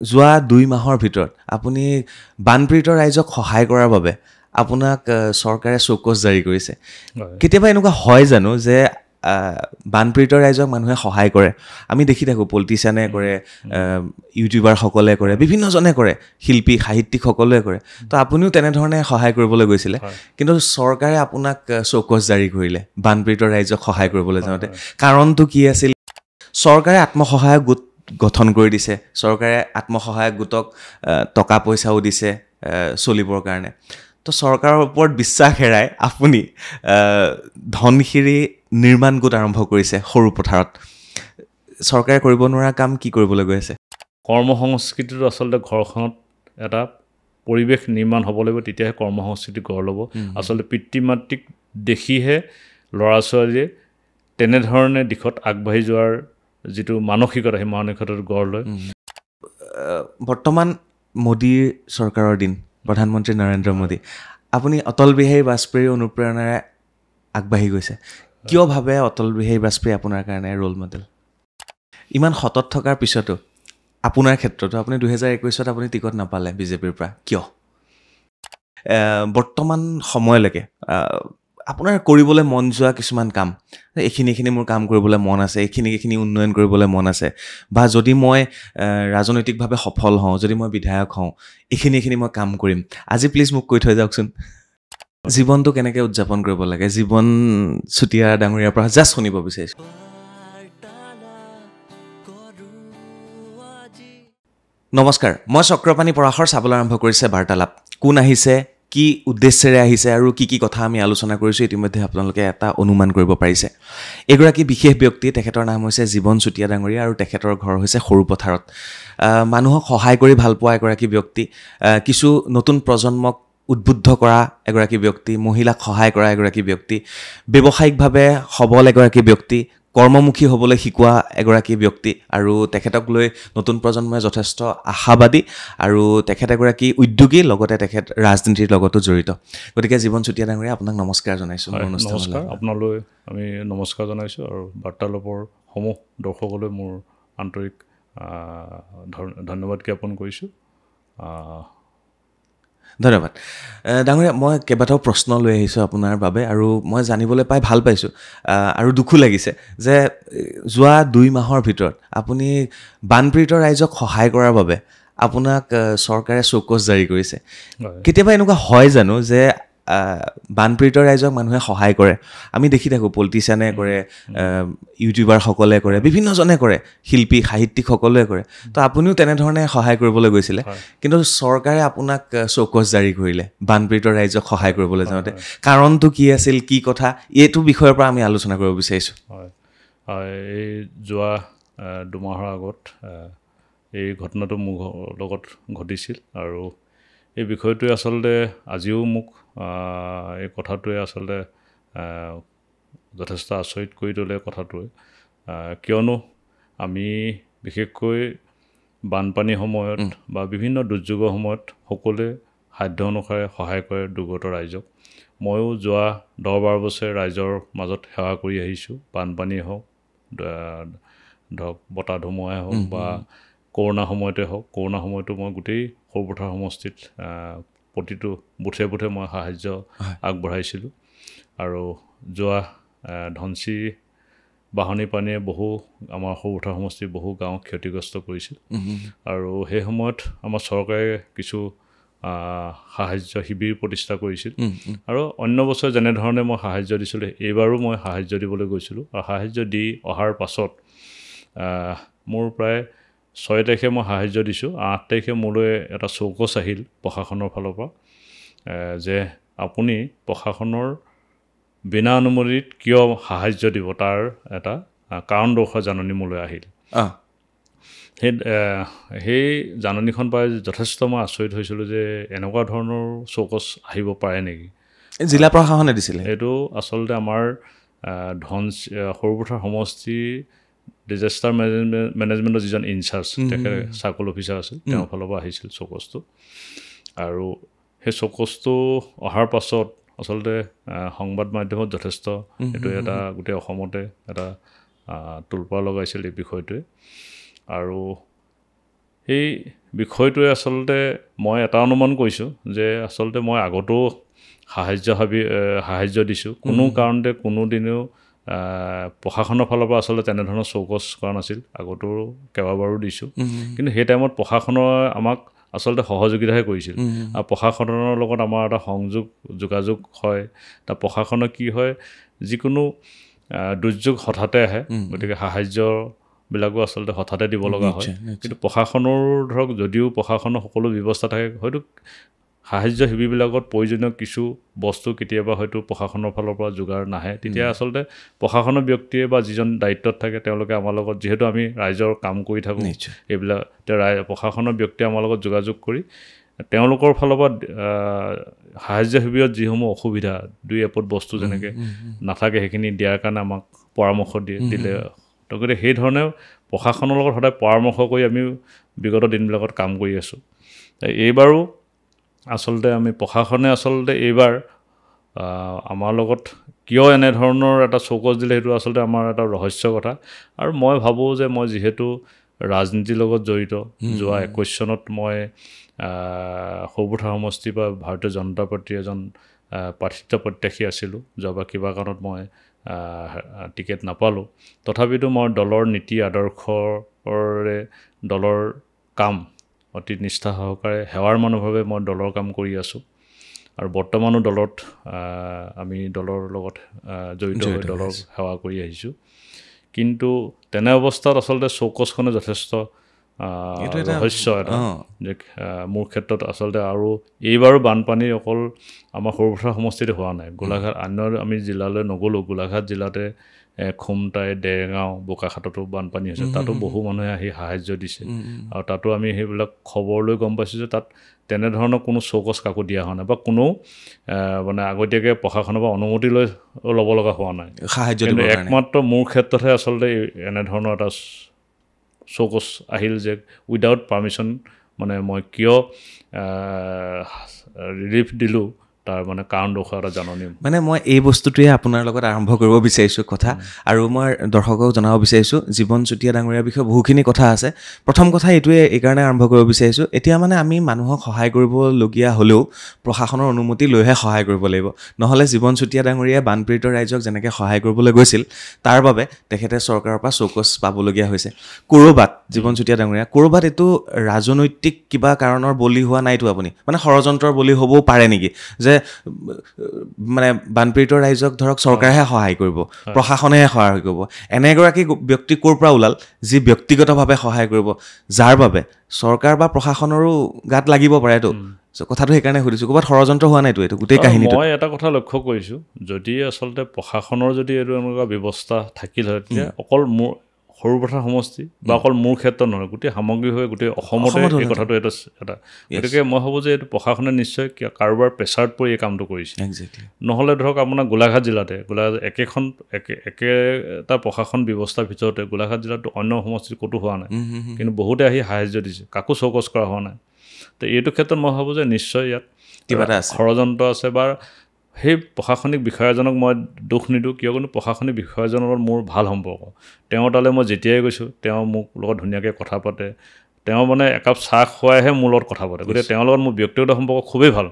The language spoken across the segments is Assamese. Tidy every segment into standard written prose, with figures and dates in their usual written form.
যোৱা 2 মাহৰ ভিতৰত আপুনি বানপীড়িত ৰাইজক সহায় কৰাৰ বাবে আপোনাক চৰকাৰে চৌকছ জাৰি কৰিছে। কেতিয়াবা এনেকুৱা হয় জানো যে বানপীড়িত ৰাইজক মানুহে সহায় কৰে? আমি দেখি থাকোঁ পলিটিচিয়ানে কৰে, ইউটিউবাৰসকলে কৰে, বিভিন্নজনে কৰে, শিল্পী সাহিত্যিকসকলে কৰে। তো আপুনিও তেনেধৰণে সহায় কৰিবলৈ গৈছিলে, কিন্তু চৰকাৰে আপোনাক চৌকছ জাৰি কৰিলে বানপীড়িত ৰাইজক সহায় কৰিবলৈ যাওঁতে। কাৰণটো কি আছিল? চৰকাৰে আত্মসহায়ক গোট গঠন কৰি দিছে, চৰকাৰে আত্মসহায়ক গোটক টকা পইচাও দিছে চলিবৰ কাৰণে। তো চৰকাৰৰ ওপৰত বিশ্বাস হেৰাই আপুনি ধনশিৰি নিৰ্মাণ গোট আৰম্ভ কৰিছে সৰু পথাৰত। চৰকাৰে কৰিব নোৱাৰা কাম কি কৰিবলৈ গৈ আছে? কৰ্মসংস্কৃতিটো আচলতে ঘৰখনত এটা পৰিৱেশ নিৰ্মাণ হ'ব লাগিব, তেতিয়াহে কৰ্মসংস্কৃতি গঢ় ল'ব। আচলতে পিতৃ মাতৃক দেখিহে ল'ৰা ছোৱালীয়ে তেনেধৰণে দিশত আগবাঢ়ি যোৱাৰ যিটো মানসিকতা, সেই মানসিকতাটো গঢ় লয়। বৰ্তমান মোদীৰ চৰকাৰৰ দিন, প্ৰধানমন্ত্ৰী নৰেন্দ্ৰ মোদী, আপুনি অটল বিহাৰী বাজপেয়ীৰ অনুপ্ৰেৰণাৰে আগবাঢ়ি গৈছে। কিয় ভাবে অটল বিহাৰী বাজপেয়ী আপোনাৰ কাৰণে ৰোল মডেল? ইমান সতত থকাৰ পিছতো আপোনাৰ ক্ষেত্ৰতো আপুনি 2021 আপুনি টিকট নাপালে বিজেপিৰ পৰা, কিয়? বৰ্তমান সময়লৈকে আপোনাৰ কৰিবলৈ মন যোৱা কিছুমান কাম, এইখিনি মোৰ কাম কৰিবলৈ মন আছে, এইখিনি উন্নয়ন কৰিবলৈ মন আছে, বা যদি মই ৰাজনৈতিকভাৱে সফল হওঁ, যদি মই বিধায়ক হওঁ, এইখিনি মই কাম কৰিম, আজি প্লিজ মোক কৈ থৈ যাওকচোন। জীৱনটো কেনেকৈ উদযাপন কৰিব লাগে, জীৱন চুতীয়া ডাঙৰীয়াৰ পৰা জাষ্ট শুনিব বিচাৰিছোঁ। নমস্কাৰ, মই চক্ৰপাণি পৰাশৰ। চাবলৈ আৰম্ভ কৰিছে বাৰ্তালাপ। কোন আহিছে, কি উদ্দেশ্যেৰে আহিছে আৰু কি কথা আমি আলোচনা কৰিছোঁ, ইতিমধ্যে আপোনালোকে এটা অনুমান কৰিব পাৰিছে। এগৰাকী বিশেষ ব্যক্তি, তেখেতৰ নাম হৈছে জীৱন চুতীয়া ডাঙৰীয়া, আৰু তেখেতৰ ঘৰ হৈছে সৰু পথাৰত। মানুহক সহায় কৰি ভাল পোৱা এগৰাকী ব্যক্তি, কিছু নতুন প্ৰজন্মক উদ্বুদ্ধ কৰা এগৰাকী ব্যক্তি, মহিলাক সহায় কৰা এগৰাকী ব্যক্তি, ব্যৱসায়িকভাৱে সবল এগৰাকী ব্যক্তি, কৰ্মমুখী হ'বলৈ শিকোৱা এগৰাকী ব্যক্তি, আৰু তেখেতক লৈ নতুন প্ৰজন্মই যথেষ্ট আশাবাদী, আৰু তেখেত এগৰাকী উদ্যোগী, লগতে তেখেত ৰাজনীতিৰ লগতো জড়িত। গতিকে জীৱন চুতীয়া ডাঙৰীয়া, আপোনাক নমস্কাৰ জনাইছোঁ। নমস্কাৰ, আপোনালৈ আমি নমস্কাৰ জনাইছোঁ, আৰু বাৰ্তালাপৰ সমূহ দৰ্শকলৈ মোৰ আন্তৰিক ধন্যবাদ জ্ঞাপন কৰিছোঁ। ধন্যবাদ ডাঙৰীয়া। মই কেইবাটাও প্ৰশ্ন লৈ আহিছোঁ আপোনাৰ বাবে, আৰু মই জানিবলৈ পাই ভাল পাইছোঁ আৰু দুখো লাগিছে যে যোৱা 2 মাহৰ ভিতৰত আপুনি বানপীড়িত ৰাইজক সহায় কৰাৰ বাবে আপোনাক চৰকাৰে চৌকছ জাৰি কৰিছে। কেতিয়াবা এনেকুৱা হয় জানো যে বানপীড়িত ৰাইজক মানুহে সহায় কৰে? আমি দেখি থাকোঁ পলিটিচিয়ানে কৰে, ইউটিউবাৰসকলে কৰে, বিভিন্নজনে কৰে, শিল্পী সাহিত্যিকসকলে কৰে। তো আপুনিও তেনেধৰণে সহায় কৰিবলৈ গৈছিলে, কিন্তু চৰকাৰে আপোনাক চৌকছ জাৰি কৰিলে বানপীড়িত ৰাইজক সহায় কৰিবলৈ যাওঁতে। কাৰণটো কি আছিল, কি কথা, এইটো বিষয়ৰ পৰা আমি আলোচনা কৰিব বিচাৰিছোঁ। এই যোৱা 2 মাহৰ আগত এই ঘটনাটো মোৰ লগত ঘটিছিল, আৰু এই বিষয়টোৱে আচলতে আজিও মোক এই কথাটোৱে আচলতে যথেষ্ট আচৰিত কৰি তোলে কথাটোৱে। কিয়নো আমি বিশেষকৈ বানপানীৰ সময়ত বা বিভিন্ন দুৰ্যোগৰ সময়ত সকলোৱে সাধ্য অনুসাৰে সহায় কৰে দুৰ্গত ৰাইজক। ময়ো যোৱা 10-12 বছৰ ৰাইজৰ মাজত সেৱা কৰি আহিছোঁ। বানপানী হওক, ধৰক বতাহ ধুমুহাই হওক, বা কৰোণা সময়তে হওক। কৰোণা সময়তো মই গোটেই সৰুপথাৰ সমষ্টিত প্ৰতিটো বুথে মই সাহাৰ্য আগবঢ়াইছিলোঁ, আৰু যোৱা ধনশিৰি বাঢ়নী পানীয়ে আমাৰ সৰুপথাৰ সমষ্টিৰ বহু গাঁও ক্ষতিগ্ৰস্ত কৰিছিল, আৰু সেই সময়ত আমাৰ চৰকাৰে কিছু সাহাৰ্য শিবিৰ প্ৰতিষ্ঠা কৰিছিল, আৰু অন্য বছৰ যেনেধৰণে মই সাহাৰ্য দিছিলোঁ, এইবাৰো মই সাহাৰ্য দিবলৈ গৈছিলোঁ। আৰু সাহাৰ্য দি অহাৰ পাছত মোৰ প্ৰায় 6 তাৰিখে মই সাহাৰ্য দিছোঁ। 8 তাৰিখে মোলৈ এটা চৌকছ আহিল প্ৰশাসনৰ ফালৰ পৰা, যে আপুনি প্ৰশাসনৰ বিনা অনুমতিত কিয় সাহাৰ্য দিব, তাৰ এটা কাৰণ দৰ্শোৱা জাননী মোলৈ আহিল। সেই জাননীখন পাই যথেষ্ট মই আচৰিত হৈছিলোঁ যে এনেকুৱা ধৰণৰ চৌকছ আহিব পাৰে নেকি। জিলা প্ৰশাসনে দিছিলে এইটো। আচলতে আমাৰ সৰুপথাৰ সমষ্টি ডিজাষ্টাৰ মেনেজমেণ্টৰ যিজন ইনচাৰ্জ, তেখেতে চাৰ্কল অফিচাৰ আছিল, তেওঁৰ ফালৰ পৰা আহিছিল চৌকছটো। আৰু সেই চৌকছটো অহাৰ পাছত আচলতে সংবাদ মাধ্যমত যথেষ্ট এইটো এটা গোটেই অসমতে এটা তোলপাৰ লগাইছিল এই বিষয়টোৱে। আৰু এই বিষয়টোৱে আচলতে মই এটা অনুমান কৰিছোঁ যে আচলতে মই আগতো সাহায্য দিছোঁ কোনো কাৰণতে কোনোদিনেও প্ৰশাসনৰ ফালৰ পৰা আচলতে তেনেধৰণৰ চৌকছ কৰা নাছিল আগতো কেইবাবাৰো দিছোঁ কিন্তু সেই টাইমত প্ৰশাসনৰ আমাক আচলতে সহযোগিতাহে কৰিছিল আৰু প্ৰশাসনৰ লগত আমাৰ এটা যোগাযোগ হয় তাৰ প্ৰশাসনৰ কি হয় যিকোনো দুৰ্যোগ হঠাতে আহে গতিকে সাহায্যবিলাকো আচলতে হঠাতে দিব লগা হয় কিন্তু প্ৰশাসনৰ ধৰক যদিও প্ৰশাসনৰ সকলো ব্যৱস্থা থাকে হয়তো সাহায্য শিবিৰবিলাকত প্ৰয়োজনীয় কিছু বস্তু কেতিয়াবা হয়তো প্ৰশাসনৰ ফালৰ পৰা যোগাৰ নাহে তেতিয়া আচলতে প্ৰশাসনৰ ব্যক্তিয়ে বা যিজন দায়িত্বত থাকে তেওঁলোকে আমাৰ লগত যিহেতু আমি ৰাইজৰ কাম কৰি থাকোঁ এইবিলাক প্ৰশাসনৰ ব্যক্তিয়ে আমাৰ লগত যোগাযোগ কৰি তেওঁলোকৰ ফালৰ পৰা সাহায্য শিবিৰত যিসমূহ অসুবিধা দুই এপদ বস্তু যেনেকৈ নাথাকে সেইখিনি দিয়াৰ কাৰণে আমাক পৰামৰ্শ দিলে গতিকে সেইধৰণে প্ৰশাসনৰ লগত সদায় পৰামৰ্শ কৰি আমি বিগত দিনবিলাকত কাম কৰি আছোঁ এইবাৰো আচলতে আমি প্ৰশাসনে আচলতে এইবাৰ আমাৰ লগত কিয় এনেধৰণৰ এটা চৌকছ দিলে সেইটো আচলতে আমাৰ এটা ৰহস্য কথা আৰু মই ভাবোঁ যে মই যিহেতু ৰাজনীতিৰ লগত জড়িত যোৱা 21 চনত মই সৰুপথাৰ সমষ্টিৰ পৰা ভাৰতীয় জনতা পাৰ্টীৰ এজন প্ৰাৰ্থিত্ব প্ৰত্যাশী আছিলোঁ যোৱাবাৰ কিবা কাৰণত মই টিকেট নাপালোঁ তথাপিতো মই দলৰ নীতি আদৰ্শৰে দলৰ কাম অতি নিষ্ঠা সহকাৰে সেৱাৰ মনোভাৱে মই দলৰ কাম কৰি আছোঁ আৰু বৰ্তমানো দলত আমি দলৰ লগত জড়িত হৈ দলৰ সেৱা কৰি আহিছোঁ কিন্তু তেনে অৱস্থাত আচলতে চৌকছখনে যথেষ্ট ৰহস্য এটা যে মোৰ ক্ষেত্ৰত আচলতে আৰু এইবাৰো বানপানী অকল আমাৰ সৰুপথাৰ সমষ্টিতে হোৱা নাই গোলাঘাট অন্য আমি জিলালৈ নগ'লোঁ গোলাঘাট জিলাতে খুমটাই দেৰগাঁও বোকাখাটতো বানপানী হৈছে তাতো বহু মানুহে আহি সাহায্য দিছে আৰু তাতো আমি সেইবিলাক খবৰ লৈ গম পাইছোঁ যে তাত তেনেধৰণৰ কোনো চৌকছ কাকো দিয়া হোৱা নাই বা কোনো মানে আগতীয়াকৈ প্ৰশাসনৰ পৰা অনুমতি লৈ ল'ব লগা হোৱা নাই কিন্তু একমাত্ৰ মোৰ ক্ষেত্ৰতহে আচলতে এনেধৰণৰ এটা চৌকছ আহিল যে উইদাউট পাৰ্মিশ্যন মানে মই কিয় ৰিলিফ দিলোঁ তাৰ মানে কাৰণ দৰ্শাওতা জাননী মানে মই এই বস্তুটোৱে আপোনাৰ লগত আৰম্ভ কৰিব বিচাৰিছোঁ কথা আৰু মই দৰ্শকক জনাব বিচাৰিছোঁ জীৱন চুতীয়া ডাঙৰীয়াৰ বিষয়ে বহুখিনি কথা আছে প্ৰথম কথা এইটোৱে এইকাৰণে আৰম্ভ কৰিব বিচাৰিছোঁ এতিয়া মানে আমি মানুহক সহায় কৰিবলগীয়া হ'লেও প্ৰশাসনৰ অনুমতি লৈহে সহায় কৰিব লাগিব নহ'লে জীৱন চুতীয়া ডাঙৰীয়াই বানপীড়িত ৰাইজক যেনেকৈ সহায় কৰিবলৈ গৈছিল তাৰ বাবে তেখেতে চৰকাৰৰ পৰা চৌকছ পাবলগীয়া হৈছে ক'ৰবাত জীৱন চুতীয়া ডাঙৰীয়া ক'ৰবাত এইটো ৰাজনৈতিক কিবা কাৰণৰ বলি হোৱা নাইতো আপুনি মানে ষড়যন্ত্ৰৰ বলি হ'বও পাৰে নেকি যে মানে বানপীড়িত ৰাইজক ধৰক চৰকাৰেহে সহায় কৰিব প্ৰশাসনেহে সহায় কৰিব এনেগৰাকী ব্যক্তি ক'ৰ পৰা ওলাল যি ব্যক্তিগতভাৱে সহায় কৰিব যাৰ বাবে চৰকাৰ বা প্ৰশাসনৰো গাত লাগিব পাৰেতো কথাটো সেইকাৰণে সুধিছোঁ ক'ৰবাত ষড়যন্ত্ৰ হোৱা নাইতো এইটো গোটেই কাহিনীটো মই এটা কথা লক্ষ্য কৰিছোঁ যদি আচলতে প্ৰশাসনৰ যদি এইটো এনেকুৱা ব্যৱস্থা থাকিল হয় তেতিয়া অকল মোৰ সৰুপথাৰ সমষ্টি বা অকল মোৰ ক্ষেত্ৰত নহয় গোটেই সামগ্ৰিকভাৱে গোটেই অসমতে এই কথাটো এটা গতিকে মই ভাবোঁ যে এইটো প্ৰশাসনে নিশ্চয় কাৰোবাৰ প্ৰেছাৰত পৰি এই কামটো কৰিছে নহ'লে ধৰক আপোনাৰ গোলাঘাট জিলাতে একেটা প্ৰশাসন ব্যৱস্থাৰ ভিতৰতে গোলাঘাট জিলাতো অন্য সমষ্টিত ক'তো হোৱা নাই কিন্তু বহুতে আহি সাহায্য দিছে কাকো চৌকছ কৰা হোৱা নাই তো এইটো ক্ষেত্ৰত মই ভাবোঁ যে নিশ্চয় ইয়াত কিবা এটা ষড়যন্ত্ৰ আছে বা সেই প্ৰশাসনিক বিষয়াজনক মই দোষ নিদিওঁ কিয়নো প্ৰশাসনিক বিষয়াজনৰ লগত মোৰ ভাল সম্পৰ্ক তেওঁ তালৈ মই যেতিয়াই গৈছোঁ তেওঁ মোক লগত ধুনীয়াকৈ কথা পাতে তেওঁ মানে একাপ চাহ খুৱাইহে মোৰ লগত কথা পাতে গতিকে তেওঁৰ লগত মোৰ ব্যক্তিগত সম্পৰ্ক খুবেই ভাল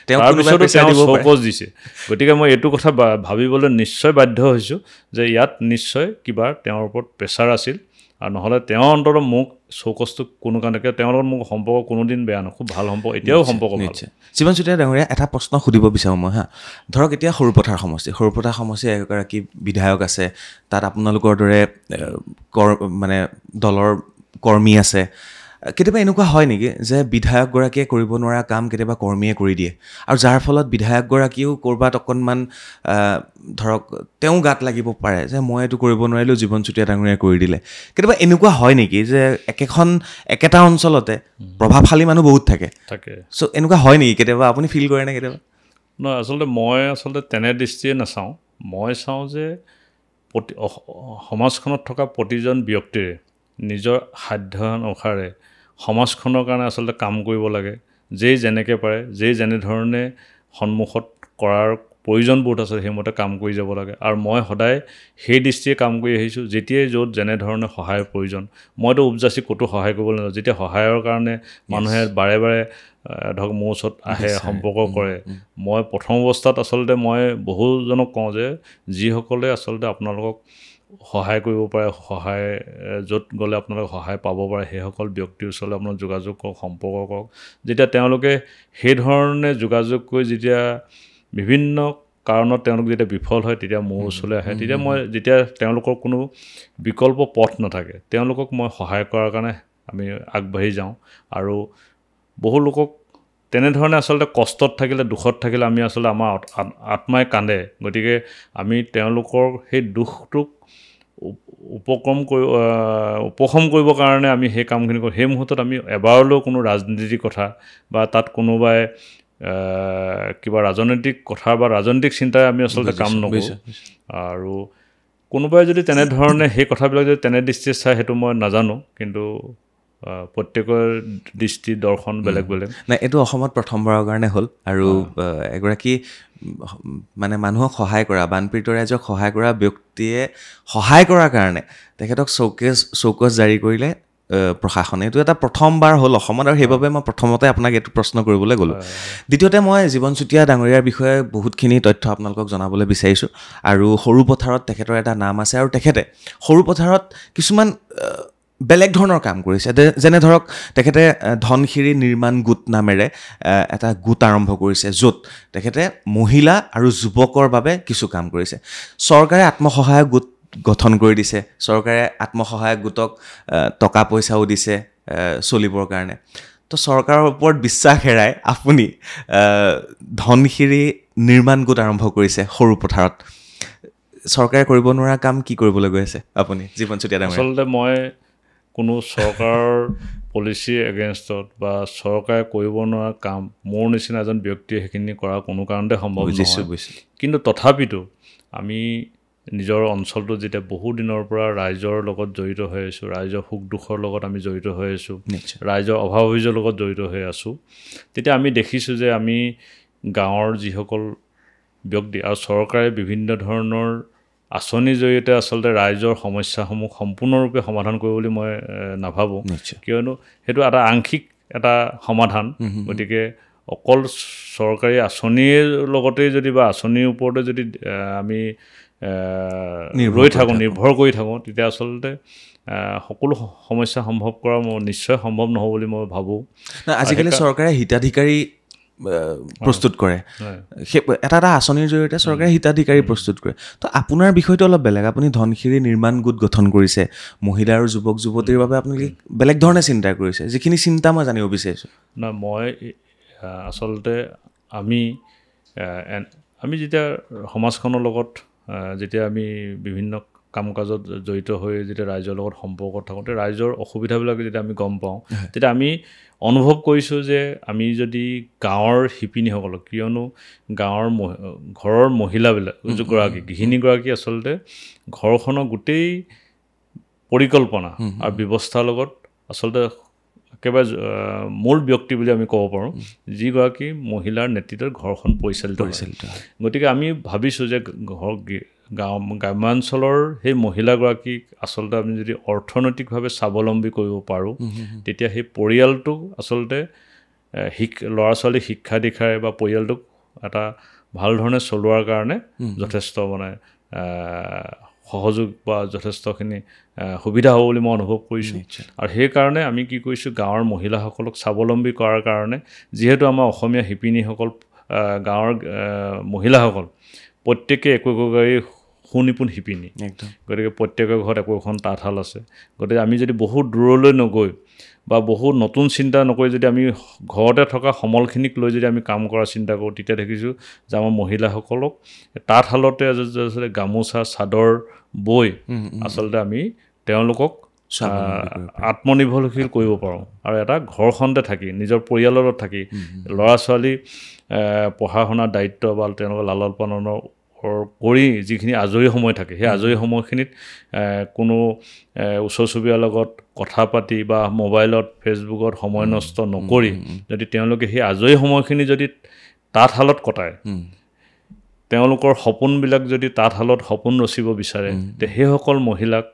তাৰপিছতো তেওঁ চৌকছ দিছে গতিকে মই এইটো কথা ভাবিবলৈ নিশ্চয় বাধ্য হৈছোঁ যে ইয়াত নিশ্চয় কিবা তেওঁৰ ওপৰত প্ৰেছাৰ আছিল আৰু নহ'লে তেওঁ অন্ততঃ মোক চৌকছটো কোনো কাৰণতে তেওঁৰ লগত মোক সম্পৰ্ক কোনোদিন বেয়া নহয় খুব ভাল সম্পৰ্ক এতিয়াও সম্পৰ্ক ভাল জীৱন চুতীয়া ডাঙৰীয়া এটা প্ৰশ্ন সুধিব বিচাৰোঁ মই ধৰক এতিয়া সৰুপথাৰ সমষ্টিৰ এগৰাকী বিধায়ক আছে তাত আপোনালোকৰ দৰে মানে দলৰ কৰ্মী আছে কেতিয়াবা এনেকুৱা হয় নেকি যে বিধায়কগৰাকীয়ে কৰিব নোৱাৰা কাম কেতিয়াবা কৰ্মীয়ে কৰি দিয়ে আৰু যাৰ ফলত বিধায়কগৰাকীও ক'ৰবাত অকণমান ধৰক তেওঁ গাত লাগিব পাৰে যে মই এইটো কৰিব নোৱাৰিলোঁ জীৱন চুতীয়া ডাঙৰীয়াই কৰি দিলে কেতিয়াবা এনেকুৱা হয় নেকি যে একেটা অঞ্চলতে প্ৰভাৱশালী মানুহ বহুত থাকে চ' এনেকুৱা হয় নেকি কেতিয়াবা আপুনি ফিল কৰে নে কেতিয়াবা নহয় আচলতে মই তেনে দৃষ্টিয়ে নাচাওঁ মই চাওঁ যে সমাজখনত থকা প্ৰতিজন ব্যক্তিৰে নিজৰ সাধ্য অনুসাৰে সমাজখনৰ কাৰণে আচলতে কাম কৰিব লাগে যেই যেনেকৈ পাৰে যেনেধৰণে সন্মুখত কৰাৰ প্ৰয়োজনবোধ আছে সেইমতে কাম কৰি যাব লাগে আৰু মই সদায় সেই দৃষ্টিয়ে কাম কৰি আহিছোঁ যেতিয়াই য'ত যেনেধৰণে সহায়ৰ প্ৰয়োজন মইতো উপজাচি ক'তো সহায় কৰিবলৈ নাযাওঁ যেতিয়া সহায়ৰ কাৰণে মানুহে বাৰে বাৰে ধৰক মোৰ ওচৰত আহে সম্পৰ্ক কৰে মই প্ৰথম অৱস্থাত আচলতে মই বহুজনক কওঁ যে যিসকলে আচলতে আপোনালোকক সহায় কৰিব পাৰে সহায় য'ত গ'লে আপোনালোকে সহায় পাব পাৰে সেইসকল ব্যক্তিৰ ওচৰলৈ আপোনালোক যোগাযোগ কৰক সম্পৰ্ক কৰক যেতিয়া তেওঁলোকে সেই ধৰণে যোগাযোগ কৰি যেতিয়া বিভিন্ন কাৰণত তেওঁলোক যেতিয়া বিফল হয় তেতিয়া মোৰ ওচৰলৈ আহে তেতিয়া মই যেতিয়া তেওঁলোকৰ কোনো বিকল্প পথ নাথাকে তেওঁলোকক মই সহায় কৰাৰ কাৰণে আমি আগবাঢ়ি যাওঁ আৰু বহু লোকক তেনেধৰণে আচলতে কষ্টত থাকিলে দুখত থাকিলে আমি আচলতে আমাৰ আত্মাই কান্দে গতিকে আমি তেওঁলোকৰ সেই দুখটোক উপশম কৰিবৰ কাৰণে আমি সেই কামখিনি কৰোঁ সেই মুহূৰ্তত আমি এবাৰলৈও কোনো ৰাজনীতিৰ কথা বা তাত কোনোবাই কিবা ৰাজনৈতিক কথা বা ৰাজনৈতিক চিন্তাৰে আমি আচলতে কাম নকৰোঁ আৰু কোনোবাই যদি তেনেধৰণে সেই কথাবিলাক যদি তেনে দৃষ্টিৰে চাই সেইটো মই নাজানো কিন্তু প্ৰত্যেকৰ দৃষ্টি দৰ্শন বেলেগ বেলেগ নাই এইটো অসমত প্ৰথমবাৰৰ কাৰণে হ'ল আৰু এগৰাকী মানে মানুহক সহায় কৰা বানপীড়িত ৰাইজক সহায় কৰা ব্যক্তিয়ে সহায় কৰাৰ কাৰণে তেখেতক চৌকছ জাৰি কৰিলে প্ৰশাসনে এইটো এটা প্ৰথমবাৰ হ'ল অসমত আৰু সেইবাবে মই প্ৰথমতে আপোনাক এইটো প্ৰশ্ন কৰিবলৈ গ'লোঁ দ্বিতীয়তে মই জীৱন চুতীয়া ডাঙৰীয়াৰ বিষয়ে বহুতখিনি তথ্য আপোনালোকক জনাবলৈ বিচাৰিছোঁ আৰু সৰু পথাৰত তেখেতৰ এটা নাম আছে আৰু তেখেতে সৰু পথাৰত কিছুমান বেলেগ ধৰণৰ কাম কৰিছে যেনে ধৰক তেখেতে ধনশিৰি নিৰ্মাণ গোট নামেৰে এটা গোট আৰম্ভ কৰিছে য'ত তেখেতে মহিলা আৰু যুৱকৰ বাবে কিছু কাম কৰিছে চৰকাৰে আত্মসহায়ক গোট গঠন কৰি দিছে চৰকাৰে আত্মসহায়ক গোটক টকা পইচাও দিছে চলিবৰ কাৰণে তো চৰকাৰৰ ওপৰত বিশ্বাস হেৰাই আপুনি ধনশিৰি নিৰ্মাণ গোট আৰম্ভ কৰিছে সৰু পথাৰত চৰকাৰে কৰিব নোৱাৰা কাম কি কৰিবলৈ গৈ আছে আপুনি জীৱন চুতীয়া ডাঙৰীয়া আচলতে মই কোনো চৰকাৰৰ পলিচিৰ এগেইনষ্টত বা চৰকাৰে কৰিব নোৱাৰা কাম মোৰ নিচিনা এজন ব্যক্তিয়ে সেইখিনি কৰা কোনো কাৰণতে সম্ভৱ নহয় কিন্তু তথাপিতো আমি নিজৰ অঞ্চলটো যেতিয়া বহু দিনৰ পৰা ৰাইজৰ লগত জড়িত হৈ আছোঁ ৰাইজৰ সুখ দুখৰ লগত আমি জড়িত হৈ আছোঁ ৰাইজৰ অভাৱ অভিযোগৰ লগত জড়িত হৈ আছোঁ তেতিয়া আমি দেখিছোঁ যে আমি গাঁৱৰ যিসকল ব্যক্তি আৰু চৰকাৰে বিভিন্ন ধৰণৰ আঁচনিৰ জৰিয়তে আচলতে ৰাইজৰ সমস্যাসমূহ সম্পূৰ্ণৰূপে সমাধান কৰিব বুলি মই নাভাবোঁ কিয়নো সেইটো এটা আংশিক এটা সমাধান গতিকে অকল চৰকাৰী আঁচনিৰ লগতেই যদি বা আঁচনিৰ ওপৰতে যদি আমি নিৰ্ভৰ কৰি থাকোঁ তেতিয়া আচলতে সকলো সমস্যা সম্ভৱ কৰা নিশ্চয় সম্ভৱ নহ'ব বুলি মই ভাবোঁ আজিকালি চৰকাৰে হিতাধিকাৰী প্ৰস্তুত কৰে সেই এটা এটা আঁচনিৰ জৰিয়তে চৰকাৰে হিতাধিকাৰী প্ৰস্তুত কৰে তো আপোনাৰ বিষয়টো অলপ বেলেগ আপুনি ধনশিৰি নিৰ্মাণ গোট গঠন কৰিছে মহিলা আৰু যুৱক যুৱতীৰ বাবে আপুনি বেলেগ ধৰণে চিন্তা কৰিছে যিখিনি চিন্তা মই জানিব বিচাৰিছোঁ না মই আচলতে আমি যেতিয়া সমাজখনৰ লগত যেতিয়া আমি বিভিন্ন কাম কাজত জড়িত হৈ যেতিয়া ৰাইজৰ লগত সম্পৰ্কত থাকোঁ তেতিয়া ৰাইজৰ অসুবিধাবিলাক যেতিয়া আমি গম পাওঁ তেতিয়া আমি অনুভৱ কৰিছোঁ যে আমি যদি গাঁৱৰ শিপিনীসকলক কিয়নো গাঁৱৰ ঘৰৰ মহিলাবিলাক গৃহিণীগৰাকী আচলতে ঘৰখনৰ গোটেই পৰিকল্পনা আৰু ব্যৱস্থাৰ লগত আচলতে একেবাৰে মূল ব্যক্তি বুলি আমি ক'ব পাৰোঁ যিগৰাকী মহিলাৰ নেতৃত্বত ঘৰখন পৰিচালিত হয় গতিকে আমি ভাবিছোঁ যে গ্ৰাম্যাঞ্চলৰ সেই মহিলাগৰাকীক আচলতে আমি যদি অৰ্থনৈতিকভাৱে স্বাৱলম্বী কৰিব পাৰোঁ তেতিয়া সেই পৰিয়ালটোক আচলতে ল'ৰা ছোৱালীক শিক্ষা দীক্ষাৰে বা পৰিয়ালটোক এটা ভাল ধৰণে চলোৱাৰ কাৰণে যথেষ্ট মানে সহযোগ বা যথেষ্টখিনি সুবিধা হ'ব বুলি মই অনুভৱ কৰিছোঁ আৰু সেইকাৰণে আমি কি কৰিছোঁ গাঁৱৰ মহিলাসকলক স্বাৱলম্বী কৰাৰ কাৰণে যিহেতু আমাৰ অসমীয়া শিপিনীসকল গাঁৱৰ মহিলাসকল প্ৰত্যেকে একোগৰাকী সুনিপুণ শিপিনী গতিকে প্ৰত্যেকৰ ঘৰত একো এখন তাঁতশাল আছে গতিকে আমি যদি বহুত দূৰলৈ নগৈ বা বহুত নতুন চিন্তা নকৰি যদি আমি ঘৰতে থকা সমলখিনিক লৈ যদি আমি কাম কৰা চিন্তা কৰোঁ তেতিয়া দেখিছোঁ যে আমাৰ মহিলাসকলক তাঁতশালতে গামোচা চাদৰ বৈ আচলতে আমি তেওঁলোকক আত্মনিৰ্ভৰশীল কৰিব পাৰোঁ আৰু এটা ঘৰখনতে থাকি নিজৰ পৰিয়ালৰ লগত থাকি ল'ৰা ছোৱালী পঢ়া শুনাৰ দায়িত্ব বা তেওঁলোকৰ লালন পালনৰ কৰি যিখিনি আজৰি সময় থাকে সেই আজৰি সময়খিনিত কোনো ওচৰ চুবুৰীয়াৰ লগত কথা পাতি বা মোবাইলত ফেচবুকত সময় নষ্ট নকৰি যদি তেওঁলোকে সেই আজৰি সময়খিনি যদি তাঁতশালত কটায় তেওঁলোকৰ সপোনবিলাক যদি তাঁতশালত সপোন ৰচিব বিচাৰে তে সেইসকল মহিলাক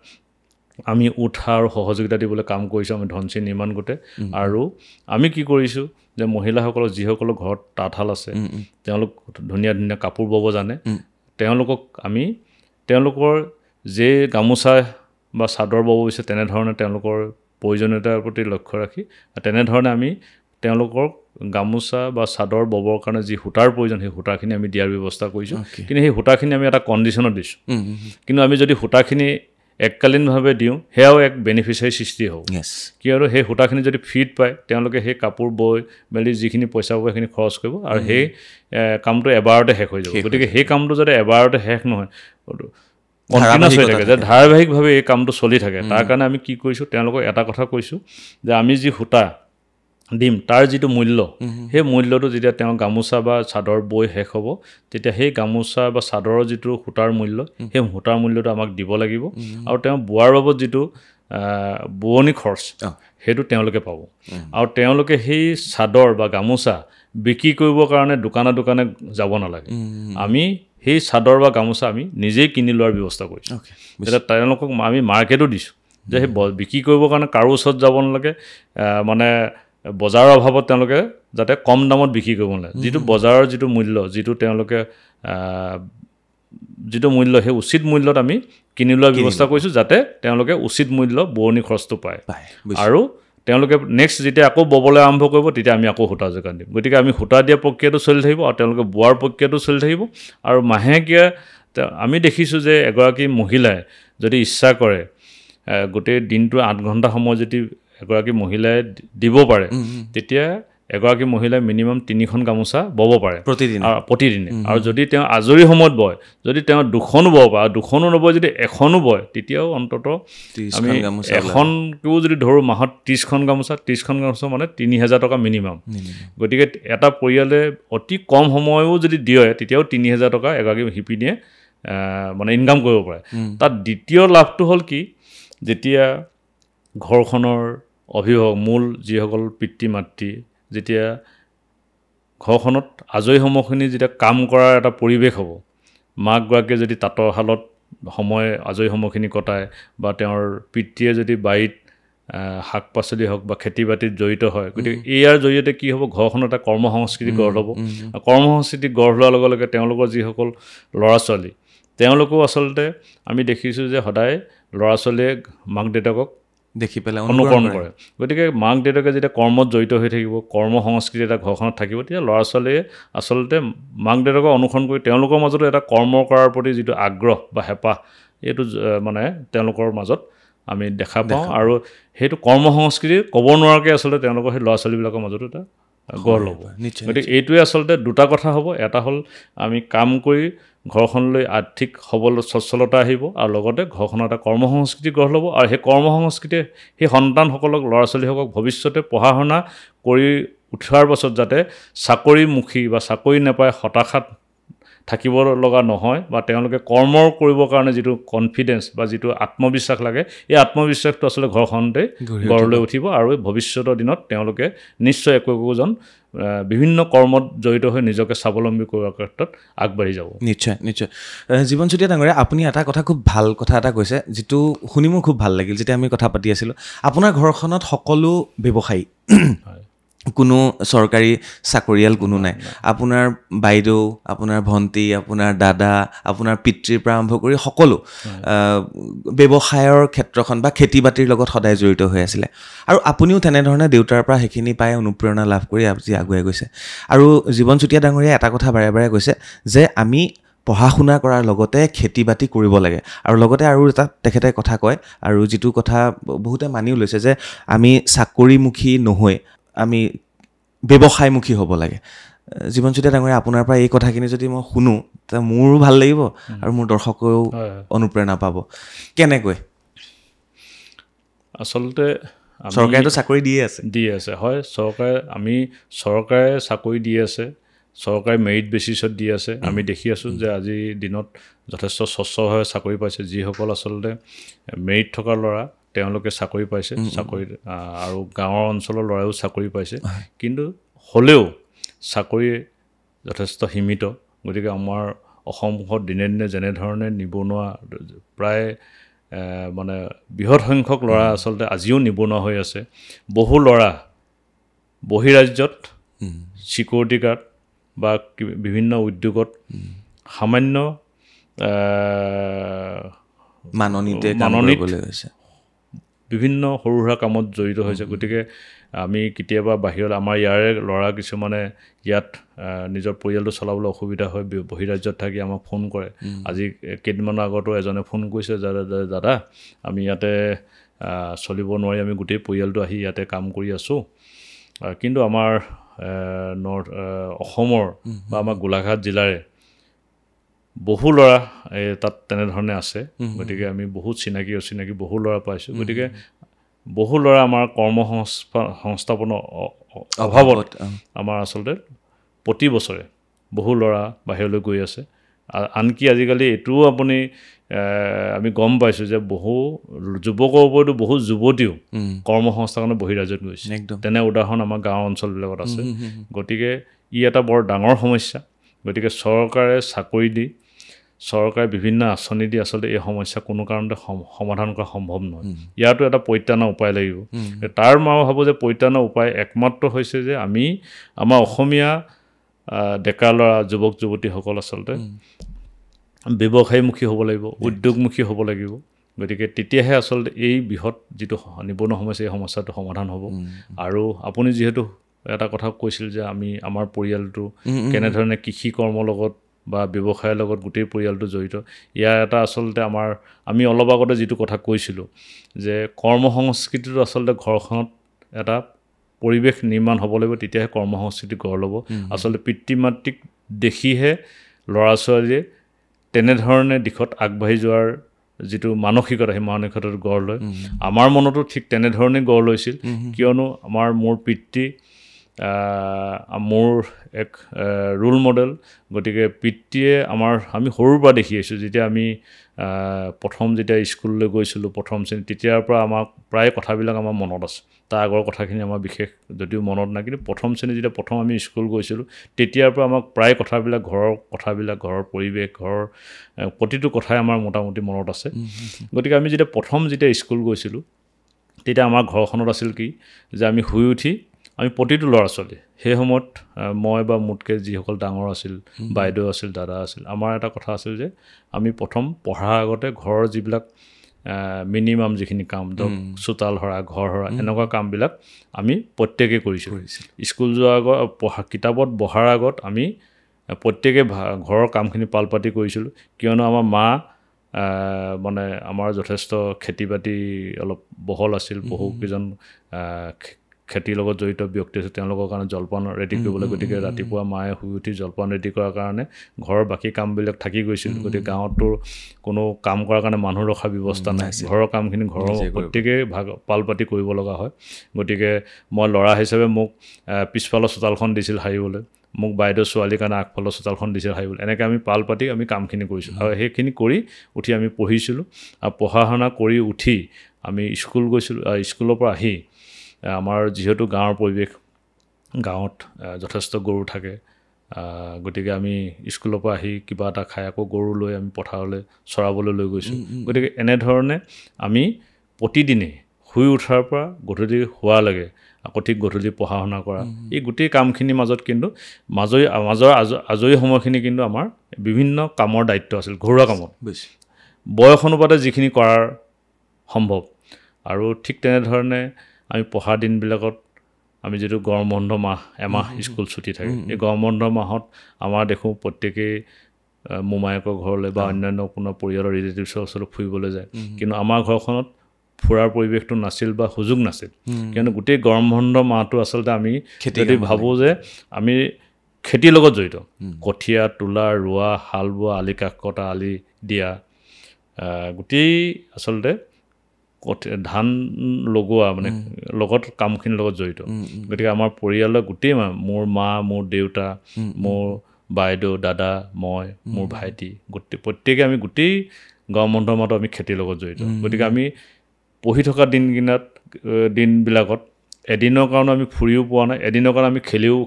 আমি উৎসাহ আৰু সহযোগিতা দিবলৈ কাম কৰিছোঁ আমি ধনশী নিৰ্মাণ গোটে আৰু আমি কি কৰিছোঁ যে মহিলাসকলৰ যিসকলৰ ঘৰত তাঁতশাল আছে তেওঁলোক ধুনীয়া ধুনীয়া কাপোৰ বব জানে তেওঁলোকক আমি তেওঁলোকৰ যে গামোচা বা চাদৰ বব বিচাৰে তেনেধৰণে তেওঁলোকৰ প্ৰয়োজনীয়তাৰ প্ৰতি লক্ষ্য ৰাখি তেনেধৰণে আমি তেওঁলোকৰ গামোচা বা চাদৰ ববৰ কাৰণে যি সূতাৰ প্ৰয়োজন সেই সূতাখিনি আমি দিয়াৰ ব্যৱস্থা কৰিছোঁ কিন্তু সেই সূতাখিনি আমি এটা কণ্ডিশ্যনত দিছোঁ কিন্তু আমি যদি সূতাখিনি এককালীনভাৱে দিওঁ সেয়াও এক বেনিফিচিয়াৰী সৃষ্টি হ'ব কিয়নো সেই সূতাখিনি যদি ফিট পায় তেওঁলোকে সেই কাপোৰ বৈ মেলি যিখিনি পইচা পাব সেইখিনি খৰচ কৰিব আৰু সেই কামটো এবাৰতে শেষ হৈ যাব গতিকে সেই কামটো যাতে এবাৰতে শেষ নহয় কণ্টিনিউছ হৈ থাকে যে ধাৰাবাহিকভাৱে এই কামটো চলি থাকে তাৰ কাৰণে আমি কি কৰিছোঁ তেওঁলোকক এটা কথা কৈছোঁ যে আমি যি সূতা দিম তাৰ যিটো মূল্য সেই মূল্যটো যেতিয়া তেওঁ গামোচা বা চাদৰ বৈ শেষ হ'ব তেতিয়া সেই গামোচা বা চাদৰৰ যিটো সূতাৰ মূল্য সেই সূতাৰ মূল্যটো আমাক দিব লাগিব আৰু তেওঁ বোৱাৰ বাবদ যিটো বোৱনী খৰচ সেইটো তেওঁলোকে পাব আৰু তেওঁলোকে সেই চাদৰ বা গামোচা বিক্ৰী কৰিবৰ কাৰণে দোকানে দোকানে যাব নালাগে আমি সেই চাদৰ বা গামোচা আমি নিজেই কিনি লোৱাৰ ব্যৱস্থা কৰিছোঁ তেতিয়া তেওঁলোকক আমি মাৰ্কেটো দিছোঁ যে সেই বিক্ৰী কৰিবৰ কাৰণে কাৰো ওচৰত যাব নালাগে মানে বজাৰৰ অভাৱত তেওঁলোকে যাতে কম দামত বিক্ৰী কৰিব নালাগে যিটো বজাৰৰ যিটো মূল্য যিটো তেওঁলোকে যিটো মূল্য সেই উচিত মূল্যত আমি কিনি লোৱাৰ ব্যৱস্থা কৰিছোঁ যাতে তেওঁলোকে উচিত মূল্য বোৱনী খৰচটো পায় আৰু তেওঁলোকে নেক্সট যেতিয়া আকৌ ববলৈ আৰম্ভ কৰিব তেতিয়া আমি আকৌ সূতা যোগান দিম গতিকে আমি সূতা দিয়া প্ৰক্ৰিয়াটো চলি থাকিব আৰু তেওঁলোকে বোৱাৰ প্ৰক্ৰিয়াটো চলি থাকিব আৰু মাহেকীয়া আমি দেখিছোঁ যে এগৰাকী মহিলাই যদি ইচ্ছা কৰে গোটেই দিনটো 8 ঘণ্টা সময় যদি এগৰাকী মহিলাই দিব পাৰে তেতিয়া এগৰাকী মহিলাই মিনিমাম 3খন গামোচা বব পাৰে প্ৰতিদিনে আৰু যদি তেওঁ আজৰি সময়ত বয় যদি তেওঁ 2খনো বব পাৰে 2খনো নবয় যদি 1খনো বয় তেতিয়াও অন্তত আমি 1খনকেও যদি ধৰোঁ মাহত 30খন গামোচা মানে 3000 টকা মিনিমাম গতিকে এটা পৰিয়ালে অতি কম সময়ও যদি দিয়ে তেতিয়াও 3000 টকা এগৰাকী শিপিনীয়ে মানে ইনকাম কৰিব পাৰে তাত দ্বিতীয় লাভটো হ'ল কি যেতিয়া ঘৰখনৰ অভিভাৱক মূল যিসকল পিতৃ মাতৃ যেতিয়া ঘৰখনত আজৰি সময়খিনি যেতিয়া কাম কৰাৰ এটা পৰিৱেশ হ'ব মাকগৰাকীয়ে যদি তাঁতৰ শালত সময় আজৰি সময়খিনি কটায় বা তেওঁৰ পিতৃয়ে যদি বাৰীত শাক পাচলি হওক বা খেতি বাতিত জড়িত হয় গতিকে ইয়াৰ জৰিয়তে কি হ'ব ঘৰখনত এটা কৰ্ম সংস্কৃতি গঢ় ল'ব কৰ্ম সংস্কৃতি গঢ় লোৱাৰ লগে লগে তেওঁলোকৰ যিসকল ল'ৰা ছোৱালী তেওঁলোকেও আচলতে আমি দেখিছোঁ যে সদায় ল'ৰা ছোৱালীয়ে মাক দেউতাকক দেখি পেলাই অনুকৰণ কৰে গতিকে মাক দেউতাকে যেতিয়া কৰ্মত জড়িত হৈ থাকিব কৰ্ম সংস্কৃতি এটা ঘৰখনত থাকিব তেতিয়া ল'ৰা ছোৱালীয়ে আচলতে মাক দেউতাকক অনুসৰণ কৰি তেওঁলোকৰ মাজতো এটা কৰ্ম কৰাৰ প্ৰতি যিটো আগ্ৰহ বা হেঁপাহ এইটো মানে তেওঁলোকৰ মাজত আমি দেখা পাওঁ আৰু সেইটো কৰ্ম সংস্কৃতি ক'ব নোৱাৰাকৈ আচলতে তেওঁলোকৰ সেই ল'ৰা ছোৱালীবিলাকৰ মাজতো এটা গঢ় ল'ব গতিকে এইটোৱে আচলতে দুটা কথা হ'ব এটা হ'ল আমি কাম কৰি ঘৰখনলৈ আৰ্থিক সচ্ছলতা আহিব আৰু লগতে ঘৰখনৰ এটা কৰ্ম সংস্কৃতি গঢ় ল'ব আৰু সেই কৰ্ম সংস্কৃতিয়ে সেই সন্তানসকলক ল'ৰা ছোৱালীসকলক ভৱিষ্যতে পঢ়া শুনা কৰি উঠাৰ পাছত যাতে চাকৰিমুখী বা চাকৰি নাপায় হতাশাত থাকিব লগা নহয় বা তেওঁলোকে কৰ্ম কৰিবৰ কাৰণে যিটো কনফিডেন্স বা যিটো আত্মবিশ্বাস লাগে এই আত্মবিশ্বাসটো আচলতে ঘৰখনতে গঢ় লৈ উঠিব আৰু ভৱিষ্যতৰ দিনত তেওঁলোকে নিশ্চয় একোজন বিভিন্ন কৰ্মত জড়িত হৈ নিজকে স্বাৱলম্বী কৰাৰ ক্ষেত্ৰত আগবাঢ়ি যাব নিশ্চয় নিশ্চয় জীৱন চুতীয়া ডাঙৰীয়া আপুনি এটা কথা খুব ভাল কথা এটা কৈছে যিটো শুনি মোৰ খুব ভাল লাগিল যেতিয়া আমি কথা পাতি আছিলোঁ আপোনাৰ ঘৰখনত সকলো ব্যৱসায়ী কোনো চৰকাৰী চাকৰিয়াল কোনো নাই আপোনাৰ বাইদেউ আপোনাৰ ভণ্টি আপোনাৰ দাদা আপোনাৰ পিতৃৰ পৰা আৰম্ভ কৰি সকলো ব্যৱসায়ৰ ক্ষেত্ৰখন বা খেতি বাতিৰ লগত সদায় জড়িত হৈ আছিলে আৰু আপুনিও তেনেধৰণে দেউতাৰ পৰা সেইখিনি পাই অনুপ্ৰেৰণা লাভ কৰি আজি আগুৱাই গৈছে আৰু জীৱন চুতীয়া ডাঙৰীয়া এটা কথা বাৰে বাৰে কৈছে যে আমি পঢ়া শুনা কৰাৰ লগতে খেতি বাতি কৰিব লাগে আৰু লগতে আৰু এটা তেখেতে কথা কয় আৰু যিটো কথা বহুতে মানিও লৈছে যে আমি চাকৰিমুখী নহৈ আমি ব্যৱসায়মুখী হ'ব লাগে জীৱন চুতীয়া ডাঙৰীয়া আপোনাৰ পৰা এই কথাখিনি যদি মই শুনো তে মোৰো ভাল লাগিব আৰু মোৰ দৰ্শকেও অনুপ্ৰেৰণা পাব কেনেকৈ আচলতে চৰকাৰেতো চাকৰি দিয়ে আছে হয় চৰকাৰে চাকৰি দি আছে চৰকাৰে মেৰিট বেচিছত দি আছে আমি দেখি আছোঁ যে আজিৰ দিনত যথেষ্ট স্বচ্ছভাৱে চাকৰি পাইছে যিসকল আচলতে মেৰিট থকা ল'ৰা তেওঁলোকে চাকৰি পাইছে চাকৰি আৰু গাঁৱৰ অঞ্চলৰ ল'ৰায়ো চাকৰি পাইছে কিন্তু হ'লেও চাকৰি যথেষ্ট সীমিত গতিকে আমাৰ অসমত দিনে দিনে যেনেধৰণে নিবনুৱা প্ৰায় মানে বৃহৎ সংখ্যক ল'ৰা আচলতে আজিও নিবনুৱা হৈ আছে বহু ল'ৰা বহিৰাজ্যত চিকিউৰিটি গাৰ্ড বা বিভিন্ন উদ্যোগত সামান্য মাননীতে বিভিন্ন সৰু সুৰা কামত জড়িত হৈছে গতিকে আমি কেতিয়াবা বাহিৰত আমাৰ ইয়াৰে ল'ৰা কিছুমানে ইয়াত নিজৰ পৰিয়ালটো চলাবলৈ অসুবিধা হয় বহিৰাজ্যত থাকি আমাক ফোন কৰে আজি কেইদিনমানৰ আগতো এজনে ফোন কৰিছে দাদা আমি ইয়াতে চলিব নোৱাৰি আমি গোটেই পৰিয়ালটো আহি ইয়াতে কাম কৰি আছোঁ কিন্তু আমাৰ অসমৰ বা আমাৰ গোলাঘাট জিলাৰে বহু ল'ৰা তাত তেনেধৰণে আছে গতিকে আমি বহুত চিনাকি অচিনাকি বহু ল'ৰা পাইছোঁ গতিকে বহু ল'ৰা আমাৰ সংস্থাপনৰ অভাৱত আমাৰ আচলতে প্ৰতি বছৰে বহু ল'ৰা বাহিৰলৈ গৈ আছে আনকি আজিকালি এইটোও আপুনি আমি গম পাইছোঁ যে বহু যুৱকৰ ওপৰতো বহু যুৱতীও কৰ্মসংস্থাপনৰ বহিৰাজ্যত গৈছে তেনে উদাহৰণ আমাৰ গাঁও অঞ্চলবিলাকত আছে গতিকে ই এটা বৰ ডাঙৰ সমস্যা গতিকে চৰকাৰে চাকৰি দি চৰকাৰে বিভিন্ন আঁচনি দি আচলতে এই সমস্যা কোনো কাৰণতে সমাধান কৰা সম্ভৱ নহয় ইয়াতো এটা পৰিত্ৰাণৰ উপায় লাগিব তাৰ মই ভাবোঁ যে পৰিত্ৰাণৰ উপায় একমাত্ৰ হৈছে যে আমি আমাৰ অসমীয়া ডেকা ল'ৰা যুৱক যুৱতীসকল আচলতে ব্যৱসায়মুখী হ'ব লাগিব উদ্যোগমুখী হ'ব লাগিব গতিকে তেতিয়াহে আচলতে এই বৃহৎ যিটো নিবনুৱা সমস্যা এই সমস্যাটো সমাধান হ'ব আৰু আপুনি যিহেতু এটা কথা কৈছিল যে আমাৰ পৰিয়ালটো কেনেধৰণে কৃষি কৰ্মৰ লগত বা ব্যৱসায়ৰ লগত গোটেই পৰিয়ালটো জড়িত ইয়াৰ এটা আচলতে আমি অলপ আগতে যিটো কথা কৈছিলোঁ যে কৰ্মসংস্কৃতিটো আচলতে ঘৰখনত এটা পৰিৱেশ নিৰ্মাণ হ'ব লাগিব তেতিয়াহে কৰ্মসংস্কৃতি গঢ় ল'ব আচলতে পিতৃ মাতৃক দেখিহে ল'ৰা ছোৱালীয়ে তেনেধৰণে দিশত আগবাঢ়ি যোৱাৰ যিটো মানসিকতা সেই মানসিকতাটো গঢ় লয় আমাৰ মনতো ঠিক তেনেধৰণে গঢ় লৈছিল কিয়নো মোৰ পিতৃ মোৰ এক ৰোল মডেল গতিকে পিতৃয়ে আমি সৰুৰ পৰা দেখি আহিছোঁ যেতিয়া আমি প্ৰথম যেতিয়া স্কুললৈ গৈছিলোঁ প্ৰথম শ্ৰেণী তেতিয়াৰ পৰা আমাক প্ৰায় কথাবিলাক আমাৰ মনত আছে তাৰ আগৰ কথাখিনি আমাৰ বিশেষ যদিও মনত নাই কিন্তু প্ৰথম শ্ৰেণী যেতিয়া প্ৰথম আমি স্কুল গৈছিলোঁ তেতিয়াৰ পৰা আমাক প্ৰায় কথাবিলাক ঘৰৰ পৰিৱেশ ঘৰৰ প্ৰতিটো কথাই আমাৰ মোটামুটি মনত আছে গতিকে আমি যেতিয়া স্কুল গৈছিলোঁ তেতিয়া আমাৰ ঘৰখনত আছিল কি যে আমি শুই উঠি আমি প্ৰতিটো ল'ৰা ছোৱালী সেই সময়ত মই বা মোতকৈ যিসকল ডাঙৰ আছিল বাইদেউ আছিল দাদা আছিল আমাৰ এটা কথা আছিল যে আমি প্ৰথম পঢ়াৰ আগতে ঘৰৰ যিবিলাক মিনিমাম যিখিনি কাম ধৰক চোতাল সৰা ঘৰ সৰা এনেকুৱা কামবিলাক আমি প্ৰত্যেকেই কৰিছিলোঁ স্কুল যোৱাৰ আগত কিতাপত বহাৰ আগত আমি প্ৰত্যেকে ঘৰৰ কামখিনি পালপাতি কৰিছিলোঁ কিয়নো আমাৰ মা মানে আমাৰ যথেষ্ট খেতি বাতি অলপ বহল আছিল বহুকেইজন খেতিৰ লগত জড়িত ব্যক্তি আছে তেওঁলোকৰ কাৰণে জলপান ৰেডি কৰিবলৈ গতিকে ৰাতিপুৱা মায়ে শুই উঠি জলপান ৰেডি কৰাৰ কাৰণে ঘৰৰ বাকী কামবিলাক থাকি গৈছিল গতিকে গাঁৱতো কোনো কাম কৰাৰ কাৰণে মানুহ ৰখাৰ ব্যৱস্থা নাই ঘৰৰ কামখিনি ঘৰৰ প্ৰত্যেকেই পালপাতি কৰিব লগা হয় গতিকে মই ল'ৰা হিচাপে মোক পিছফালৰ চোতালখন দিছিল সাৰিবলৈ মোক বাইদেউ ছোৱালীৰ কাৰণে আগফালৰ চোতালখন দিছিল সাৰিবলৈ এনেকৈ আমি পালপাতি আমি কামখিনি কৰিছিলোঁ আৰু সেইখিনি কৰি উঠি আমি পঢ়িছিলোঁ আৰু পঢ়া শুনা কৰি উঠি আমি স্কুল গৈছিলোঁ স্কুলৰ পৰা আহি আমাৰ যিহেতু গাঁৱৰ পৰিৱেশ গাঁৱত যথেষ্ট গৰু থাকে গতিকে আমি স্কুলৰ পৰা আহি কিবা এটা খাই আকৌ গৰু লৈ আমি পথাৰলৈ চৰাবলৈ লৈ গৈছোঁ গতিকে এনেধৰণে আমি প্ৰতিদিনে শুই উঠাৰ পৰা গধূলি হোৱালৈকে আকৌ ঠিক গধূলি পঢ়া শুনা কৰা এই গোটেই কামখিনিৰ মাজত কিন্তু মাজৰ আজৰি সময়খিনি কিন্তু আমাৰ বিভিন্ন কামৰ দায়িত্ব আছিল ঘৰুৱা কামত বয়স অনুপাতে যিখিনি কৰাৰ সম্ভৱ আৰু ঠিক তেনেধৰণে আমি পঢ়া দিনবিলাকত আমি যিটো গৰম বন্ধ এমাহ স্কুল ছুটি থাকে এই গৰম বন্ধ মাহত আমাৰ দেখোঁ প্ৰত্যেকেই মোমায়েকৰ ঘৰলৈ বা অন্যান্য কোনো পৰিয়ালৰ ৰিলেটিভছৰ ওচৰলৈ ফুৰিবলৈ যায় কিন্তু আমাৰ ঘৰখনত ফুৰাৰ পৰিৱেশটো নাছিল বা সুযোগ নাছিল কিয়নো গোটেই গৰম বন্ধ মাহটো আচলতে আমি যদি ভাবোঁ যে আমি খেতিৰ লগত জড়িত কঠীয়া তোলা ৰোৱা হাল বোৱা আলি কাষ কটা আলি দিয়া গোটেই আচলতে ধান লগোৱা মানে লগত কামখিনিৰ লগত জড়িত গতিকে আমাৰ পৰিয়ালৰ গোটেই মোৰ মা মোৰ দেউতা মোৰ বাইদেউ দাদা মই মোৰ ভাইটি প্ৰত্যেকে আমি গোটেই গৰম বন্ধৰ মাহত আমি খেতিৰ লগত জড়িত গতিকে আমি পঢ়ি থকা দিনবিলাকত এদিনৰ কাৰণে আমি ফুৰিও পোৱা নাই এদিনৰ কাৰণে আমি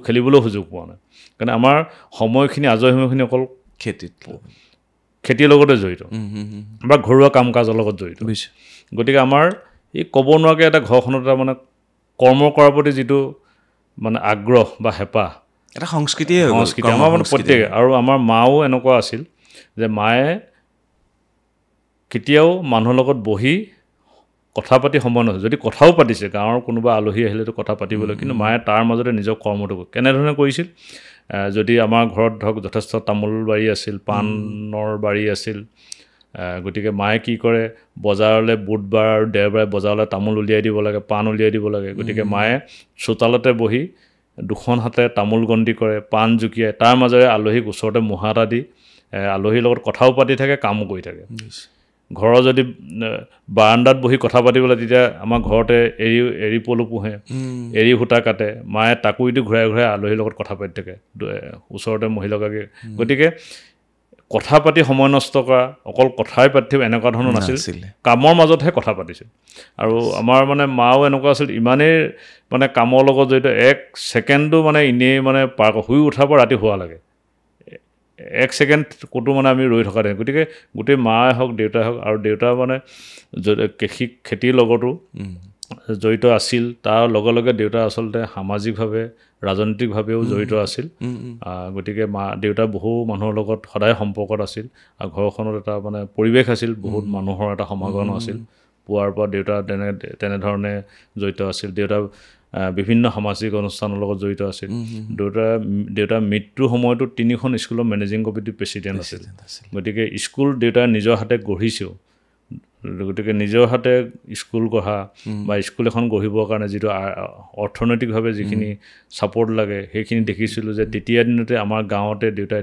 খেলিবলৈও সুযোগ পোৱা নাই কাৰণ আমাৰ সময়খিনি আজৰি সময়খিনি অকল খেতিৰ লগতে জড়িত বা ঘৰুৱা কাম কাজৰ লগত জড়িত গতিকে আমাৰ এই ক'ব নোৱাৰাকৈ এটা ঘৰখনত এটা মানে কৰ্ম কৰাৰ প্ৰতি যিটো মানে আগ্ৰহ বা হেঁপাহ এটা সংস্কৃতি আমাৰ মানে প্ৰত্যেকে আৰু আমাৰ মাও এনেকুৱা আছিল যে মায়ে কেতিয়াও মানুহৰ লগত বহি কথা পাতি সময় নহয় যদি কথাও পাতিছে গাঁৱৰ কোনোবা আলহী আহিলেতো কথা পাতিবলৈ কিন্তু মায়ে তাৰ মাজতে নিজৰ কৰ্মটো কেনেধৰণে কৰিছিল যদি আমাৰ ঘৰত ধৰক যথেষ্ট তামোল বাৰী আছিল পাণৰ বাৰী আছিল গতিকে মায়ে কি কৰে বজাৰলৈ বুধবাৰ আৰু দেওবাৰে বজাৰলৈ তামোল উলিয়াই দিব লাগে পাণ উলিয়াই দিব লাগে গতিকে মায়ে চোতালতে বহি দুখন হাতে তামোল গন্তি কৰে পাণ জুকিয়াই তাৰ মাজেৰে আলহীক ওচৰতে মুহা এটা দি আলহীৰ লগত কথাও পাতি থাকে কামো কৰি থাকে ঘৰৰ যদি বাৰান্দাত বহি কথা পাতিবলৈ তেতিয়া আমাৰ ঘৰতে এৰী পলু পোহে এৰী সূতা কাটে মায়ে টাকুৰিটো ঘূৰাই ঘূৰাই আলহীৰ লগত কথা পাতি থাকে ওচৰতে মহিলাগৰাকী গতিকে কথা পাতি সময় নষ্ট কৰা অকল কথাই পাতি এনেকুৱা ধৰণৰ নাছিল কামৰ মাজতহে কথা পাতিছিল আৰু আমাৰ মানে মাও এনেকুৱা আছিল ইমানেই মানে কামৰ লগত জড়িত এক ছেকেণ্ডো মানে এনেই মানে পাৰ শুই উঠাৰ পৰা ৰাতি শুৱা লাগে এক ছেকেণ্ড ক'তো মানে আমি ৰৈ থকা নাই গতিকে গোটেই মায়ে হওক দেউতাই হওক আৰু দেউতা মানে খেতিৰ লগতো জড়িত আছিল তাৰ লগে লগে দেউতা আচলতে সামাজিকভাৱে ৰাজনৈতিকভাৱেও জড়িত আছিল গতিকে দেউতা বহু মানুহৰ লগত সদায় সম্পৰ্কত আছিল আৰু ঘৰখনত এটা মানে পৰিৱেশ আছিল বহুত মানুহৰ এটা সমাগম আছিল পুৱাৰ পৰা দেউতা তেনেধৰণে জড়িত আছিল দেউতা বিভিন্ন সামাজিক অনুষ্ঠানৰ লগত জড়িত আছিল দেউতাৰ মৃত্যুৰ সময়তো 3খন স্কুলৰ মেনেজিং কমিটিৰ প্ৰেছিডেণ্ট আছিল গতিকে স্কুল দেউতাই নিজৰ হাতে গঢ়িছেও গতিকে নিজৰ হাতে স্কুল গঢ়া বা স্কুল এখন গঢ়িবৰ কাৰণে যিটো অৰ্থনৈতিকভাৱে যিখিনি ছাপৰ্ট লাগে সেইখিনি দেখিছিলোঁ যে তেতিয়া দিনতে আমাৰ গাঁৱতে দেউতাই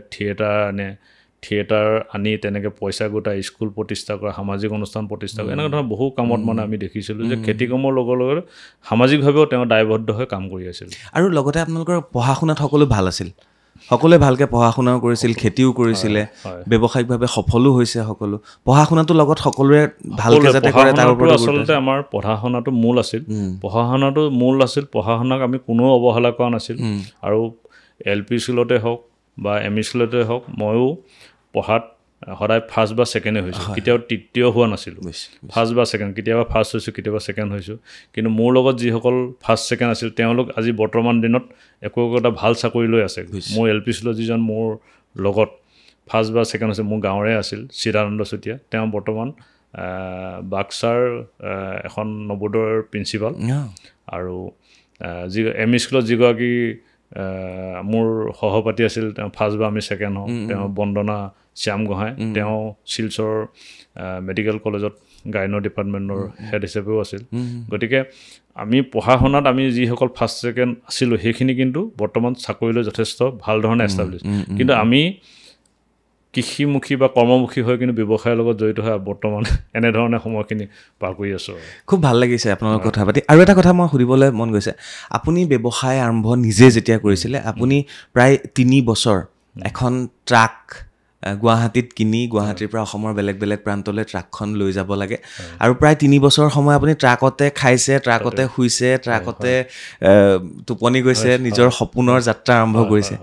থিয়েটাৰ আনি তেনেকৈ পইচা গোটাই স্কুল প্ৰতিষ্ঠা কৰা সামাজিক অনুষ্ঠান প্ৰতিষ্ঠা কৰা এনেকুৱা ধৰণৰ বহু কামত মানে আমি দেখিছিলোঁ যে খেতি কৰ্মৰ লগে লগে সামাজিকভাৱেও তেওঁ দায়বদ্ধ হৈ কাম কৰি আছিল আৰু লগতে আপোনালোকৰ পঢ়া শুনাত সকলো ভাল আছিল সকলোৱে ভালকৈ পঢ়া শুনাও কৰিছিল খেতিও কৰিছিলে ব্যৱসায়িকভাৱে সফলো হৈছে সকলো পঢ়া শুনাটো লগত সকলোৰে ভালকৈ যাতে কৰে তাৰ ওপৰত আচলতে আমাৰ পঢ়া শুনাটো মূল আছিল পঢ়া শুনাক আমি কোনো অৱহেলা কৰা নাছিল আৰু LP স্কুলতে হওক বা ME স্কুলতে হওক ময়ো পঢ়াত সদায় ফাৰ্ষ্ট বা ছেকেণ্ডে হৈছোঁ কেতিয়াও তৃতীয় হোৱা নাছিলোঁ ফাৰ্ষ্ট বা ছেকেণ্ড কেতিয়াবা ফাৰ্ষ্ট হৈছোঁ কেতিয়াবা ছেকেণ্ড হৈছোঁ কিন্তু মোৰ লগত যিসকল ফাৰ্ষ্ট ছেকেণ্ড আছিল তেওঁলোক আজি বৰ্তমান দিনত একো এটা ভাল চাকৰি লৈ আছে মোৰ LP স্কুলত যিজন মোৰ লগত ফাৰ্ষ্ট বা ছেকেণ্ড হৈছে মোৰ গাঁৱৰে আছিল চিদানন্দ চুতীয়া তেওঁ বৰ্তমান বাক্সাৰ এখন নৱোদয়ৰ প্ৰিন্সিপাল আৰু যি ME স্কুলত যিগৰাকী মোৰ সহপাঠী আছিল তেওঁ ফাৰ্ষ্ট বা আমি ছেকেণ্ড হওঁ তেওঁ বন্দনা শ্যাম গোহাঁই তেওঁ শিলচৰ মেডিকেল কলেজত গাইনৰ ডিপাৰ্টমেণ্টৰ হেড হিচাপেও আছিল গতিকে আমি পঢ়া শুনাত আমি যিসকল ফাৰ্ষ্ট ছেকেণ্ড আছিলোঁ সেইখিনি কিন্তু বৰ্তমান চাকৰিলৈ যথেষ্ট ভাল ধৰণে এষ্টাব্লিছ কিন্তু আমি কৃষিমুখী বা কৰ্মমুখী হৈ কিন্তু ব্যৱসায়ৰ লগত জড়িত হৈ বৰ্তমান এনেধৰণে সময়খিনি পাৰ কৰি আছোঁ খুব ভাল লাগিছে আপোনালোকৰ কথা পাতি আৰু এটা কথা মই সুধিবলৈ মন গৈছে আপুনি ব্যৱসায় আৰম্ভ নিজে যেতিয়া কৰিছিলে আপুনি প্ৰায় 3 বছৰ এখন ট্ৰাক গুৱাহাটীত কিনি গুৱাহাটীৰ পৰা অসমৰ বেলেগ বেলেগ প্ৰান্তলৈ ট্ৰাকখন লৈ যাব লাগে আৰু প্ৰায় 3 বছৰ সময় আপুনি ট্ৰাকতে খাইছে ট্ৰাকতে শুইছে ট্ৰাকতে টোপনি গৈছে নিজৰ সপোনৰ যাত্ৰা আৰম্ভ কৰিছে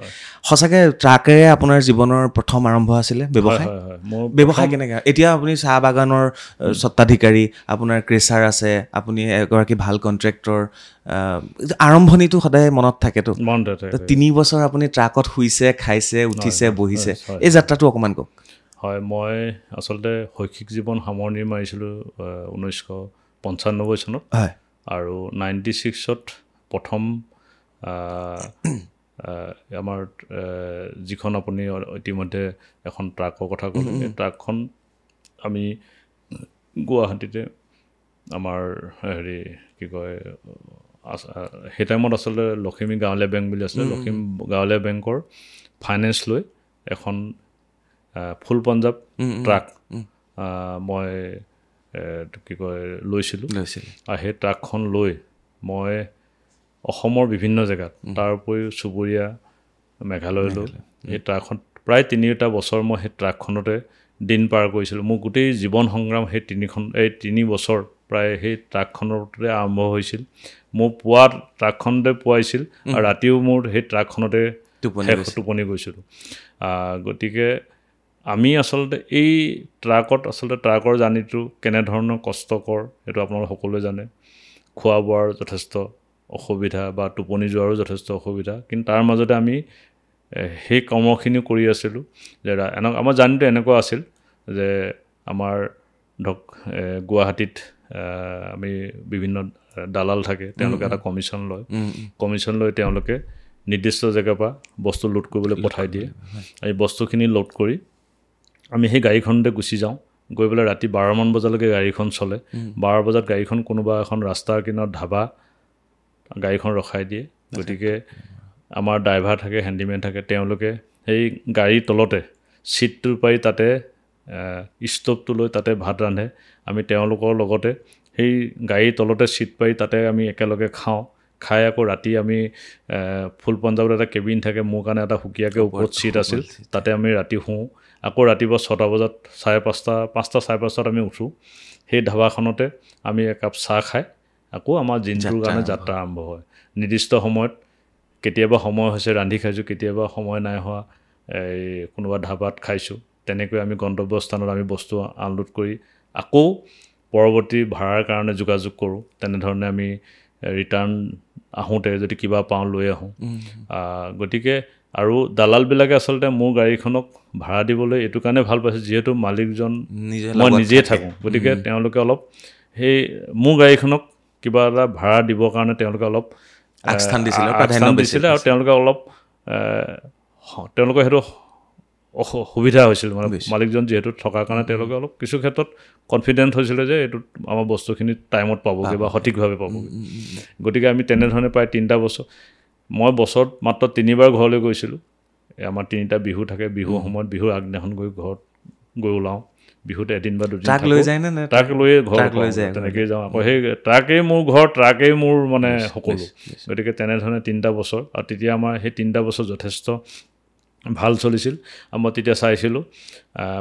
সঁচাকৈ ট্ৰাকেৰে আপোনাৰ জীৱনৰ প্ৰথম আৰম্ভ আছিলে ব্যৱসায় কেনেকৈ এতিয়া আপুনি চাহ বাগানৰ স্বত্বাধিকাৰী আপোনাৰ ক্ৰেচাৰ আছে আপুনি এগৰাকী ভাল কণ্ট্ৰেক্টৰ আৰম্ভণিটো সদায় মনত থাকেতো 3 বছৰ আপুনি ট্ৰাকত শুইছে খাইছে উঠিছে বহিছে এই যাত্ৰাটো অকণমান কওক হয় মই আচলতে শৈক্ষিক জীৱন সামৰণি মাৰিছিলোঁ 1995 চনত আৰু 96ত প্ৰথম আমাৰ যিখন আপুনি ইতিমধ্যে এখন ট্ৰাকৰ কথা ক'লে এই ট্ৰাকখন আমি গুৱাহাটীতে আমাৰ কি কয় সেই টাইমত আচলতে লখিমী গাঁৱলীয়া বেংক বুলি আছিলে লখিমী গাঁৱলীয়া বেংকৰ ফাইনেন্স লৈ এখন ফুল পঞ্জাৱ ট্ৰাক মই কি কয় লৈছিলোঁ আৰু সেই ট্ৰাকখন লৈ মই অসমৰ বিভিন্ন জেগাত তাৰ উপৰিও চুবুৰীয়া মেঘালয়লৈ এই ট্ৰাকখন প্ৰায় 3টা বছৰ মই সেই ট্ৰাকখনতে দিন পাৰ কৰিছিলোঁ মোৰ গোটেই জীৱন সংগ্ৰাম সেই 3 বছৰ প্ৰায় সেই ট্ৰাকখনতে আৰম্ভ হৈছিল মোৰ পুৱা ট্ৰাকখনতে পুৱাইছিল আৰু ৰাতিও মোৰ সেই ট্ৰাকখনতে টোপনি গৈছিলোঁ গতিকে আমি আচলতে এই ট্ৰাকৰ জাৰ্ণিটো কেনেধৰণৰ কষ্টকৰ এইটো আপোনালোকে সকলোৱে জানে খোৱা বোৱাৰ যথেষ্ট অসুবিধা বা টোপনি যোৱাৰো যথেষ্ট অসুবিধা কিন্তু তাৰ মাজতে আমি সেই কৰ্মখিনি কৰি আছিলোঁ যে আমাৰ জাৰ্ণিটো এনেকুৱা আছিল যে আমাৰ ধৰক গুৱাহাটীত আমি বিভিন্ন দালাল থাকে তেওঁলোকে এটা কমিশ্যন লৈ তেওঁলোকে নিৰ্দিষ্ট জেগাৰ পৰা বস্তু লোড কৰিবলৈ পঠাই দিয়ে এই বস্তুখিনি লোড কৰি আমি সেই গাড়ীখনতে গুচি যাওঁ গৈ পেলাই ৰাতি 12মান বজালৈকে গাড়ীখন চলে 12 বজাত গাড়ীখন কোনোবা এখন ৰাস্তাৰ কিনাৰত ধাবা গাড়ীখন ৰখাই দিয়ে গতিকে আমাৰ ড্ৰাইভাৰ থাকে হেণ্ডিমেন থাকে তেওঁলোকে সেই গাড়ীৰ তলতে ছিটটো পাই তাতে ষ্টভটো লৈ তাতে ভাত ৰান্ধে আমি তেওঁলোকৰ লগতে সেই গাড়ীৰ তলতে ছিট পাই তাতে আমি একেলগে খাই আকৌ ৰাতি আমি ফুল পঞ্জাৱত এটা কেবিন থাকে মোৰ কাৰণে এটা সুকীয়াকৈ ওপৰত ছিট আছিল তাতে আমি ৰাতি শুওঁ আকৌ ৰাতিপুৱা 6টা বজাত 5:30 আমি উঠোঁ সেই ধাবাখনতে আমি একাপ চাহ খাই আকৌ আমাৰ দিনটোৰ কাৰণে যাত্ৰা আৰম্ভ হয় নিৰ্দিষ্ট সময়ত কেতিয়াবা সময় হৈছে ৰান্ধি খাইছোঁ কেতিয়াবা সময় নাই হোৱা এই কোনোবা ধাবাত খাইছোঁ তেনেকৈ আমি গন্তব্যস্থানত আমি বস্তু আনলোড কৰি আকৌ পৰৱৰ্তী ভাড়াৰ কাৰণে যোগাযোগ কৰোঁ তেনেধৰণে আমি ৰিটাৰ্ণ আহোঁতে যদি কিবা পাওঁ লৈ আহোঁ গতিকে আৰু দালালবিলাকে আচলতে মোৰ গাড়ীখনক ভাড়া দিবলৈ এইটো কাৰণে ভাল পাইছে যিহেতু মালিকজন মই নিজেই থাকোঁ গতিকে তেওঁলোকে অলপ সেই মোৰ গাড়ীখনক কিবা এটা ভাড়া দিবৰ কাৰণে তেওঁলোকে অলপ আগস্থান দিছিলে আৰু তেওঁলোকে অলপ তেওঁলোকৰ সেইটো সুবিধা হৈছিল মানে মালিকজন যিহেতু থকাৰ কাৰণে তেওঁলোকে অলপ কিছু ক্ষেত্ৰত কনফিডেণ্ট হৈছিলে যে এইটো আমাৰ বস্তুখিনি টাইমত পাবগৈ বা সঠিকভাৱে পাবগৈ গতিকে আমি তেনেধৰণে প্ৰায় 3টা বছৰ মই বছৰত মাত্ৰ 3বাৰ ঘৰলৈ গৈছিলোঁ আমাৰ 3টা বিহু থাকে বিহুৰ সময়ত বিহুৰ আগদিনাখন ঘৰত গৈ ওলাওঁ বিহুত এদিন বা দুদিন ট্ৰাক লৈ যায় নে ট্ৰাক লৈয়ে ঘৰ তেনেকৈয়ে যাওঁ আকৌ সেই ট্ৰাকেই মোৰ ঘৰ ট্ৰাকেই মোৰ মানে সকলো গতিকে তেনেধৰণে 3টা বছৰ আৰু তেতিয়া আমাৰ সেই 3টা বছৰ যথেষ্ট ভাল চলিছিল মই তেতিয়া চাইছিলোঁ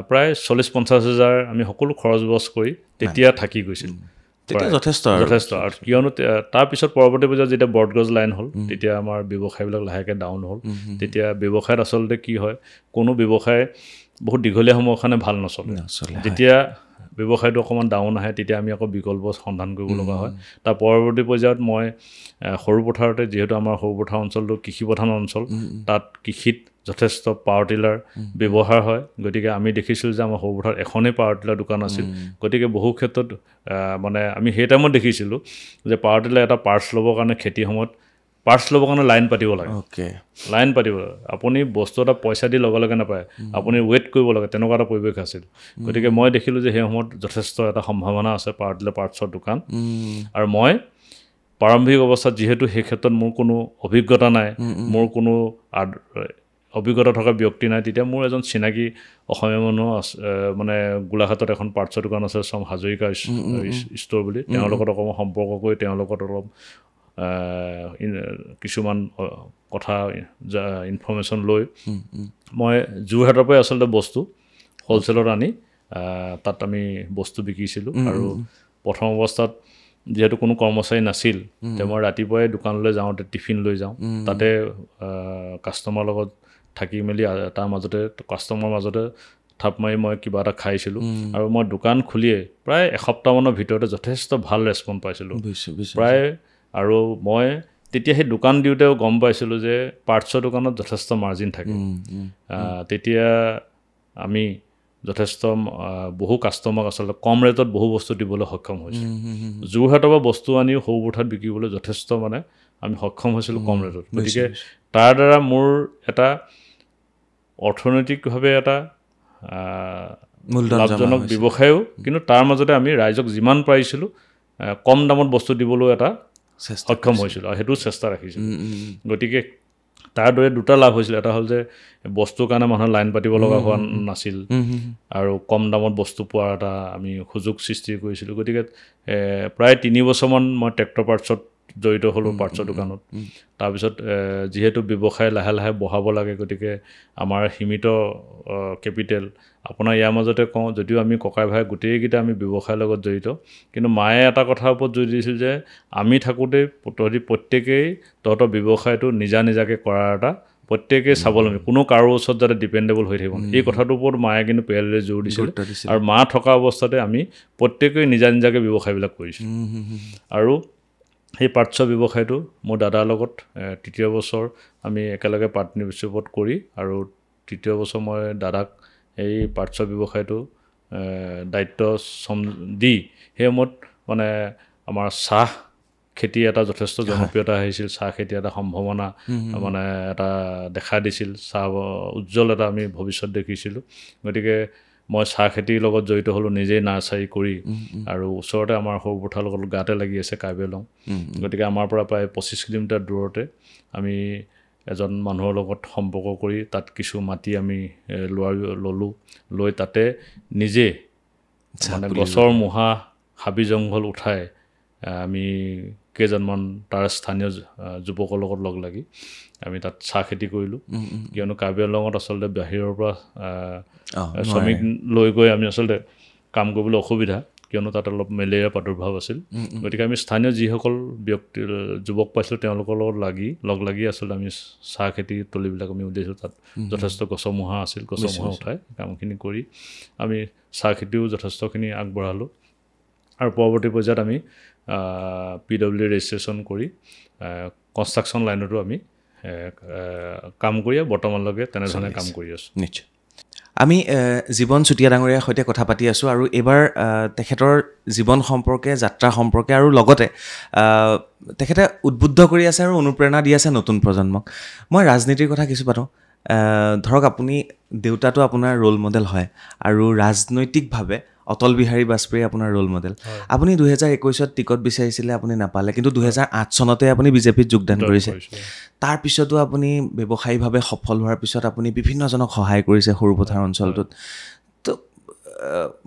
প্ৰায় 40-50 হাজাৰ আমি সকলো খৰচ বছ কৰি তেতিয়া থাকি গৈছিল তেতিয়া যথেষ্ট আৰু কিয়নো তাৰপিছত পৰৱৰ্তী পৰ্যায়ত যেতিয়া বটগছ লাইন হ'ল তেতিয়া আমাৰ ব্যৱসায়বিলাক লাহেকৈ ডাউন হ'ল তেতিয়া ব্যৱসায়ত আচলতে কি হয় কোনো ব্যৱসায় বহুত দীঘলীয়া সময়ৰ কাৰণে ভাল নচলে যেতিয়া ব্যৱসায়টো অকণমান ডাউন আহে তেতিয়া আমি আকৌ বিকল্প সন্ধান কৰিব লগা হয় তাৰ পৰৱৰ্তী পৰ্যায়ত মই সৰু পথাৰতে যিহেতু আমাৰ সৰু পথাৰ অঞ্চলটো কৃষিপ্ৰধান অঞ্চল তাত কৃষিত যথেষ্ট পাৱাৰ টিলাৰ ব্যৱহাৰ হয় গতিকে আমি দেখিছিলোঁ যে আমাৰ সৰু পথাৰত এখনেই পাৱাৰ টিলাৰ দোকান আছিল গতিকে বহু ক্ষেত্ৰত মানে আমি সেই টাইমত দেখিছিলোঁ যে পাৱাৰ টিলাৰ এটা পাৰ্টছ ল'বৰ কাৰণে খেতিৰ সময়ত পাৰ্টছ ল'বৰ কাৰণে লাইন পাতিব লাগে লাইন পাতিব আপুনি বস্তু এটা পইচা দি লগে লগে নাপায় আপুনি ৱেইট কৰিব লাগে তেনেকুৱা এটা পৰিৱেশ আছিল গতিকে মই দেখিলোঁ যে সেই সময়ত যথেষ্ট এটা সম্ভাৱনা আছে পাৱাৰ টিলাৰ পাৰ্টছৰ দোকান আৰু মই প্ৰাৰম্ভিক অৱস্থাত যিহেতু সেই ক্ষেত্ৰত মোৰ কোনো অভিজ্ঞতা নাই মোৰ কোনো অভিজ্ঞতা থকা ব্যক্তি নাই তেতিয়া মোৰ এজন চিনাকি অসমীয়া মানুহ মানে গোলাঘাটত এখন পাৰ্টছৰ দোকান আছে চম হাজৰিকা ষ্ট'ৰ বুলি তেওঁৰ লগত অকণমান সম্পৰ্ক কৰি তেওঁৰ লগত অলপ কিছুমান কথা ইনফৰ্মেশ্যন লৈ মই যোৰহাটৰ পৰাই আচলতে বস্তু হ'লচেলত আনি তাত আমি বস্তু বিকিছিলোঁ আৰু প্ৰথম অৱস্থাত যিহেতু কোনো কৰ্মচাৰী নাছিল তেতিয়া মই ৰাতিপুৱাই দোকানলৈ যাওঁতে টিফিন লৈ যাওঁ তাতে কাষ্টমাৰ লগত থাকি মেলি তাৰ মাজতে কাষ্টমাৰৰ মাজতে থাপ মাৰি মই কিবা এটা খাইছিলোঁ আৰু মই দোকান খুলিয়ে প্ৰায় এসপ্তাহমানৰ ভিতৰতে যথেষ্ট ভাল ৰেছপন্স পাইছিলোঁ প্ৰায় আৰু মই তেতিয়া সেই দোকান দিওঁতেও গম পাইছিলোঁ যে পাৰ্টছৰ দোকানত যথেষ্ট মাৰ্জিন থাকে তেতিয়া আমি যথেষ্ট বহু কাষ্টমাৰক আচলতে কম ৰেটত বহু বস্তু দিবলৈ সক্ষম হৈছোঁ যোৰহাটৰ পৰা বস্তু আনি সৰু পথাৰত বিকিবলৈ যথেষ্ট মানে আমি সক্ষম হৈছিলোঁ কম ৰেটত গতিকে তাৰ দ্বাৰা মোৰ এটা অৰ্থনৈতিকভাৱে এটা লাভজনক ব্যৱসায়ো কিন্তু তাৰ মাজতে আমি ৰাইজক যিমান পাৰিছিলোঁ কম দামত বস্তু দিবলৈ এটা সক্ষম হৈছিলোঁ আৰু সেইটো চেষ্টা ৰাখিছিলোঁ গতিকে তাৰ দৰে দুটা লাভ হৈছিল এটা হ'ল যে বস্তুৰ কাৰণে মানুহৰ লাইন পাতিব লগা হোৱা নাছিল আৰু কম দামত বস্তু পোৱাৰ এটা আমি সুযোগ সৃষ্টি কৰিছিলোঁ গতিকে প্ৰায় 3 বছৰমান মই ট্ৰেক্টৰ পাৰ্টছত জড়িত হ'লোঁ পাৰ্টছৰ দোকানত তাৰপিছত যিহেতু ব্যৱসায় লাহে লাহে বঢ়াব লাগে গতিকে আমাৰ সীমিত কেপিটেল আপোনাৰ ইয়াৰ মাজতে কওঁ যদিও আমি ককাই ভাই গোটেইকেইটা আমি ব্যৱসায়ৰ লগত জড়িত কিন্তু মায়ে এটা কথাৰ ওপৰত জোৰ দিছিল যে আমি থাকোঁতে প্ৰত্যেকেই তহঁতৰ ব্যৱসায়টো নিজাকৈ কৰাৰ এটা প্ৰত্যেকেই স্বাৱলম্বী, কোনো কাৰো ওচৰত যাতে ডিপেণ্ডেবল হৈ থাকিব এই কথাটোৰ ওপৰত মায়ে কিন্তু পেৰেলে জোৰ দিছিল আৰু মা থকা অৱস্থাতে আমি প্ৰত্যেকেই নিজা নিজাকৈ ব্যৱসায়বিলাক কৰিছোঁ আৰু সেই পাৰ্টছ ব্যৱসায়টো মোৰ দাদাৰ লগত ৩য় বছৰ আমি একেলগে পাৰ্টনাৰশ্বিপত কৰি আৰু ৩য় বছৰ মই দাদাক এই পাৰ্টছ ব্যৱসায়টো দায়িত্ব দি সেই সময়ত মানে আমাৰ চাহ খেতি এটা যথেষ্ট জনপ্ৰিয়তা আহিছিল, চাহ খেতি এটা সম্ভাৱনা মানে এটা দেখা দিছিল, চাহ উজ্জ্বল এটা আমি ভৱিষ্যত দেখিছিলোঁ। গতিকে মই চাহ খেতিৰ লগত জড়িত হ'লোঁ, নিজেই নাৰ্চাৰী কৰি আৰু ওচৰতে আমাৰ সৰুপথাৰ লগত গাতে লাগি আছে কাৰ্বি আংলং। গতিকে আমাৰ পৰা প্ৰায় ২৫ কিলোমিটাৰ দূৰতে আমি এজন মানুহৰ লগত সম্পৰ্ক কৰি তাত কিছু মাটি আমি ল'লোঁ, লৈ তাতে নিজে মানে গছৰ মুহা হাবি জংঘল উঠাই আমি কেইজনমান তাৰ স্থানীয় যুৱকৰ লগত লগ লাগি আমি তাত চাহ খেতি কৰিলোঁ। কিয়নো কাৰ্বি আংলঙত আচলতে বাহিৰৰ পৰা শ্ৰমিক লৈ গৈ আমি আচলতে কাম কৰিবলৈ অসুবিধা, কিয়নো তাত অলপ মেলেৰিয়াৰ প্ৰাদুৰ্ভাৱ আছিল। গতিকে আমি স্থানীয় যিসকল যুৱক পাইছিলোঁ তেওঁলোকৰ লগত লগ লাগি আচলতে আমি চাহ খেতি তলিবিলাক আমি উলিয়াইছোঁ। তাত যথেষ্ট গছৰ মুহা আছিল, গছৰ মুহা উঠাই কামখিনি কৰি আমি চাহ খেতিও যথেষ্টখিনি আগবঢ়ালোঁ আৰু পৰৱৰ্তী পৰ্যায়ত আমি PWD ৰেজিষ্ট্ৰেশ্যন কৰি কনষ্ট্ৰাকশ্যন লাইনতো আমি কাম কৰি বৰ্তমানলৈকে তেনেধৰণে কাম কৰি আছোঁ। নিশ্চয়। আমি জীৱন চুতীয়া ডাঙৰীয়াৰ সৈতে কথা পাতি আছোঁ আৰু এইবাৰ তেখেতৰ জীৱন সম্পৰ্কে, যাত্ৰা সম্পৰ্কে আৰু লগতে তেখেতে উদ্বুদ্ধ কৰি আছে আৰু অনুপ্ৰেৰণা দি আছে নতুন প্ৰজন্মক। মই ৰাজনীতিৰ কথা কিছু পাতোঁ। ধৰক আপুনি দেউতাটো আপোনাৰ ৰোল মডেল হয় আৰু ৰাজনৈতিকভাৱে অটল বিহাৰী বাজপেয়ী আপোনাৰ ৰোল মডেল। আপুনি 2021ত টিকট বিচাৰিছিলে, আপুনি নাপালে, কিন্তু 2008 চনতে আপুনি বিজেপিত যোগদান কৰিছে। তাৰ পিছতো আপুনি ব্যৱসায়ীভাৱে সফল হোৱাৰ পিছত আপুনি বিভিন্নজনক সহায় কৰিছে সৰুপথাৰ অঞ্চলটোত। তো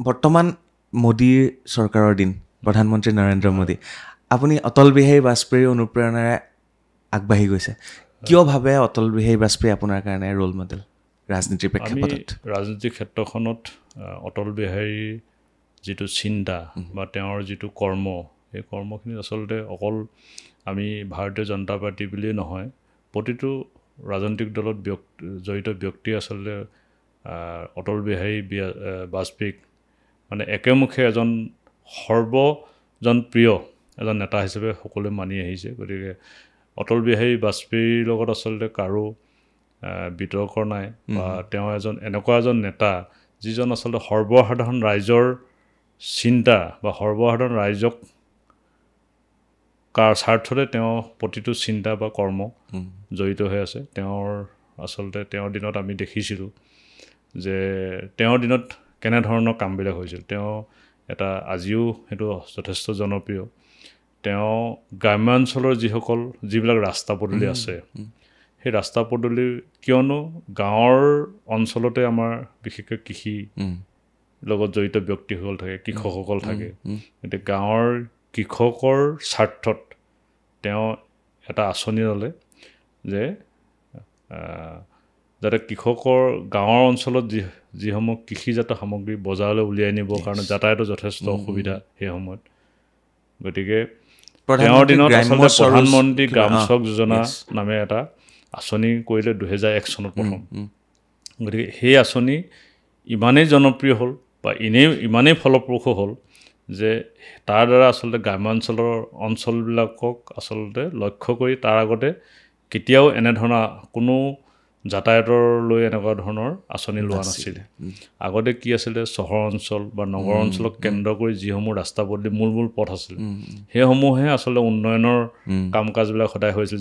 বৰ্তমান মোদীৰ চৰকাৰৰ দিন, প্ৰধানমন্ত্ৰী নৰেন্দ্ৰ মোদী, আপুনি অটল বিহাৰী বাজপেয়ীৰ অনুপ্ৰেৰণাৰে আগবাঢ়ি গৈছে। কিয় ভাবে অটল বিহাৰী বাজপেয়ী আপোনাৰ কাৰণে ৰোল মডেল ৰাজনীতিৰ প্ৰেক্ষাপটত? ৰাজনীতিৰ ক্ষেত্ৰখনত অটল বিহাৰীৰ যিটো চিন্তা বা তেওঁৰ যিটো কৰ্ম, সেই কৰ্মখিনি আচলতে অকল আমি ভাৰতীয় জনতা পাৰ্টি বুলিয়েই নহয়, প্ৰতিটো ৰাজনৈতিক দলত জড়িত ব্যক্তি আচলতে অটল বিহাৰী বাজপেয়ীক মানে একেমুখে এজন সৰ্বজনপ্ৰিয় এজন নেতা হিচাপে সকলোৱে মানি আহিছে। গতিকে অটল বিহাৰী বাজপেয়ীৰ লগত আচলতে কাৰো বিতৰ্ক নাই বা তেওঁ এনেকুৱা এজন নেতা যিজন আচলতে সৰ্বসাধাৰণ ৰাইজৰ চিন্তা বা সৰ্বসাধাৰণ ৰাইজক স্বাৰ্থতে তেওঁ প্ৰতিটো চিন্তা বা কৰ্ম জড়িত হৈ আছে। তেওঁৰ দিনত আমি দেখিছিলোঁ যে তেওঁৰ দিনত কেনেধৰণৰ কামবিলাক হৈছিল। তেওঁ আজিও সেইটো যথেষ্ট জনপ্ৰিয়। তেওঁ গ্ৰাম্যাঞ্চলৰ যিবিলাক ৰাস্তা পদূলি আছে, সেই ৰাস্তা পদূলি, কিয়নো গাঁৱৰ অঞ্চলতে আমাৰ বিশেষকৈ কৃষি লগত জড়িত ব্যক্তিসকল থাকে, কৃষকসকল থাকে। গতিকে গাঁৱৰ কৃষকৰ স্বাৰ্থত তেওঁ এটা আঁচনি ল'লে যে যাতে কৃষকৰ গাঁৱৰ অঞ্চলত যিসমূহ কৃষিজাত সামগ্ৰী বজাৰলৈ উলিয়াই নিবৰ কাৰণে যাতায়াতৰ যথেষ্ট অসুবিধা সেই সময়ত। গতিকে তেওঁৰ দিনত আচলতে প্ৰধানমন্ত্ৰী গ্ৰাম চড়ক যোজনা নামে এটা আঁচনি কৰিলে 2001 চনত প্ৰথম। গতিকে সেই আঁচনি ইমানেই জনপ্ৰিয় হ'ল বা ইমানেই ফলপ্ৰসূ হ'ল যে তাৰ দ্বাৰা আচলতে গ্ৰাম্যাঞ্চলৰ অঞ্চলবিলাকক আচলতে লক্ষ্য কৰি তাৰ আগতে কেতিয়াও এনেধৰণৰ কোনো যাতায়াতলৈ এনেকুৱা ধৰণৰ আঁচনি লোৱা নাছিলে। আগতে কি আছিলে, চহৰ অঞ্চল বা নগৰ অঞ্চলক কেন্দ্ৰ কৰি যিসমূহ ৰাস্তা পদূলি মূল পথ আছিলে, সেইসমূহে আচলতে উন্নয়নৰ কাম কাজবিলাক সদায় হৈছিল।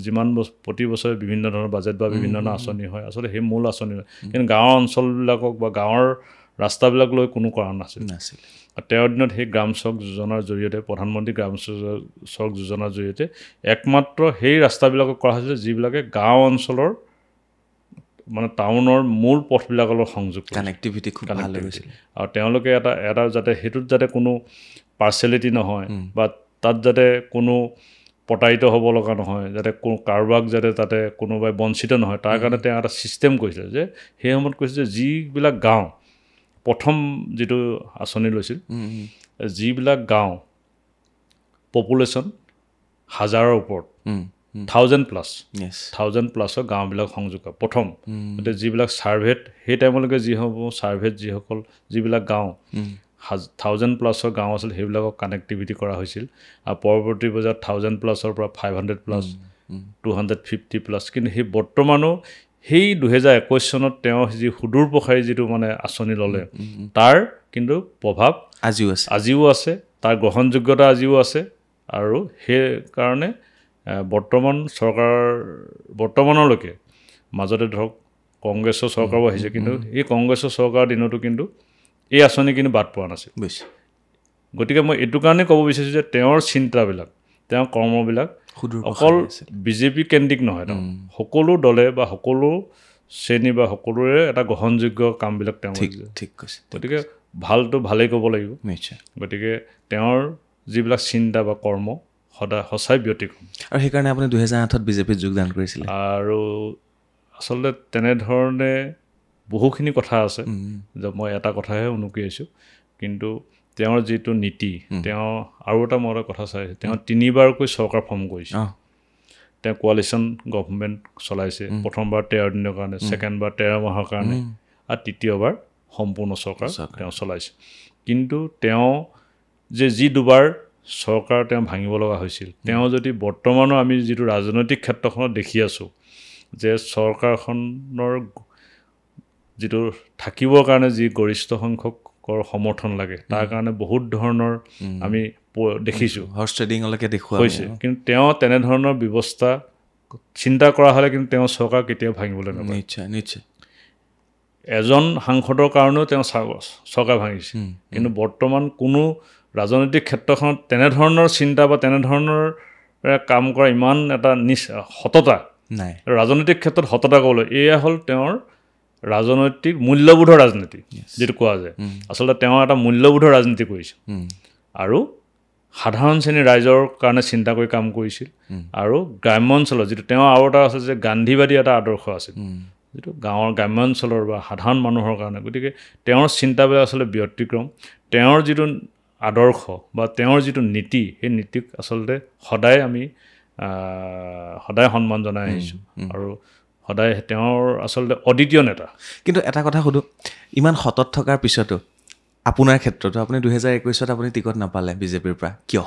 প্ৰতি বছৰে বিভিন্ন ধৰণৰ বাজেট বা বিভিন্ন ধৰণৰ আঁচনি হয়, আচলতে সেই মূল আঁচনি হয়। কিন্তু গাঁৱৰ অঞ্চলবিলাকক বা গাঁৱৰ ৰাস্তাবিলাক লৈ কোনো কৰা নাছিল। তেওঁৰ দিনত সেই গ্ৰাম চড়ক যোজনাৰ জৰিয়তে, প্ৰধানমন্ত্ৰী গ্ৰাম চড়ক যোজনাৰ জৰিয়তে একমাত্ৰ সেই ৰাস্তাবিলাকক কৰা হৈছিল যিবিলাকে গাঁও অঞ্চলৰ মানে টাউনৰ মূল পথবিলাকৰ লগত সংযোগ কানেক্টিভিটি খুব ভাল হৈছিল। আৰু তেওঁলোকে এটা যাতে সেইটোত যাতে কোনো পাৰ্চেলিটি নহয় বা তাত যাতে কোনো প্ৰতাৰিত হ'ব লগা নহয়, যাতে কাৰোবাক যাতে তাতে কোনোবাই বঞ্চিত নহয়, তাৰ কাৰণে তেওঁ এটা ছিষ্টেম কৰিছিলে যে সেই সময়ত কৈছে যে যিবিলাক গাঁও প্ৰথম যিটো আঁচনি লৈছিল, যিবিলাক গাঁও পপুলেশ্যন 1000ৰ ওপৰত, 1000+ গাঁওবিলাক সংযোগ কৰা প্ৰথম গতিকে যিবিলাক ছাৰ্ভেত সেই টাইমলৈকে যিসকল যিবিলাক গাঁও 1000+ গাঁও আছিল সেইবিলাকক কানেক্টিভিটি কৰা হৈছিল আৰু পৰৱৰ্তী পৰ্যায়ত 1000+ পৰা 500+, 250+, কিন্তু সেই বৰ্তমানো সেই 2021 চনত তেওঁ যি সুদূৰ প্ৰসাৰী যিটো মানে আঁচনি ল'লে তাৰ কিন্তু প্ৰভাৱ আজিও আছে তাৰ গ্ৰহণযোগ্যতা আজিও আছে আৰু সেইকাৰণে বৰ্তমানলৈকে মাজতে ধৰক কংগ্ৰেছৰ চৰকাৰো আহিছে কিন্তু এই কংগ্ৰেছৰ চৰকাৰৰ দিনতো কিন্তু এই আঁচনি কিন্তু বাদ পোৱা নাছিল গতিকে মই এইটো কাৰণে ক'ব বিচাৰিছোঁ যে তেওঁৰ চিন্তাবিলাক তেওঁৰ কৰ্মবিলাক অকল বিজেপি কেন্দ্ৰিক নহয় সকলো দলে বা সকলো শ্ৰেণী বা সকলোৰে এটা গ্ৰহণযোগ্য কামবিলাক তেওঁ ঠিক কৈছে গতিকে ভালটো ভালেই ক'ব লাগিব গতিকে তেওঁৰ যিবিলাক চিন্তা বা কৰ্ম সদায় সঁচাই ব্যতিক্ৰম আৰু সেইকাৰণে আপুনি 2008ত বিজেপিত যোগদান কৰিছিলে আৰু আচলতে তেনেধৰণে বহুখিনি কথা আছে যে মই এটা কথাহে উনুকিয়াইছোঁ কিন্তু তেওঁৰ যিটো নীতি তেওঁ আৰু এটা মই কথা চাইছোঁ তেওঁ 3বাৰকৈ চৰকাৰ ফৰ্ম কৰিছে তেওঁ কোৱালিশ্যন গভৰ্ণমেণ্ট চলাইছে প্ৰথমবাৰ 13 দিনৰ কাৰণে ছেকেণ্ডবাৰ 13 মাহৰ কাৰণে আৰু তৃতীয়বাৰ সম্পূৰ্ণ চৰকাৰ তেওঁ চলাইছে কিন্তু তেওঁ যি দুবাৰ চৰকাৰ তেওঁ ভাঙিব লগা হৈছিল তেওঁ যদি বৰ্তমানো আমি যিটো ৰাজনৈতিক ক্ষেত্ৰখনত দেখি আছোঁ যে চৰকাৰখনৰ যিটো থাকিবৰ কাৰণে যি গৰিষ্ঠ সংখ্যকৰ সমৰ্থন লাগে তাৰ কাৰণে বহুত ধৰণৰ আমি দেখিছোঁ হৰ্চ ট্ৰেডিঙলৈকে দেখুওৱা হৈছে কিন্তু তেওঁ তেনেধৰণৰ ব্যৱস্থা চিন্তা কৰা হ'লে কিন্তু তেওঁ চৰকাৰ কেতিয়াও ভাঙিবলৈ নাপায় নিশ্চয় এজন সাংসদৰ কাৰণেও তেওঁ চৰকাৰ ভাঙিছে কিন্তু বৰ্তমান কোনো ৰাজনৈতিক ক্ষেত্ৰখনত তেনেধৰণৰ চিন্তা বা তেনেধৰণৰ কাম কৰা ইমান এটা সততা নাই ৰাজনৈতিক ক্ষেত্ৰত সততা ক'বলৈ এয়া হ'ল তেওঁৰ ৰাজনৈতিক মূল্যবোধৰ ৰাজনীতি যিটো কোৱা যায় আচলতে তেওঁ এটা মূল্যবোধৰ ৰাজনীতি কৰিছে আৰু সাধাৰণ শ্ৰেণীৰ ৰাইজৰ কাৰণে চিন্তা কৰি কাম কৰিছিল আৰু গ্ৰাম্য অঞ্চলৰ যিটো তেওঁ আৰু এটা আছে যে গান্ধীবাদী এটা আদৰ্শ আছিল যিটো গাঁৱৰ গ্ৰাম্য অঞ্চলৰ বা সাধাৰণ মানুহৰ কাৰণে গতিকে তেওঁৰ চিন্তাবিলাক আচলতে ব্যতিক্ৰম তেওঁৰ যিটো আদৰ্শ বা তেওঁৰ যিটো নীতি সেই নীতিক আচলতে সদায় আমি সদায় সন্মান জনাই আহিছোঁ আৰু সদায় তেওঁৰ আচলতে অদ্বিতীয় নেতা কিন্তু এটা কথা সুধো ইমান সতত থকাৰ পিছতো আপোনাৰ ক্ষেত্ৰতো আপুনি 2021ত আপুনি টিকট নাপালে বিজেপিৰ পৰা কিয়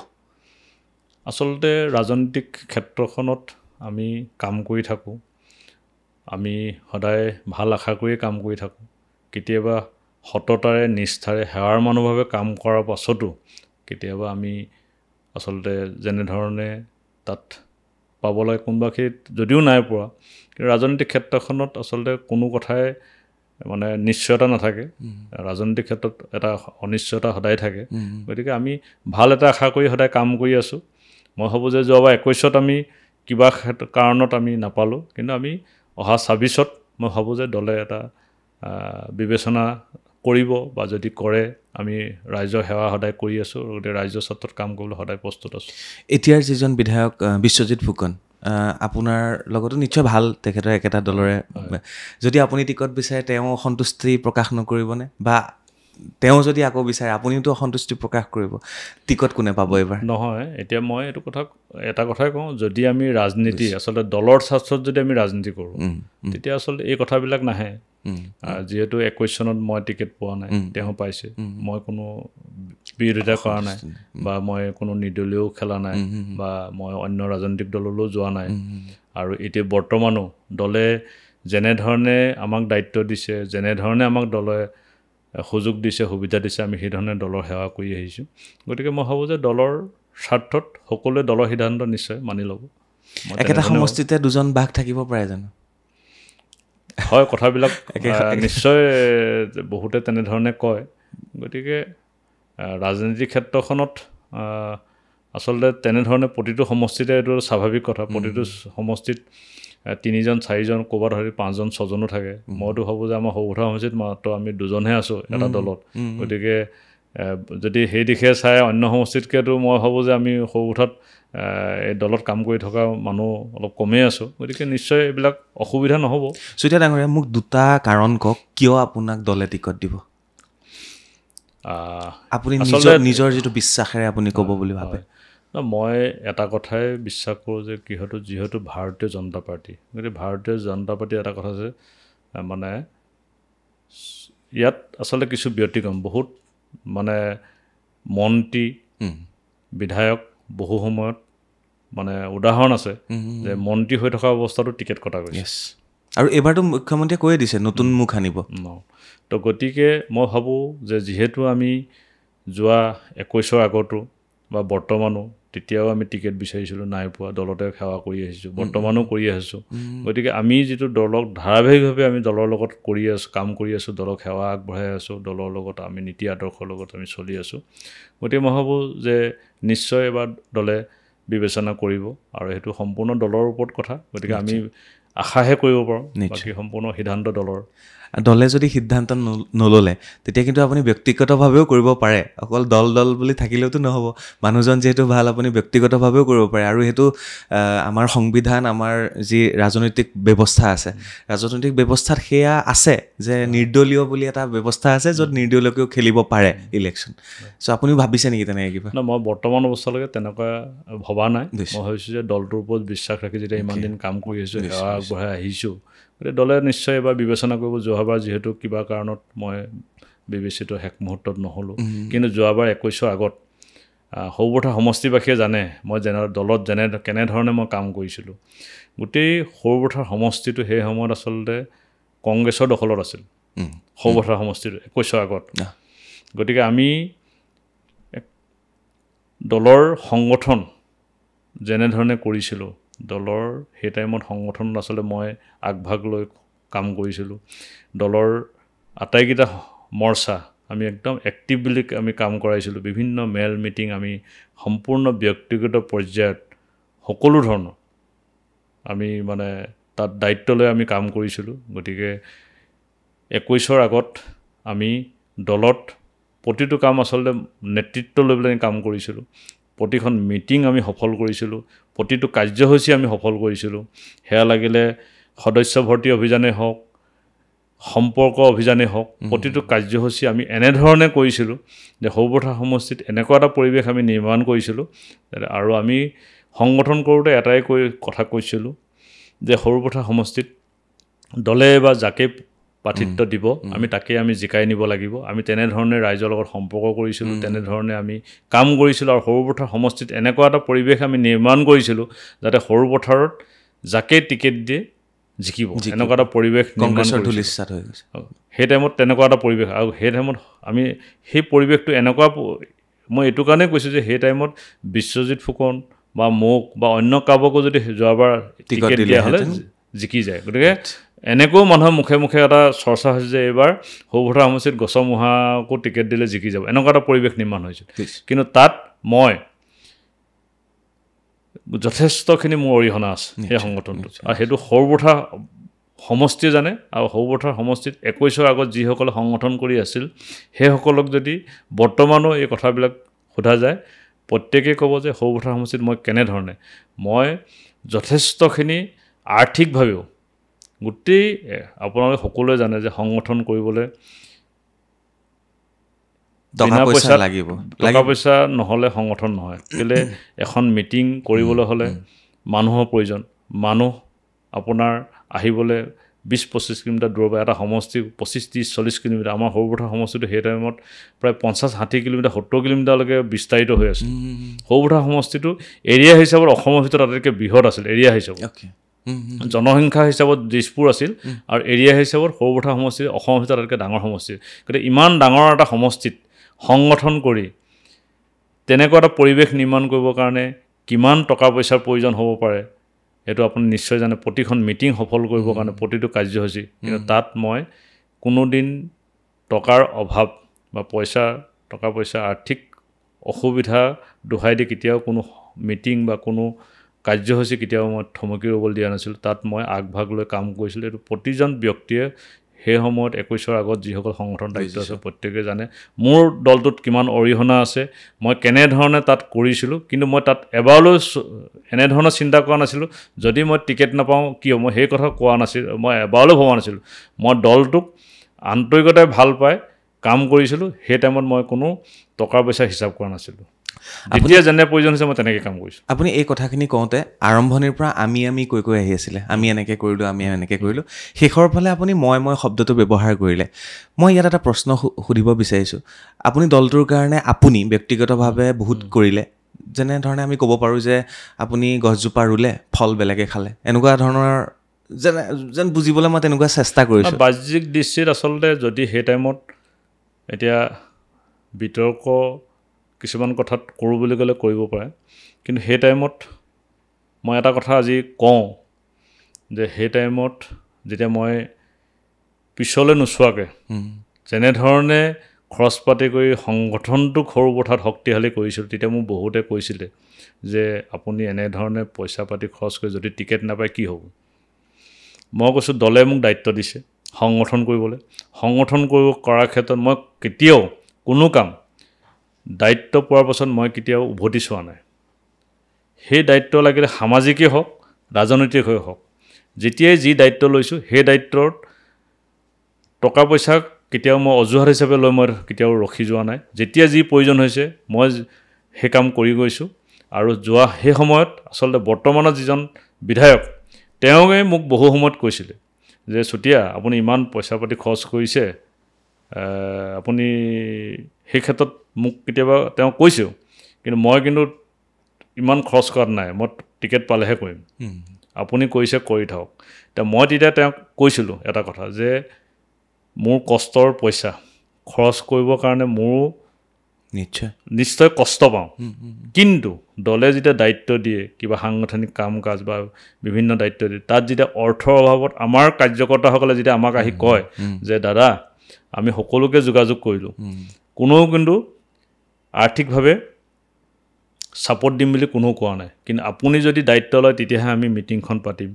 আচলতে ৰাজনৈতিক ক্ষেত্ৰখনত আমি কাম কৰি থাকোঁ আমি সদায় ভাল আশা কৰিয়ে কাম কৰি থাকোঁ কেতিয়াবা সততাৰে নিষ্ঠাৰে সেৱাৰ মনোভাৱে কাম কৰাৰ পাছতো কেতিয়াবা আমি আচলতে যেনেধৰণে তাত পাব লাগে কোনোবা যদিও নাই পোৱা কিন্তু ৰাজনৈতিক ক্ষেত্ৰখনত আচলতে কোনো কথাই মানে নিশ্চয়তা নাথাকে ৰাজনৈতিক ক্ষেত্ৰত এটা অনিশ্চয়তা সদায় থাকে গতিকে আমি ভাল এটা আশা কৰি সদায় কাম কৰি আছোঁ মই ভাবোঁ যে যোৱাবাৰ 21ত আমি কিবা কাৰণত আমি নাপালোঁ কিন্তু আমি অহা 26ত মই ভাবোঁ যে দলে এটা বিবেচনা কৰিব বা যদি কৰে আমি ৰাইজৰ সেৱা সদায় কৰি আছোঁ গতিকে ৰাইজৰ স্বাৰ্থত কাম কৰিবলৈ সদায় প্ৰস্তুত আছোঁ এতিয়াৰ যিজন বিধায়ক বিশ্বজিৎ ফুকন আপোনাৰ লগতো নিশ্চয় ভাল তেখেতৰ একেটা দলৰে যদি আপুনি টিকট বিচাৰে তেওঁ অসন্তুষ্টি প্ৰকাশ নকৰিবনে বা তেওঁ যদি আকৌ বিচাৰে আপুনিওতো অসন্তুষ্টি প্ৰকাশ কৰিব টিকট কোনে পাব এইবাৰ নহয় এতিয়া মই এইটো এটা কথাই কওঁ যদি আমি ৰাজনীতি আচলতে দলৰ স্বাৰ্থত যদি আমি ৰাজনীতি কৰোঁ তেতিয়া আচলতে এই কথাবিলাক নাহে যিহেতু 21 চনত মই টিকেট পোৱা নাই তেওঁ পাইছে মই কোনো বিৰোধিতা কৰা নাই বা মই কোনো নিৰ্দলীয় খেলা নাই বা মই অন্য ৰাজনৈতিক দললৈও যোৱা নাই আৰু এতিয়া বৰ্তমানো দলে যেনেধৰণে আমাক দায়িত্ব দিছে যেনেধৰণে আমাক দলে সুযোগ দিছে সুবিধা দিছে আমি সেইধৰণে দলৰ সেৱা কৰি আহিছোঁ গতিকে মই ভাবোঁ যে দলৰ স্বাৰ্থত সকলোৱে দলৰ সিদ্ধান্ত নিশ্চয় মানি ল'ব একেটা সমষ্টিতে দুজন বাঘ থাকিব পাৰে জানো হয় কথাবিলাক নিশ্চয় বহুতে তেনেধৰণে কয় গতিকে ৰাজনীতিক ক্ষেত্ৰখনত আচলতে তেনেধৰণে প্ৰতিটো সমষ্টিতে এইটো স্বাভাৱিক কথা প্ৰতিটো সমষ্টিত 3জন 4জন ক'ৰবাত হয়তো 5জন 6জনো থাকে মইতো ভাবোঁ যে আমাৰ সৌধা সমষ্টিত মাত্ৰ আমি 2জনহে আছোঁ এটা দলত গতিকে যদি সেই দিশে চাই অন্য সমষ্টিতকৈতো মই ভাবোঁ যে আমি সৌধত এই দলত কাম কৰি থকা মানুহ অলপ কমেই আছোঁ গতিকে নিশ্চয় এইবিলাক অসুবিধা নহ'ব চুতীয়া ডাঙৰীয়া মোক দুটা কাৰণ কওক কিয় আপোনাক দলে টিকট দিব আপুনি নিজৰ যিটো বিশ্বাসেৰে আপুনি ক'ব বুলি ভাবে মই এটা কথাই বিশ্বাস কৰোঁ যে যিহেতু ভাৰতীয় জনতা পাৰ্টি, গতিকে ভাৰতীয় জনতা পাৰ্টি এটা কথা যে মানে ইয়াত আচলতে কিছু ব্যতিক্ৰম বহুত মানে মন্ত্ৰী বিধায়ক বহু সময়ত মানে উদাহৰণ আছে যে মন্ত্ৰী হৈ থকা অৱস্থাতো টিকেট কটা গৈছে আৰু এবাৰতো মুখ্যমন্ত্ৰীয়ে কৈয়ে দিছে নতুন মুখ আনিব তো গতিকে মই ভাবোঁ যে যিহেতু আমি যোৱা 21ৰ আগতো বা বৰ্তমানো তেতিয়াও আমি টিকেট বিচাৰিছিলোঁ নাই পোৱা দলতে সেৱা কৰি আহিছোঁ বৰ্তমানো কৰি আহিছোঁ গতিকে আমি যিটো দলক ধাৰাবাহিকভাৱে আমি দলৰ লগত কৰি আছোঁ কাম কৰি আছোঁ দলক সেৱা আগবঢ়াই আছোঁ দলৰ লগত আমি নীতি আদৰ্শৰ লগত আমি চলি আছোঁ গতিকে মই ভাবোঁ যে নিশ্চয় এবাৰ দলে বিবেচনা কৰিব আৰু সেইটো সম্পূৰ্ণ দলৰ ওপৰত কথা গতিকে আমি আশাহে কৰিব পাৰোঁ বাকী সম্পূৰ্ণ সিদ্ধান্ত দলৰ দলে যদি সিদ্ধান্ত নল'লে তেতিয়া কিন্তু আপুনি ব্যক্তিগতভাৱেও কৰিব পাৰে অকল দল বুলি থাকিলেওতো নহ'ব মানুহজন যিহেতু ভাল আপুনি ব্যক্তিগতভাৱেও কৰিব পাৰে আৰু সেইটো আমাৰ সংবিধান আমাৰ যি ৰাজনৈতিক ব্যৱস্থা আছে ৰাজনৈতিক ব্যৱস্থাত সেয়া আছে যে নিৰ্দলীয় বুলি এটা ব্যৱস্থা আছে য'ত নিৰ্দলীয়কেও খেলিব পাৰে ইলেকশ্যন চ' আপুনি ভাবিছে নেকি তেনেকৈ কিবা মই বৰ্তমান অৱস্থালৈকে তেনেকুৱা ভবা নাই মই ভাবিছোঁ যে দলটোৰ ওপৰত বিশ্বাস ৰাখি যেতিয়া ইমান দিন কাম কৰি আহিছোঁ সেৱা আগবঢ়াই আহিছোঁ গতিকে দলে নিশ্চয় এবাৰ বিবেচনা কৰিব যোৱাবাৰ যিহেতু কিবা কাৰণত মই বিবেচিত শেষ মুহূৰ্তত নহ'লোঁ কিন্তু যোৱাবাৰ 21ৰ আগত সৰুপথাৰ সমষ্টিবাসীয়ে জানে মই দলত কেনেধৰণে মই কাম কৰিছিলোঁ গোটেই সৰুপথাৰ সমষ্টিটো সেই সময়ত আচলতে কংগ্ৰেছৰ দখলত আছিল সৰুপথাৰ সমষ্টিটো 21ৰ আগত গতিকে আমি দলৰ সংগঠন যেনেধৰণে কৰিছিলোঁ দলৰ সেই টাইমত সংগঠন আচলতে মই আগভাগ লৈ কাম কৰিছিলোঁ দলৰ আটাইকেইটা মৰ্চা আমি একদম এক্টিভলি আমি কাম কৰাইছিলোঁ বিভিন্ন মেল মিটিং আমি সম্পূৰ্ণ ব্যক্তিগত পৰ্যায়ত সকলো ধৰণৰ আমি মানে তাত দায়িত্ব লৈ আমি কাম কৰিছিলোঁ গতিকে 21ৰ আগত আমি দলত প্ৰতিটো কাম আচলতে নেতৃত্ব লৈ পেলাই কাম কৰিছিলোঁ প্ৰতিখন মিটিং আমি সফল কৰিছিলোঁ প্ৰতিটো কাৰ্যসূচী আমি সফল কৰিছিলোঁ সেয়া লাগিলে সদস্য ভৰ্তি অভিযানেই হওক সম্পৰ্ক অভিযানেই হওক প্ৰতিটো কাৰ্যসূচী আমি এনেধৰণে কৰিছিলোঁ যে সৰুপথাৰ সমষ্টিত এনেকুৱা এটা পৰিৱেশ আমি নিৰ্মাণ কৰিছিলোঁ আৰু আমি সংগঠন কৰোঁতে এটাই কথা কৈছিলোঁ যে সৰুপথাৰ সমষ্টিত দলে বা যাকে প্ৰাৰ্থিত্ব দিব আমি তাকে আমি জিকাই নিব লাগিব আমি তেনেধৰণে ৰাইজৰ লগত সম্পৰ্ক কৰিছিলোঁ তেনেধৰণে আমি কাম কৰিছিলোঁ আৰু সৰুপথাৰ সমষ্টিত এনেকুৱা এটা পৰিৱেশ আমি নিৰ্মাণ কৰিছিলোঁ যাতে সৰুপথাৰত যাকে টিকেট দিয়ে জিকিব এনেকুৱা এটা পৰিৱেশ কংগ্ৰেছৰ ধুলিস্বাদ হৈ গৈছে সেই টাইমত তেনেকুৱা এটা পৰিৱেশ আৰু সেই টাইমত আমি সেই পৰিৱেশটো এনেকুৱা মই এইটো কাৰণেই কৈছোঁ যে সেই টাইমত বিশ্বজিৎ ফুকন বা মোক বা অন্য কাৰোবাকো যদি যোৱাবাৰ টিকেট দিয়া হ'লে জিকি যায় গতিকে এনেকৈও মানুহৰ মুখে মুখে এটা চৰ্চা হৈছে যে এইবাৰ সৰুপথাৰ সমষ্টিত গছমুহাকো টিকেট দিলে জিকি যাব এনেকুৱা এটা পৰিৱেশ নিৰ্মাণ হৈছিল কিন্তু তাত মই যথেষ্টখিনি মোৰ অৰিহণা আছে সেই সংগঠনটোত আৰু সেইটো সৰুপথাৰ সমষ্টিয়ে জানে আৰু সৰুপথাৰ সমষ্টিত 21ৰ আগত যিসকলে সংগঠন কৰি আছিল সেইসকলক যদি বৰ্তমানো এই কথাবিলাক সোধা যায় প্ৰত্যেকেই ক'ব যে সৰুপথাৰ সমষ্টিত মই কেনেধৰণে মই যথেষ্টখিনি আৰ্থিকভাৱেও গোটেই আপোনালোকে সকলোৱে জানে যে সংগঠন কৰিবলৈ টকা পইচা নহ'লে সংগঠন নহয় কেলে এখন মিটিং কৰিবলৈ হ'লে মানুহৰ প্ৰয়োজন মানুহ আপোনাৰ আহিবলৈ 20-25 কিলোমিটাৰ দূৰৰ পৰা এটা সমষ্টি 25-30-40 কিলোমিটাৰ আমাৰ সৰুপথাৰ সমষ্টিটো সেই টাইমত প্ৰায় 50-60 কিলোমিটাৰ 70 কিলোমিটাৰলৈকে বিস্তাৰিত হৈ আছে সৰুপথাৰ সমষ্টিটো এৰিয়া হিচাপত অসমৰ ভিতৰত আটাইতকৈ বৃহৎ আছিল এৰিয়া হিচাপত জনসংখ্যা হিচাপত দিছপুৰ আছিল আৰু এৰিয়া হিচাপত সৰুপথাৰ সমষ্টি অসমৰ ভিতৰত আটাইতকৈ ডাঙৰ সমষ্টি গতিকে ইমান ডাঙৰ এটা সমষ্টিত সংগঠন কৰি তেনেকুৱা এটা পৰিৱেশ নিৰ্মাণ কৰিবৰ কাৰণে কিমান টকা পইচাৰ প্ৰয়োজন হ'ব পাৰে এইটো আপুনি নিশ্চয় জানে প্ৰতিখন মিটিং সফল কৰিবৰ কাৰণে প্ৰতিটো কাৰ্যসূচী কিন্তু তাত মই কোনোদিন টকাৰ অভাৱ বা টকা পইচা আৰ্থিক অসুবিধা দোহাই দি কেতিয়াও কোনো মিটিং বা কোনো কাৰ্যসূচী কেতিয়াও মই থমকি ৰ'বলৈ দিয়া নাছিলোঁ তাত মই আগভাগ লৈ কাম কৰিছিলোঁ এইটো প্ৰতিজন ব্যক্তিয়ে সেই সময়ত 21ৰ আগত যিসকল সংগঠন দায়িত্ব আছে প্ৰত্যেকে জানে মোৰ দলটোত কিমান অৰিহণা আছে মই কেনেধৰণে তাত কৰিছিলোঁ কিন্তু মই তাত এবাৰলৈ এনেধৰণৰ চিন্তা কৰা নাছিলোঁ যদি মই টিকেট নাপাওঁ কিয় মই সেই কথা কোৱা নাছিলোঁ মই এবাৰলৈ ভবা নাছিলোঁ মই দলটোক আন্তৰিকতাৰে ভাল পাই কাম কৰিছিলোঁ সেই টাইমত মই কোনো টকা পইচা হিচাপ কৰা নাছিলোঁ যেতিয়া যেনে প্ৰয়োজন হৈছে মই তেনেকৈ কাম কৰিছোঁ। আপুনি এই কথাখিনি কওঁতে আৰম্ভণিৰ পৰা আমি কৈ আহি আছিলে, আমি এনেকৈ কৰিলোঁ, আমি এনেকৈ কৰিলোঁ, শেষৰ ফালে আপুনি মই শব্দটো ব্যৱহাৰ কৰিলে। মই ইয়াত এটা প্ৰশ্ন সুধিব বিচাৰিছোঁ। আপুনি দলটোৰ কাৰণে আপুনি ব্যক্তিগতভাৱে বহুত কৰিলে, যেনেধৰণে আমি ক'ব পাৰোঁ যে আপুনি গছজোপা ৰুলে, ফল বেলেগে খালে, এনেকুৱা ধৰণৰ যেন বুজিবলৈ মই তেনেকুৱা চেষ্টা কৰিছোঁ। বাহ্যিক দৃষ্টিত আচলতে যদি সেই টাইমত এতিয়া বিতৰ্ক কিছুমান কথাত কৰোঁ বুলি ক'লে কৰিব পাৰে, কিন্তু সেই টাইমত মই এটা কথা আজি কওঁ যে সেই টাইমত যেতিয়া মই পিছলৈ নোচোৱাকৈ যেনেধৰণে খৰচ পাতি কৰি সংগঠনটোক সৰু পথাৰত শক্তিশালী কৰিছিলোঁ, তেতিয়া মোক বহুতে কৈছিলে যে আপুনি এনেধৰণে পইচা পাতি খৰচ কৰি যদি টিকেট নাপায় কি হ'ব। মই কৈছোঁ দলে মোক দায়িত্ব দিছে সংগঠন কৰিবলৈ, সংগঠন কৰাৰ ক্ষেত্ৰত মই কেতিয়াও কোনো কাম দায়িত্ব পোৱাৰ পাছত মই কেতিয়াও উভতি চোৱা নাই। সেই দায়িত্ব লাগিলে সামাজিকেই হওক, ৰাজনৈতিকেই হওক, যেতিয়াই যি দায়িত্ব লৈছোঁ সেই দায়িত্বত টকা পইচা কেতিয়াও মই অজুহাত হিচাপে লৈ মই কেতিয়াও ৰখি যোৱা নাই। যেতিয়া যি প্ৰয়োজন হৈছে মই সেই কাম কৰি গৈছোঁ। আৰু যোৱা সেই সময়ত আচলতে বৰ্তমানৰ যিজন বিধায়ক তেওঁৱে মোক বহু সময়ত কৈছিলে যে চুতীয়া আপুনি ইমান পইচা পাতি খৰচ কৰিছে, আপুনি সেই ক্ষেত্ৰত মোক কেতিয়াবা তেওঁ কৈছেও, কিন্তু মই কিন্তু ইমান খৰচ কৰাত নাই, মই টিকেট পালেহে কৰিম, আপুনি কৰিছে কৰি থাকক। মই তেতিয়া তেওঁক কৈছিলোঁ এটা কথা যে মোৰ কষ্টৰ পইচা খৰচ কৰিবৰ কাৰণে মোৰো নিশ্চয় কষ্ট পাওঁ, কিন্তু দলে যেতিয়া দায়িত্ব দিয়ে কিবা সাংগঠনিক কাম কাজ বা বিভিন্ন দায়িত্ব দিয়ে, তাত যেতিয়া অৰ্থৰ অভাৱত আমাৰ কাৰ্যকৰ্তাসকলে যেতিয়া আমাক আহি কয় যে দাদা আমি সকলোকে যোগাযোগ কৰিলোঁ, কোনেও কিন্তু আৰ্থিকভাৱে ছাপৰ্ট দিম বুলি কোনেও কোৱা নাই, কিন্তু আপুনি যদি দায়িত্ব লয় তেতিয়াহে আমি মিটিংখন পাতিম,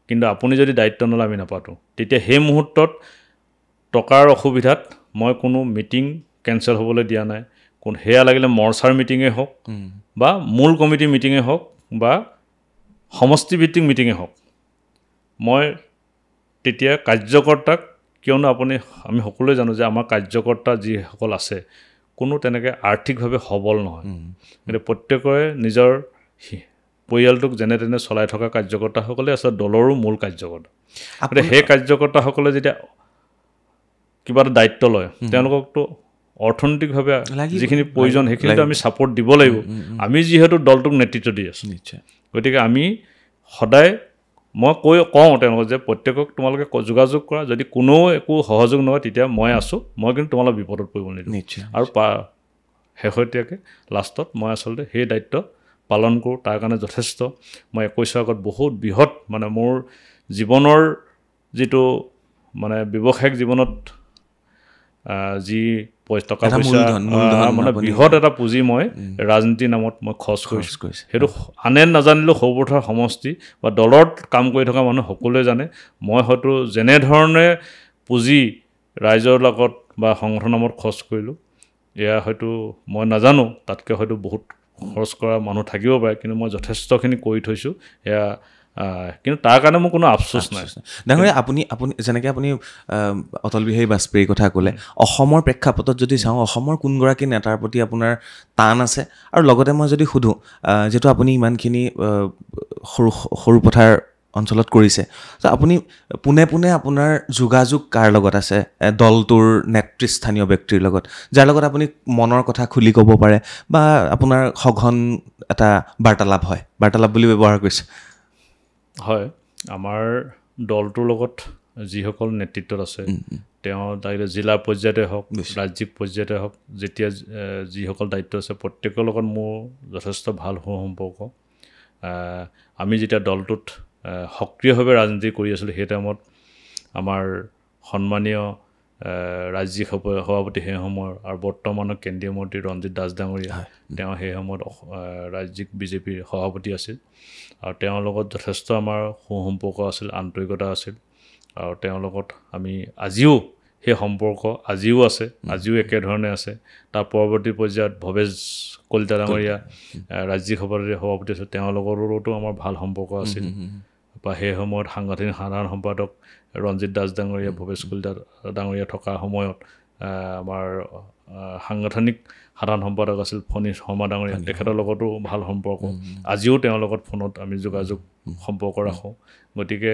কিন্তু আপুনি যদি দায়িত্ব নলয় আমি নাপাতোঁ। তেতিয়া সেই মুহূৰ্তত টকাৰ অসুবিধাত মই কোনো মিটিং কেঞ্চেল হ'বলৈ দিয়া নাই। সেয়া লাগিলে মৰ্চাৰ মিটিঙেই হওক বা মূল কমিটিৰ মিটিঙেই হওক বা সমষ্টিভিত্তিক মিটিঙেই হওক, মই তেতিয়া কাৰ্যকৰ্তাক, কিয়নো আমি সকলোৱে জানো যে আমাৰ কাৰ্যকৰ্তা যিসকল আছে কোনো তেনেকৈ আৰ্থিকভাৱে সবল নহয়, গতিকে প্ৰত্যেকৰে নিজৰ পৰিয়ালটোক যেনে তেনে চলাই থকা কাৰ্যকৰ্তাসকলে আচলতে দলৰো মূল কাৰ্যকৰ্তা। গতিকে সেই কাৰ্যকৰ্তাসকলে যেতিয়া কিবা এটা দায়িত্ব লয় তেওঁলোককতো অৰ্থনৈতিকভাৱে যিখিনি প্ৰয়োজন সেইখিনিতো আমি ছাপৰ্ট দিব লাগিব। আমি যিহেতু দলটোক নেতৃত্ব দি আছোঁ, গতিকে আমি সদায় মই কওঁ তেওঁলোকক যে প্ৰত্যেকক তোমালোকে যোগাযোগ কৰা, যদি কোনেও একো সহযোগ নহয় তেতিয়া মই আছোঁ, মই কিন্তু তোমালোক বিপদত পৰিব নিদিওঁ। আৰু শেহতীয়াকৈ লাষ্টত মই আচলতে সেই দায়িত্ব পালন কৰোঁ। তাৰ কাৰণে যথেষ্ট মই 21 আগত বহুত বৃহৎ মানে মোৰ জীৱনৰ যিটো মানে ব্যৱসায়িক জীৱনত যি টকা পইচা মানে বৃহৎ এটা পুঁজি মই ৰাজনীতিৰ নামত মই খৰচ কৰিছোঁ। সেইটো আনে নাজানিলেও সৰুপথাৰ সমষ্টি বা দলত কাম কৰি থকা মানুহ সকলোৱে জানে। মই হয়তো যেনেধৰণে পুঁজি ৰাইজৰ লগত বা সংগঠনৰ নামত খৰচ কৰিলোঁ, এয়া হয়তো মই নাজানো, তাতকৈ হয়তো বহুত খৰচ কৰা মানুহ থাকিব পাৰে, কিন্তু মই যথেষ্টখিনি কৰি থৈছোঁ এয়া। কিন্তু তাৰ কাৰণে মোৰ কোনো আফচোচ নাই। ডাঙৰীয়া, আপুনি যেনেকৈ আপুনি অটল বিহাৰী বাজপেয়ীৰ কথা ক'লে, অসমৰ প্ৰেক্ষাপটত যদি চাওঁ, অসমৰ কোনগৰাকী নেতাৰ প্ৰতি আপোনাৰ টান আছে? আৰু লগতে মই যদি সোধোঁ, যিহেতু আপুনি ইমানখিনি সৰু পথাৰ অঞ্চলত কৰিছে, ত' আপুনি পোনে পোনে আপোনাৰ যোগাযোগ কাৰ লগত আছে? দলটোৰ নেতৃস্থানীয় ব্যক্তিৰ লগত, যাৰ লগত আপুনি মনৰ কথা খুলি ক'ব পাৰে বা আপোনাৰ সঘন এটা বাৰ্তালাপ হয়, বাৰ্তালাপ বুলি ব্যৱহাৰ কৰিছে। হয়, আমাৰ দলটোৰ লগত যিসকল নেতৃত্বত আছে, তেওঁ লাগিলে জিলা পৰ্যায়তে হওক, ৰাজ্যিক পৰ্যায়তে হওক, যেতিয়া যিসকল দায়িত্ব আছে প্ৰত্যেকৰ লগত মোৰ যথেষ্ট ভাল সুসম্পৰ্ক। আমি যেতিয়া দলটোত সক্ৰিয়ভাৱে ৰাজনীতি কৰি আছিলোঁ সেই টাইমত আমাৰ সন্মানীয় ৰাজ্যিক সভাপতি সেই সময়ৰ আৰু বৰ্তমানৰ কেন্দ্ৰীয় মন্ত্ৰী ৰঞ্জিত দাস ডাঙৰীয়া, তেওঁ সেই সময়ত ৰাজ্যিক বিজেপিৰ সভাপতি আছিল আৰু তেওঁৰ লগত যথেষ্ট আমাৰ সুসম্পৰ্ক আছিল, আন্তৰিকতা আছিল। আৰু তেওঁৰ লগত আমি আজিও সেই সম্পৰ্ক আজিও আছে, আজিও একেধৰণে আছে। তাৰ পৰৱৰ্তী পৰ্যায়ত ভৱেশ কলিতা ডাঙৰীয়া ৰাজ্যিক সভাপতি আছিল, তেওঁৰ লগতো আমাৰ ভাল সম্পৰ্ক আছিল। বা সেই সময়ত সাংগঠনিক সাধাৰণ সম্পাদক ৰঞ্জিত দাস ডাঙৰীয়া, ভৱেশ কলিতা ডাঙৰীয়া থকাৰ সময়ত আমাৰ সাংগঠনিক সাধাৰণ সম্পাদক আছিল ফণীৰ শৰ্মা ডাঙৰীয়া, তেখেতৰ লগতো ভাল সম্পৰ্ক, আজিও তেওঁৰ লগত ফোনত আমি যোগাযোগ সম্পৰ্ক ৰাখোঁ। গতিকে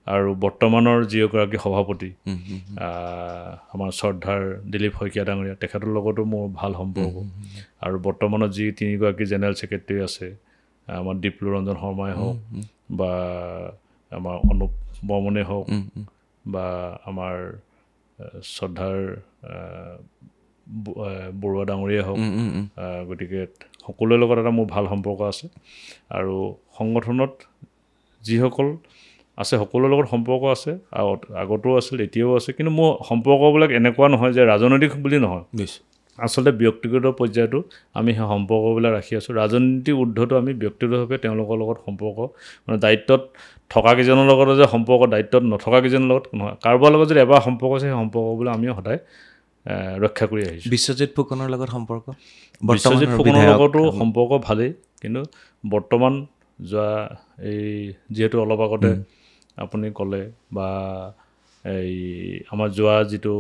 আৰু বৰ্তমানৰ যিগৰাকী সভাপতি আমাৰ শ্ৰদ্ধাৰ দিলীপ শইকীয়া ডাঙৰীয়া, তেখেতৰ লগতো মোৰ ভাল সম্পৰ্ক। আৰু বৰ্তমানত যি 3গৰাকী জেনেৰেল ছেক্ৰেটেৰী আছে, আমাৰ দীপলু ৰঞ্জন শৰ্মাই হওক বা আমাৰ অনুপ বৰ্মনে হওক বা আমাৰ শ্ৰদ্ধাৰ বৰুৱা ডাঙৰীয়াই হওক, গতিকে সকলোৰে লগত এটা মোৰ ভাল সম্পৰ্ক আছে। আৰু সংগঠনত যিসকল আছে সকলোৰে লগত সম্পৰ্ক আছে, আগতেও আছিল, এতিয়াও আছে। কিন্তু মোৰ সম্পৰ্কবিলাক এনেকুৱা নহয় যে ৰাজনৈতিক বুলি নহয়, আচলতে ব্যক্তিগত পৰ্যায়তো আমি সেই সম্পৰ্কবিলাক ৰাখি আছোঁ। ৰাজনীতিৰ ঊৰ্ধতো আমি ব্যক্তিগতভাৱে তেওঁলোকৰ লগত সম্পৰ্ক, মানে দায়িত্বত থকা কেইজনৰ লগত যে সম্পৰ্ক, দায়িত্বত নথকা কেইজনৰ লগত নহয়, কাৰোবাৰ লগত যদি এবাৰ সম্পৰ্ক আছে, সেই সম্পৰ্কবিলাক আমি সদায় ৰক্ষা কৰি আহিছোঁ। বিশ্বজিৎ ফুকনৰ লগত সম্পৰ্ক, বিশ্বজিৎ ফুকনৰ লগতো সম্পৰ্ক ভালেই। কিন্তু বৰ্তমান যোৱা এই যিহেতু অলপ আগতে আপুনি ক'লে বা এই আমাৰ যোৱা যিটো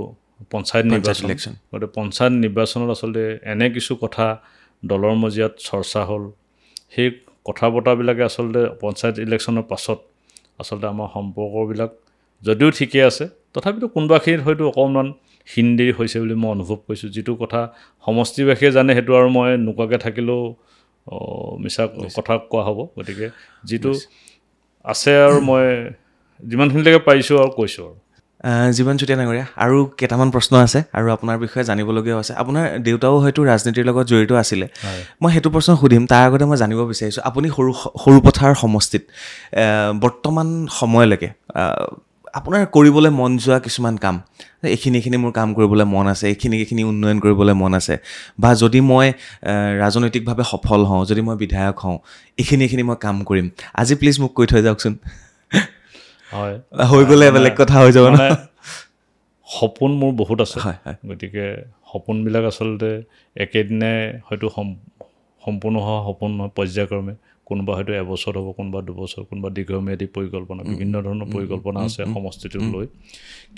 পঞ্চায়ত নিৰ্বাচন, গতিকে পঞ্চায়ত নিৰ্বাচনত আচলতে এনে কিছু কথা দলৰ মজিয়াত চৰ্চা হ'ল। সেই কথা বতৰাবিলাকে আচলতে পঞ্চায়ত ইলেকশ্যনৰ পাছত আচলতে আমাৰ সম্পৰ্কবিলাক যদিও ঠিকেই আছে, তথাপিতো কোনোবাখিনিত হয়তো অকণমান হিন্দী হৈছে বুলি মই অনুভৱ কৰিছোঁ। যিটো কথা সমষ্টিবাসীয়ে জানে, সেইটো আৰু মই নোকোৱাকৈ থাকিলেও মিছা কথা কোৱা হ'ব। গতিকে যিটো আছে আৰু মই যিমানখিনিলৈকে পাৰিছোঁ আৰু কৈছোঁ। আৰু জীৱন চুতীয়া ডাঙৰীয়া, আৰু কেইটামান প্ৰশ্ন আছে আৰু আপোনাৰ বিষয়ে জানিবলগীয়াও আছে। আপোনাৰ দেউতাও হয়তো ৰাজনীতিৰ লগত জড়িত আছিলে, মই সেইটো প্ৰশ্ন সুধিম। তাৰ আগতে মই জানিব বিচাৰিছোঁ, আপুনি সৰুপথাৰ সমষ্টিত বৰ্তমান সময়লৈকে আপোনাৰ কৰিবলৈ মন যোৱা কিছুমান কাম, এইখিনি মোৰ কাম কৰিবলৈ মন আছে, এইখিনি উন্নয়ন কৰিবলৈ মন আছে, বা যদি মই ৰাজনৈতিকভাৱে সফল হওঁ, যদি মই বিধায়ক হওঁ, এইখিনি মই কাম কৰিম, আজি প্লিজ মোক কৈ থৈ যাওকচোন। হয়, হৈ গ'লে বেলেগ কথা হৈ যাব ন। সপোন মোৰ বহুত আছে। গতিকে সপোনবিলাক আচলতে একেদিনাই হয়তো সম্পূৰ্ণ হোৱা সপোন নহয়, পৰ্যায়ক্ৰমে। কোনোবা হয়তো এবছৰ হ'ব, কোনোবা 2 বছৰ, কোনোবা দীৰ্ঘম্যাদী পৰিকল্পনা, বিভিন্ন ধৰণৰ পৰিকল্পনা আছে সমষ্টিটোক লৈ।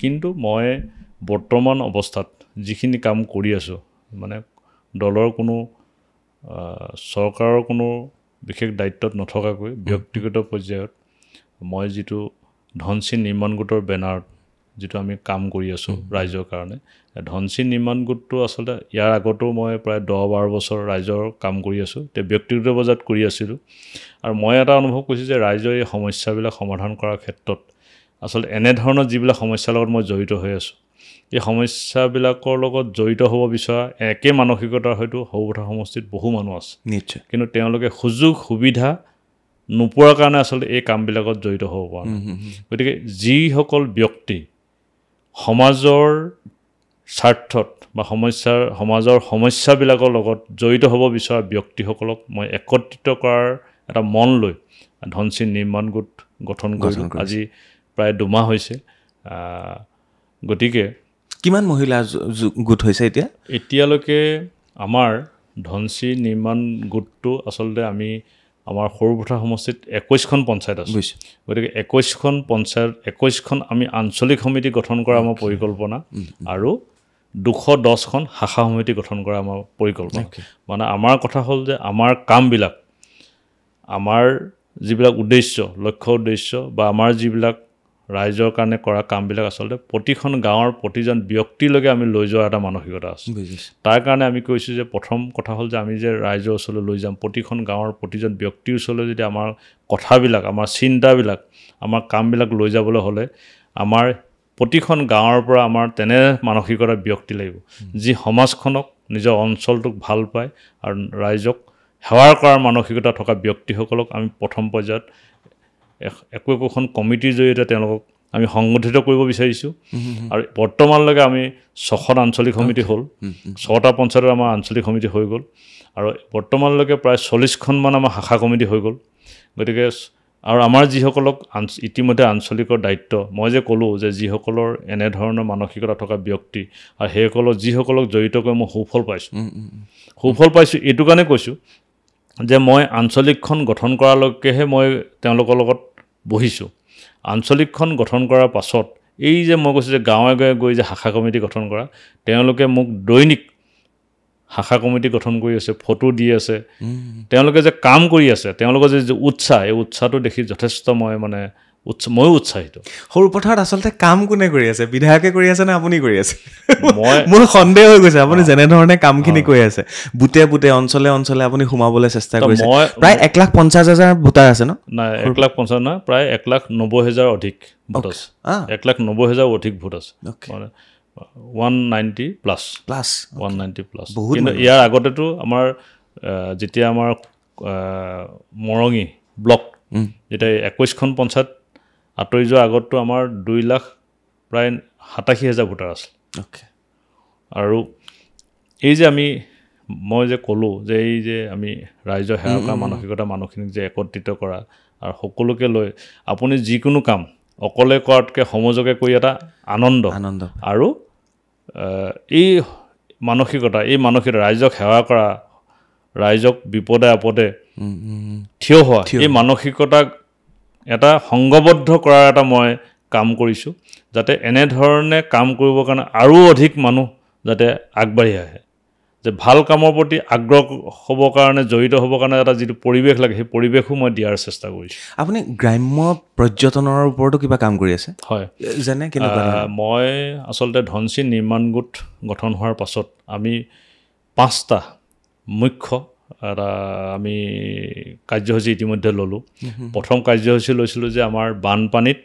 কিন্তু মই বৰ্তমান অৱস্থাত যিখিনি কাম কৰি আছোঁ, মানে দলৰ কোনো চৰকাৰৰ কোনো বিশেষ দায়িত্বত নথকাকৈ ব্যক্তিগত পৰ্যায়ত মই যিটো ধনশীল নিৰ্মাণ গোটৰ বেনাৰত যিটো আমি কাম কৰি আছোঁ ৰাইজৰ কাৰণে, ধনশীল নিৰ্মাণ গোটটো আচলতে ইয়াৰ আগতো মই প্ৰায় 10-12 বছৰ ৰাইজৰ কাম কৰি আছোঁ। এতিয়া ব্যক্তিগত পৰ্যায়ত কৰি আছিলোঁ। আৰু মই এটা অনুভৱ কৰিছোঁ যে ৰাইজৰ এই সমস্যাবিলাক সমাধান কৰাৰ ক্ষেত্ৰত আচলতে এনেধৰণৰ যিবিলাক সমস্যাৰ লগত মই জড়িত হৈ আছোঁ, এই সমস্যাবিলাকৰ লগত জড়িত হ'ব বিচৰা একে মানসিকতাৰ হয়তো সৰুপথাৰ সমষ্টিত বহু মানুহ আছে নিশ্চয়, কিন্তু তেওঁলোকে সুযোগ সুবিধা নোপোৱাৰ কাৰণে আচলতে এই কামবিলাকত জড়িত হ'ব পৰা নাই। গতিকে যিসকল ব্যক্তি সমাজৰ স্বাৰ্থত বা সমাজৰ সমস্যাবিলাকৰ লগত জড়িত হ'ব বিচৰা ব্যক্তিসকলক মই একত্ৰিত কৰাৰ এটা মন লৈ ধনশীল নিৰ্মাণ গোট গঠন কৰিলোঁ। আজি প্ৰায় 2 মাহ হৈছে। গতিকে কিমান মহিলা গোট হৈছে এতিয়ালৈকে? আমাৰ ধনশীল নিৰ্মাণ গোটটো আচলতে আমাৰ সৰুপথাৰ সমষ্টিত 21খন পঞ্চায়ত আছে। গতিকে 21খন পঞ্চায়ত, 21খন আমি আঞ্চলিক সমিতি গঠন কৰা আমাৰ পৰিকল্পনা, আৰু 210খন শাখা সমিতি গঠন কৰা আমাৰ পৰিকল্পনা। মানে আমাৰ কথা হ'ল যে আমাৰ কামবিলাক, আমাৰ যিবিলাক উদ্দেশ্য, লক্ষ্য উদ্দেশ্য বা আমাৰ যিবিলাক ৰাইজৰ কাৰণে কৰা কামবিলাক আচলতে প্ৰতিখন গাঁৱৰ প্ৰতিজন ব্যক্তিলৈকে আমি লৈ যোৱাৰ এটা মানসিকতা আছে। তাৰ কাৰণে আমি কৈছোঁ যে প্ৰথম কথা হ'ল যে আমি যে ৰাইজৰ ওচৰলৈ লৈ যাম, প্ৰতিখন গাঁৱৰ প্ৰতিজন ব্যক্তিৰ ওচৰলৈ যদি আমাৰ কথাবিলাক, আমাৰ চিন্তাবিলাক, আমাৰ কামবিলাক লৈ যাবলৈ হ'লে আমাৰ প্ৰতিখন গাঁৱৰ পৰা আমাৰ তেনে মানসিকতা ব্যক্তি লাগিব, যি সমাজখনক, নিজৰ অঞ্চলটোক ভাল পায় আৰু ৰাইজক সেৱা কৰাৰ মানসিকতা থকা ব্যক্তিসকলক আমি প্ৰথম পৰ্যায়ত একোখন কমিটিৰ জৰিয়তে তেওঁলোকক আমি সংগঠিত কৰিব বিচাৰিছোঁ। আৰু বৰ্তমানলৈকে আমি 6খন আঞ্চলিক সমিতি হ'ল, 6টা পঞ্চায়তত আমাৰ আঞ্চলিক সমিতি হৈ গ'ল, আৰু বৰ্তমানলৈকে প্ৰায় 40খনমান আমাৰ শাখা কমিটি হৈ গ'ল। গতিকে আৰু আমাৰ যিসকলক ইতিমধ্যে আঞ্চলিকৰ দায়িত্ব, মই যে ক'লোঁ যে যিসকলৰ এনেধৰণৰ মানসিকতা থকা ব্যক্তি আৰু সেইসকলৰ যিসকলক জড়িত কৰি মই সুফল পাইছোঁ, এইটো কাৰণে কৈছোঁ যে মই আঞ্চলিকখন গঠন কৰালৈকেহে মই তেওঁলোকৰ লগত বহিছোঁ। আঞ্চলিকখন গঠন কৰাৰ পাছত এই যে মই কৈছোঁ যে গাঁৱে গাঁৱে গৈ যে শাখা কমিটি গঠন কৰা, তেওঁলোকে মোক দৈনিক শাখা কমিটি গঠন কৰি আছে, ফটো দি আছে, তেওঁলোকে যে কাম কৰি আছে, তেওঁলোকৰ যে উৎসাহ, এই উৎসাহটো দেখি যথেষ্ট ময়ো উৎসাহিত। সৰু পথাৰত আচলতে কাম কোনে কৰি আছে, বিধায়কে কৰি আছে নে আপুনি কৰি আছে? মোৰ সন্দেহ হৈ গৈছে আপুনি যেনেধৰণে কামখিনি কৰি আছে, বুটে বুটে অঞ্চলে অঞ্চলে আপুনি সোমাবলৈ চেষ্টা কৰিছে। প্ৰায় 1,50,000 ভোটাৰ আছে ন? নাই, 1,50,000 নাই, প্ৰায় 1,90,000 অধিক ভোট আছে। 1,90,000 অধিক ভোট আছে, মানে 190 প্লাছ। কিন্তু ইয়াৰ আগতেতো আমাৰ যেতিয়া আমাৰ মৰঙি ব্লক যেতিয়া 21খন পঞ্চায়ত আঁতৰি যোৱাৰ আগততো আমাৰ 2,00,000 প্ৰায় 87,000 ভোটাৰ আছিল। আৰু এই যে মই যে ক'লোঁ যে এই যে আমি ৰাইজৰ সেৱা কৰা মানসিকতা, মানুহখিনিক যে একত্ৰিত কৰা আৰু সকলোকে লৈ আপুনি যিকোনো কাম অকলে কৰাতকৈ সমযোগে কৰি এটা আনন্দ আৰু এই মানসিকতা ৰাইজক সেৱা কৰা, ৰাইজক বিপদে আপদে থিয় হোৱা, এই মানসিকতাক এটা সংঘবদ্ধ কৰাৰ এটা মই কাম কৰিছোঁ, যাতে এনেধৰণে কাম কৰিবৰ কাৰণে আৰু অধিক মানুহ যাতে আগবাঢ়ি আহে, যে ভাল কামৰ প্ৰতি আগ্ৰহ হ'বৰ কাৰণে, জড়িত হ'বৰ কাৰণে এটা যিটো পৰিৱেশ লাগে, সেই পৰিৱেশো মই দিয়াৰ চেষ্টা কৰিছোঁ। আপুনি গ্ৰাম্য পৰ্যটনৰ ওপৰতো কিবা কাম কৰি আছে? হয়, যেনে মই আচলতে ধনশিৰি নিৰ্মাণ গোট গঠন হোৱাৰ পাছত আমি 5টা মুখ্য আমি কাৰ্যসূচী ইতিমধ্যে ল'লোঁ। প্ৰথম কাৰ্যসূচী লৈছিলোঁ যে আমাৰ বানপানীত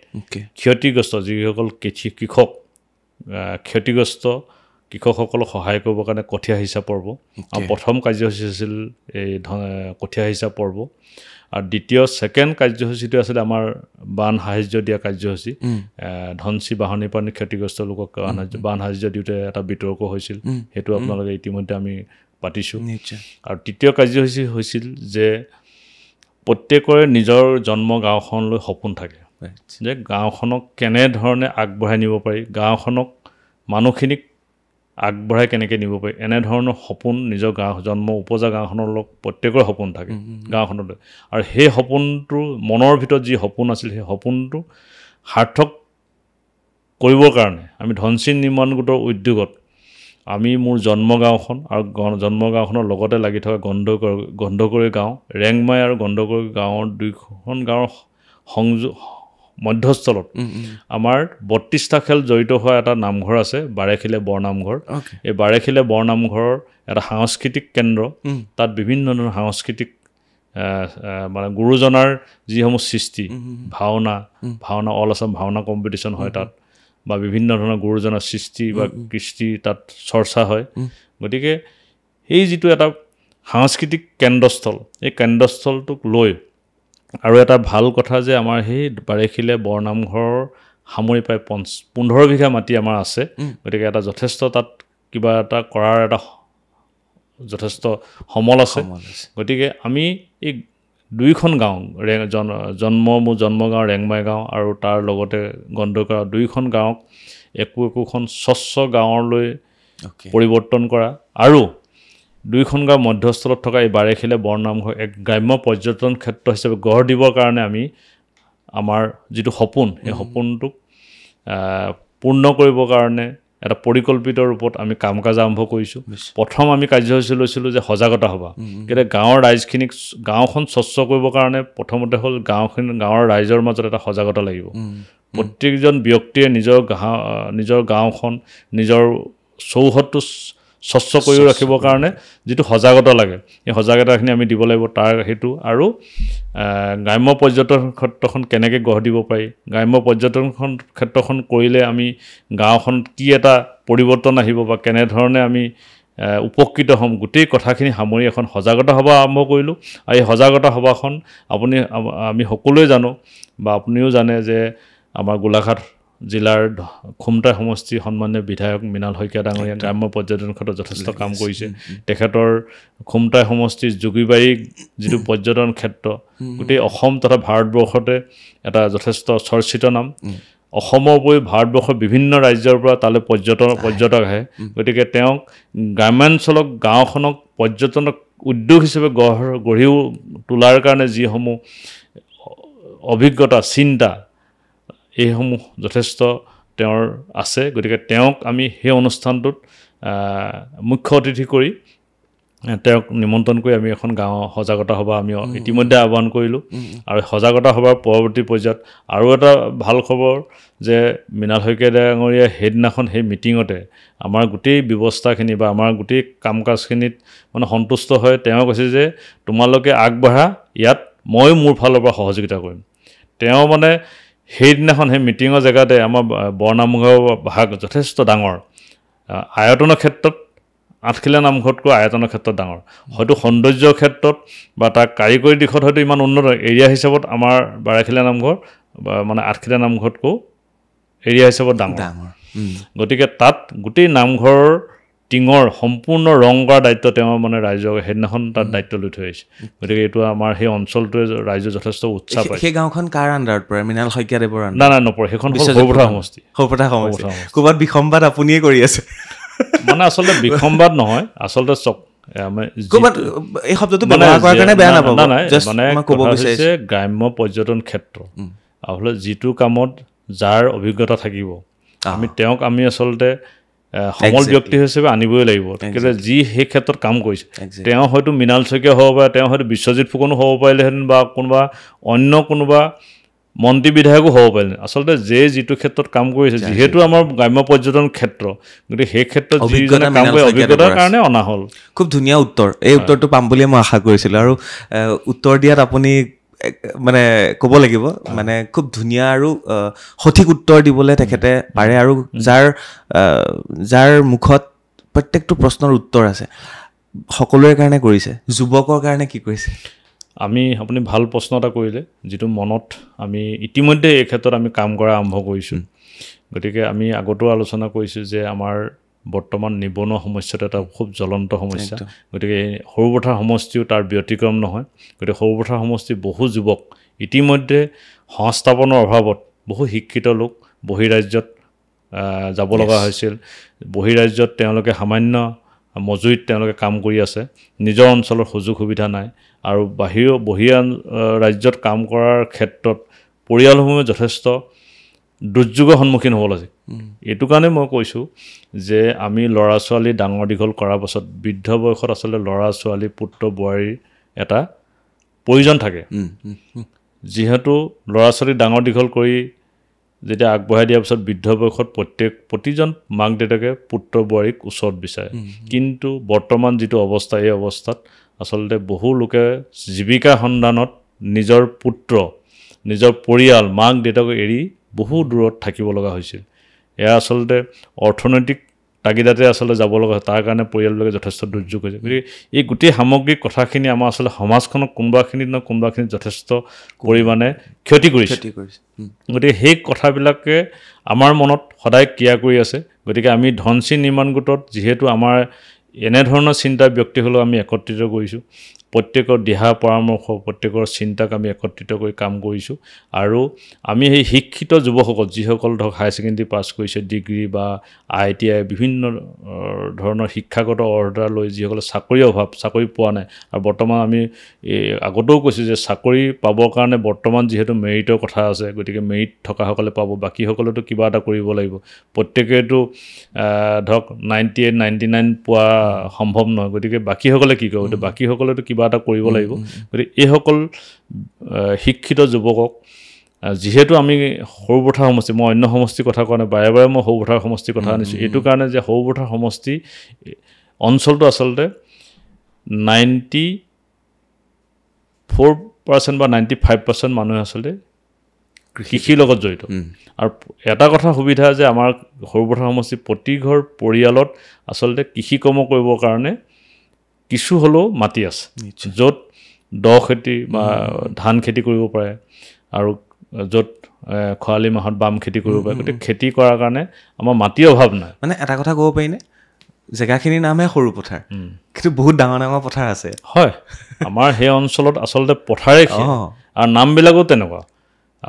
ক্ষতিগ্ৰস্ত যিসকল কৃষক, ক্ষতিগ্ৰস্ত কৃষকসকলক সহায় কৰিবৰ কাৰণে কঠীয়া সিঁচা পৰ্ব। আৰু প্ৰথম কাৰ্যসূচী আছিল এই কঠীয়া সিঁচা পৰ্ব। আৰু ছেকেণ্ড কাৰ্যসূচীটো আছিলে আমাৰ বান সাহাৰ্য দিয়া কাৰ্যসূচী। ধনশিৰি বাঢ়নী পানী ক্ষতিগ্ৰস্ত লোকক বান সাহাৰ্য দিওঁতে এটা বিতৰ্ক হৈছিল, সেইটো আপোনালোকে ইতিমধ্যে আমি পাতিছোঁ। আৰু তৃতীয় কাৰ্যসূচী হৈছিল যে প্ৰত্যেকৰে নিজৰ জন্ম গাঁওখনলৈ সপোন থাকে, যে গাঁওখনক কেনেধৰণে আগবঢ়াই নিব পাৰি, গাঁওখনক মানুহখিনিক আগবঢ়াই কেনেকৈ নিব পাৰি, এনেধৰণৰ সপোন নিজৰ জন্ম উপজা গাঁওখনৰ লগত প্ৰত্যেকৰে সপোন থাকে গাঁওখনলৈ। আৰু সেই সপোনটো মনৰ ভিতৰত যি সপোন আছিল, সেই সপোনটো সাৰ্থক কৰিবৰ কাৰণে আমি ধনশিৰি নিৰ্মাণ গোটৰ উদ্যোগত আমি মোৰ জন্ম গাঁওখন আৰু জন্ম গাঁওখনৰ লগতে লাগি থকা গন্ধকৰী গাঁও, ৰেংমাই আৰু গন্ধকৰী গাঁৱৰ 2খন গাঁৱৰ মধ্যস্থলত আমাৰ 32টা খেল জড়িত হোৱা এটা নামঘৰ আছে, বাৰেখিলে বৰনামঘৰ। এই বাৰেখিলে বৰনামঘৰৰ এটা সাংস্কৃতিক কেন্দ্ৰ, তাত বিভিন্ন ধৰণৰ সাংস্কৃতিক মানে গুৰুজনাৰ যিসমূহ সৃষ্টি, ভাওনা অল আছাম ভাওনা কম্পিটিশ্যন হয় তাত, বা বিভিন্ন ধৰণৰ গুৰুজনাৰ সৃষ্টি বা কৃষ্টি তাত চৰ্চা হয়। গতিকে এই যিটো এটা সাংস্কৃতিক কেন্দ্ৰস্থল, এই কেন্দ্ৰস্থলটোক লৈ আৰু এটা ভাল কথা যে আমাৰ সেই বাৰেখিলে বৰনামঘৰৰ সামৰি প্ৰায় 15 বিঘা মাটি আমাৰ আছে। গতিকে এটা যথেষ্ট তাত কিবা এটা কৰাৰ এটা যথেষ্ট সমল আছে। গতিকে আমি এই 2খন গাঁও, মোৰ জন্ম গাঁও ৰেংমাই গাঁও আৰু তাৰ লগতে গন্ধকৰা 2খন গাঁৱক একোখন স্বচ্ছ গাঁৱলৈ পৰিৱৰ্তন কৰা আৰু 2খন গাঁও মধ্যস্থলত থকা এই বাৰেখিলে বৰনামঘৰ এক গ্ৰাম্য পৰ্যটন ক্ষেত্ৰ হিচাপে গঢ় দিবৰ কাৰণে আমি আমাৰ যিটো সপোন, সেই সপোনটোক পূৰ্ণ কৰিবৰ কাৰণে এটা পৰিকল্পিত ৰূপত আমি কাম কাজ আৰম্ভ কৰিছোঁ। প্ৰথম আমি কাৰ্যসূচী লৈছিলোঁ যে সজাগতা সভা, গতিকে গাঁৱৰ ৰাইজখিনিক গাঁওখন স্বচ্ছ কৰিবৰ কাৰণে প্ৰথমতে হ'ল গাঁৱৰ ৰাইজৰ মাজত এটা সজাগতা লাগিব। প্ৰত্যেকজন ব্যক্তিয়ে নিজৰ গাঁওখন, নিজৰ চৌহদটো স্বচ্ছ কৰি ৰাখিবৰ কাৰণে যিটো সজাগতা লাগে, এই সজাগতাখিনি আমি দিব লাগিব, তাৰ সেইটো। আৰু গ্ৰাম্য পৰ্যটন ক্ষেত্ৰখন কেনেকৈ গঢ় দিব পাৰি, গ্ৰাম্য পৰ্যটন ক্ষেত্ৰখন কৰিলে আমি গাঁওখনত কি এটা পৰিৱৰ্তন আহিব বা কেনেধৰণে আমি উপকৃত হ'ম, গোটেই কথাখিনি সামৰি এখন সজাগতা সভা আৰম্ভ কৰিলোঁ। আৰু এই সজাগতা সভাখন আমি সকলোৱে জানো বা আপুনিও জানে যে আমাৰ গোলাঘাট জিলাৰ খুমটাই সমষ্টিৰ সন্মানীয় বিধায়ক মৃণাল শইকীয়া ডাঙৰীয়া গ্ৰাম্য পৰ্যটন ক্ষেত্ৰত যথেষ্ট কাম কৰিছে। তেখেতৰ খুমটাই সমষ্টিৰ যোগীবাৰী যিটো পৰ্যটন ক্ষেত্ৰ, গোটেই অসম তথা ভাৰতবৰ্ষতে এটা যথেষ্ট চৰ্চিত নাম। অসমৰ উপৰি ভাৰতবৰ্ষৰ বিভিন্ন ৰাজ্যৰ পৰা তালৈ পৰ্যটক আহে। গতিকে তেওঁক গ্ৰাম্যাঞ্চলক গাঁওখনক পৰ্যটনক উদ্যোগ হিচাপে গঢ়ি তোলাৰ কাৰণে যিসমূহ অভিজ্ঞতা, চিন্তা, এইসমূহ যথেষ্ট তেওঁৰ আছে। গতিকে তেওঁক আমি সেই অনুষ্ঠানটোত মুখ্য অতিথি কৰি তেওঁক নিমন্ত্ৰণ কৰি আমি এখন গাঁও সজাগতা সভা আমি ইতিমধ্যে আহ্বান কৰিলোঁ আৰু সজাগতা সভাৰ পৰৱৰ্তী পৰ্যায়ত আৰু এটা ভাল খবৰ যে মৃণাল শইকীয়া ডাঙৰীয়া সেইদিনাখন সেই মিটিঙতে আমাৰ গোটেই ব্যৱস্থাখিনি বা আমাৰ গোটেই কাম কাজখিনিত মানে সন্তুষ্ট হয় তেওঁ কৈছে যে তোমালোকে আগবঢ়া ইয়াত মই মোৰ ফালৰ পৰা সহযোগিতা কৰিম তেওঁ মানে সেইদিনাখন সেই মিটিঙৰ জেগাতে আমাৰ বৰনামঘৰৰ ভাগ যথেষ্ট ডাঙৰ আয়তনৰ ক্ষেত্ৰত আঠখিলীয়া নামঘৰতকৈ আয়তনৰ ক্ষেত্ৰত ডাঙৰ হয়তো সৌন্দৰ্যৰ ক্ষেত্ৰত বা তাৰ কাৰিকৰী দিশত হয়তো ইমান উন্নত এৰিয়া হিচাপত আমাৰ বাৰেখিলীয়া নামঘৰ মানে আঠখিলীয়া নামঘৰতকৈ এৰিয়া হিচাপত ডাঙৰ গতিকে তাত গোটেই নামঘৰৰ টিঙৰ সম্পূৰ্ণ ৰং কৰাৰ দায়িত্ব তেওঁ মানে ৰাইজক সেইদিনাখন তাত দায়িত্ব লৈ থৈ আহিছে গতিকে এইটো আমাৰ সেই অঞ্চলটোৱে ৰাইজে যথেষ্ট উৎসাহ পায় সেই গাঁওখন কাৰ আণ্ডাৰত পৰে মৃণাল শইকীয়াদেৱৰ না নপৰে সেইখন সৰুপথাৰ সমষ্টি ক'ৰবাত বিসম্বাদ আপুনিয়ে কৰি আছে মানে আচলতে বিসম্বাদ নহয় আচলতে চব এই শব্দটো ব্যৱহাৰ কৰাৰ কাৰণে বেয়া নাপাব মানে ক'ব বিচাৰিছে গ্ৰাম্য পৰ্যটন ক্ষেত্ৰ আচলতে যিটো কামত যাৰ অভিজ্ঞতা থাকিব তেওঁক আমি আচলতে সমল ব্যক্তি হিচাপে আনিবই লাগিব কেলৈ যি সেই ক্ষেত্ৰত কাম কৰিছে তেওঁ হয়তো মৃণাল শইকীয়া হ'ব পাৰে তেওঁ হয়তো বিশ্বজিৎ ফুকনো হ'ব পাৰিলেহেঁতেন বা কোনোবা মন্ত্ৰী বিধায়কো হ'ব পাৰিলে আচলতে যিটো ক্ষেত্ৰত কাম কৰিছে যিহেতু আমাৰ গ্ৰাম্য পৰ্যটন ক্ষেত্ৰ গতিকে সেই ক্ষেত্ৰত যিজনে কাম কৰে অভিজ্ঞতাৰ কাৰণে অনা হ'ল খুব ধুনীয়া উত্তৰ এই উত্তৰটো পাম বুলিয়ে মই আশা কৰিছিলোঁ আৰু উত্তৰ দিয়াত আপুনি মানে ক'ব লাগিব মানে খুব ধুনীয়া আৰু সঠিক উত্তৰ দিবলৈ তেখেতে পাৰে আৰু যাৰ মুখত প্ৰত্যেকটো প্ৰশ্নৰ উত্তৰ আছে সকলোৰে কাৰণে কৰিছে যুৱকৰ কাৰণে কি কৰিছে আপুনি ভাল প্ৰশ্ন এটা কৰিলে যিটো মনত আমি ইতিমধ্যে এই ক্ষেত্ৰত আমি কাম কৰা আৰম্ভ কৰিছোঁ গতিকে আমি আগতেও আলোচনা কৰিছোঁ যে আমাৰ বৰ্তমান নিবনুৱা সমস্যাটো এটা খুব জ্বলন্ত সমস্যা গতিকে সৰুপথাৰ সমষ্টিও তাৰ ব্যতিক্ৰম নহয় গতিকে সৰুপথাৰ সমষ্টিৰ বহু যুৱক ইতিমধ্যে সংস্থাপনৰ অভাৱত বহু শিক্ষিত লোক বহিৰাজ্যত যাব লগা হৈছিল বহিৰাজ্যত তেওঁলোকে সামান্য মজুৰিত তেওঁলোকে কাম কৰি আছে নিজৰ অঞ্চলৰ সুযোগ সুবিধা নাই আৰু বহিৰা ৰাজ্যত কাম কৰাৰ ক্ষেত্ৰত পৰিয়ালসমূহে যথেষ্ট দুৰ্যোগৰ সন্মুখীন হ'ব লাগে এইটো কাৰণে মই কৈছোঁ যে আমি ল'ৰা ছোৱালী ডাঙৰ দীঘল কৰাৰ পাছত বৃদ্ধ বয়সত আচলতে ল'ৰা ছোৱালী পুত্ৰ বোৱাৰীৰ এটা প্ৰয়োজন থাকে যিহেতু ল'ৰা ছোৱালী ডাঙৰ দীঘল কৰি যেতিয়া আগবঢ়াই দিয়াৰ পিছত বৃদ্ধ বয়সত প্ৰতিজন মাক দেউতাকে পুত্ৰ বোৱাৰীক ওচৰত বিচাৰে কিন্তু বৰ্তমান যিটো অৱস্থা এই অৱস্থাত আচলতে বহু লোকে জীৱিকাৰ সন্ধানত নিজৰ পুত্ৰ নিজৰ পৰিয়াল মাক দেউতাকক এৰি বহু দূৰত থাকিব লগা হৈছিল এয়া আচলতে অৰ্থনৈতিক তাগিদাতে আচলতে যাব লগা তাৰ কাৰণে পৰিয়ালবিলাকে যথেষ্ট দুৰ্যোগ হৈছে গতিকে এই গোটেই সামগ্ৰিক কথাখিনি আমাৰ আচলতে সমাজখনক কোনোবাখিনিত যথেষ্ট পৰিমাণে ক্ষতি কৰিছে গতিকে সেই কথাবিলাকে আমাৰ মনত সদায় ক্ৰিয়া কৰি আছে গতিকে আমি ধনশীল নিৰ্মাণ গোটত যিহেতু আমাৰ এনেধৰণৰ চিন্তা ব্যক্তি হ'লেও আমি একত্ৰিত কৰিছোঁ প্ৰত্যেকৰ দিহা পৰামৰ্শ প্ৰত্যেকৰ চিন্তাক আমি একত্ৰিত কৰি কাম কৰিছোঁ আৰু আমি সেই শিক্ষিত যুৱকসকল যিসকল ধৰক হায়াৰ ছেকেণ্ডেৰী পাছ কৰিছে ডিগ্ৰী বা ITI বিভিন্ন ধৰণৰ শিক্ষাগত অৰ্হতা লৈ যিসকলে চাকৰি পোৱা নাই আৰু বৰ্তমান আমি আগতেও কৈছোঁ যে চাকৰি পাবৰ কাৰণে বৰ্তমান যিহেতু মেৰিটৰ কথা আছে গতিকে মেৰিট থকাসকলে পাব বাকীসকলেতো কিবা এটা কৰিব লাগিব প্ৰত্যেকেতো ধৰক 98 99 পোৱা সম্ভৱ নহয় গতিকে বাকীসকলে কি কৰিব বাকীসকলেতো কিবা এটা কৰিব লাগিব গতিকে এইসকল শিক্ষিত যুৱকক যিহেতু আমি সৰুপথাৰ সমষ্টি মই অন্য সমষ্টিৰ কথা কোৱা নাই বাৰে বাৰে মই সৰুপথাৰ সমষ্টিৰ কথা আনিছোঁ এইটো কাৰণে যে সৰুপথাৰ সমষ্টি অঞ্চলটো আচলতে 94% বা 95% মানুহে আচলতে কৃষিৰ লগত জড়িত আৰু এটা কথা সুবিধা যে আমাৰ সৰুপথাৰ সমষ্টি প্ৰতি ঘৰ পৰিয়ালত আচলতে কৃষি কৰ্ম কৰিবৰ কাৰণে কিছু হ'লেও মাটি আছে য'ত দ খেতি বা ধান খেতি কৰিব পাৰে আৰু য'ত খৰালি মাহত বাম খেতি কৰিব পাৰে গতিকে খেতি কৰাৰ কাৰণে আমাৰ মাটিৰ অভাৱ নাই মানে এটা কথা ক'ব পাৰিনে জেগাখিনিৰ নামহে সৰুপথাৰ কিন্তু বহুত ডাঙৰ ডাঙৰ পথাৰ আছে হয় আমাৰ সেই অঞ্চলত আচলতে পথাৰে আৰু নামবিলাকো তেনেকুৱা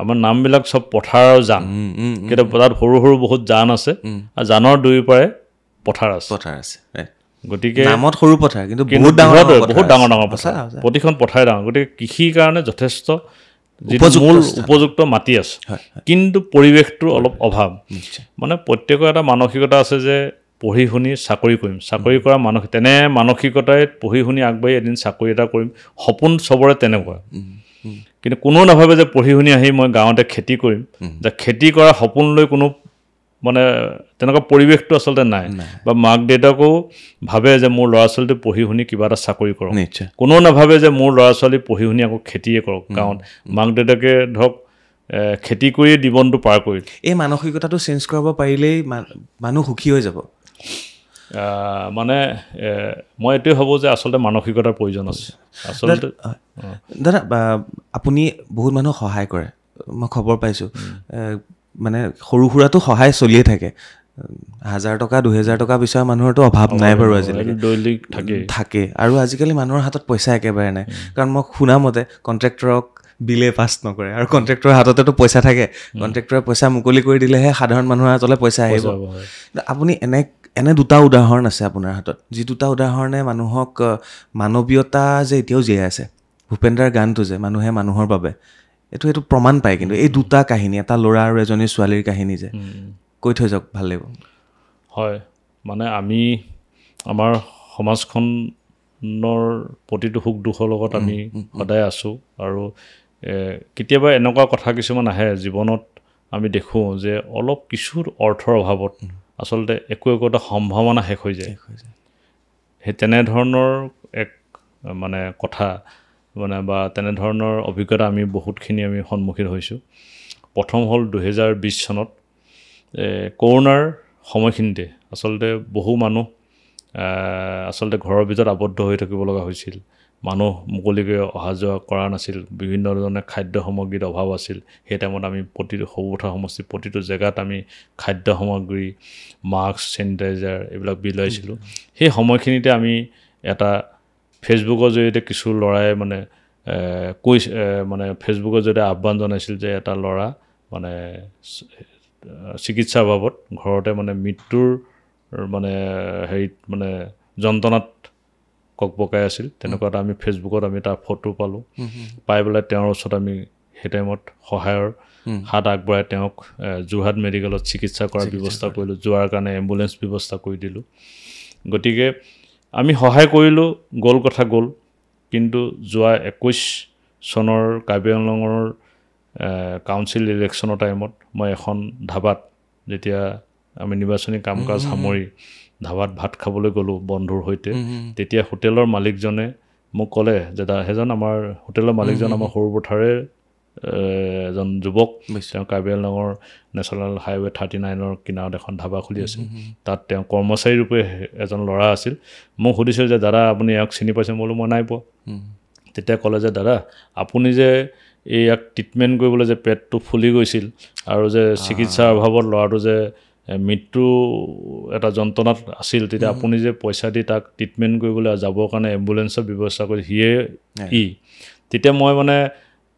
আমাৰ নামবিলাক চব পথাৰ আৰু জান কিন্তু তাত সৰু সৰু বহুত জান আছে আৰু জানৰ দুই পাৰে পথাৰ আছে গতিকে নামত সৰু পথাৰ কিন্তু বহুত ডাঙৰ পথাৰ প্ৰতিখন পথাৰে ডাঙৰ গতিকে কৃষিৰ কাৰণে যথেষ্ট উপযুক্ত মাটি আছে কিন্তু পৰিৱেশটোৰ অলপ অভাৱ মানে প্ৰত্যেকৰ এটা মানসিকতা আছে যে পঢ়ি শুনি চাকৰি কৰিম, চাকৰি কৰা তেনে মানসিকতাই পঢ়ি শুনি আগবাঢ়ি এদিন চাকৰি এটা কৰিম, সপোন চবৰে তেনেকুৱা। কিন্তু কোনো নাভাবে যে পঢ়ি শুনি আহি মই গাঁৱতে খেতি কৰিম, যে খেতি কৰা সপোন লৈ কোনো মানে তেনেকুৱা পৰিৱেশটো আচলতে নাই। বা মাক দেউতাকেও ভাবে যে মোৰ ল'ৰা ছোৱালীটো পঢ়ি শুনি কিবা এটা চাকৰি কৰক, কোনো নাভাবে যে মোৰ ল'ৰা ছোৱালী পঢ়ি শুনি আকৌ খেতিয়ে কৰক। গাঁৱত মাক দেউতাকে ধৰক খেতি কৰিয়ে জীৱনটো পাৰ কৰিল। এই মানসিকতাটো চেঞ্জ কৰিব পাৰিলেই মানুহ সুখী হৈ যাব। মানে মই এইটোৱে ভাবোঁ যে আচলতে মানসিকতাৰ প্ৰয়োজন আছে। আচলতে দাদা আপুনি বহুত মানুহক সহায় কৰে, মই খবৰ পাইছোঁ। মানে সৰু সুৰাটো সহায় চলিয়ে থাকে, 1000 টকা 2000 টকা বিচৰা মানুহৰতো অভাৱ নাই বাৰু আজিলৈকে, থাকে। আৰু আজিকালি মানুহৰ হাতত পইচা একেবাৰে নাই, কাৰণ মই শুনা মতে কণ্ট্ৰেক্টৰক বিলে পাছ নকৰে, আৰু কণ্ট্ৰেক্টৰৰ হাততেতো পইচা থাকে, কণ্ট্ৰেক্টৰে পইচা মুকলি কৰি দিলেহে সাধাৰণ মানুহৰ হাতলৈ পইচা আহিব। আপুনি এনে দুটা উদাহৰণ আছে আপোনাৰ হাতত, যি দুটা উদাহৰণে মানুহক মানৱীয়তা যে এতিয়াও জীয়াই আছে। ভূপেন্দ্ৰাৰ গানটো যে মানুহে মানুহৰ বাবে, এইটো প্ৰমাণ পায়। কিন্তু এই দুটা কাহিনী, এটা ল'ৰা আৰু এজনী ছোৱালীৰ কাহিনী যে কৈ থৈ যাওক, ভাল লাগিব। হয়, মানে আমি আমাৰ সমাজখনৰ প্ৰতিটো সুখ দুখৰ লগত আমি সদায় আছোঁ। আৰু কেতিয়াবা এনেকুৱা কথা কিছুমান আহে জীৱনত, আমি দেখোঁ যে অলপ কিছুৰ অৰ্থৰ অভাৱত আচলতে একো এটা সম্ভাৱনা শেষ হৈ যায়। সেই তেনেধৰণৰ এক মানে কথা মানে বা তেনেধৰণৰ অভিজ্ঞতা আমি বহুতখিনি সন্মুখীন হৈছোঁ। প্ৰথম হ'ল 2020 চনত কৰোণাৰ সময়খিনিতে আচলতে বহু মানুহ আচলতে ঘৰৰ ভিতৰত আবদ্ধ হৈ থাকিব লগা হৈছিল। মানুহ মুকলিকৈ অহা যোৱা কৰা নাছিল, বিভিন্ন ধৰণে খাদ্য সামগ্ৰীৰ অভাৱ আছিল। সেই টাইমত আমি প্ৰতিটো সৰুপথাৰ সমষ্টিৰ প্ৰতিটো জেগাত আমি খাদ্য সামগ্ৰী, মাস্ক, চেনিটাইজাৰ এইবিলাক বিলাইছিলোঁ। সেই সময়খিনিতে আমি এটা ফেচবুকৰ জৰিয়তে কিছু ল'ৰাই মানে মানে ফেচবুকৰ জৰিয়তে আহ্বান জনাইছিল যে এটা ল'ৰা মানে চিকিৎসাৰ বাবদ ঘৰতে মানে মৃত্যুৰ মানে হেৰিত মানে যন্ত্ৰণাত ককবকাই আছিল। তেনেকুৱা এটা আমি ফেচবুকত আমি তাৰ ফটো পালোঁ, পাই পেলাই তেওঁৰ ওচৰত আমি সেই টাইমত সহায়ৰ হাত আগবঢ়াই তেওঁক যোৰহাট মেডিকেলত চিকিৎসা কৰাৰ ব্যৱস্থা কৰিলোঁ, যোৱাৰ কাৰণে এম্বুলেঞ্চ ব্যৱস্থা কৰি দিলোঁ। গতিকে আমি সহায় কৰিলোঁ, গ'ল কথা গ'ল। কিন্তু যোৱা 21 চনৰ কাৰ্বি আংলঙৰ কাউন্সিল ইলেকশ্যনৰ টাইমত মই এখন ধাবাত, যেতিয়া আমি নিৰ্বাচনী কাম কাজ সামৰি ধাবাত ভাত খাবলৈ গ'লোঁ বন্ধুৰ সৈতে, তেতিয়া হোটেলৰ মালিকজনে মোক ক'লে যে সেইজন আমাৰ হোটেলৰ মালিকজন আমাৰ সৰুপথাৰে এজন যুৱক, তেওঁ কাৰ্বি আংলঙৰ নেশ্যনেল হাইৱে 39ৰ কিনাৰত এখন ধাবা খুলি আছিল। তাত তেওঁ কৰ্মচাৰী ৰূপে এজন ল'ৰা আছিল। মোক সুধিছিল যে দাদা আপুনি ইয়াক চিনি পাইছে? মই বোলো মই নাই পোৱা। তেতিয়া ক'লে যে দাদা আপুনি যে ইয়াক ট্ৰিটমেণ্ট কৰিবলৈ যে পেটটো ফুলি গৈছিল আৰু যে চিকিৎসাৰ অভাৱত ল'ৰাটো যে মৃত্যু এটা যন্ত্ৰণাত আছিল, তেতিয়া আপুনি যে পইচা দি তাক ট্ৰিটমেণ্ট কৰিবলৈ যাবৰ কাৰণে এম্বুলেঞ্চৰ ব্যৱস্থা কৰি তেতিয়া মই মানে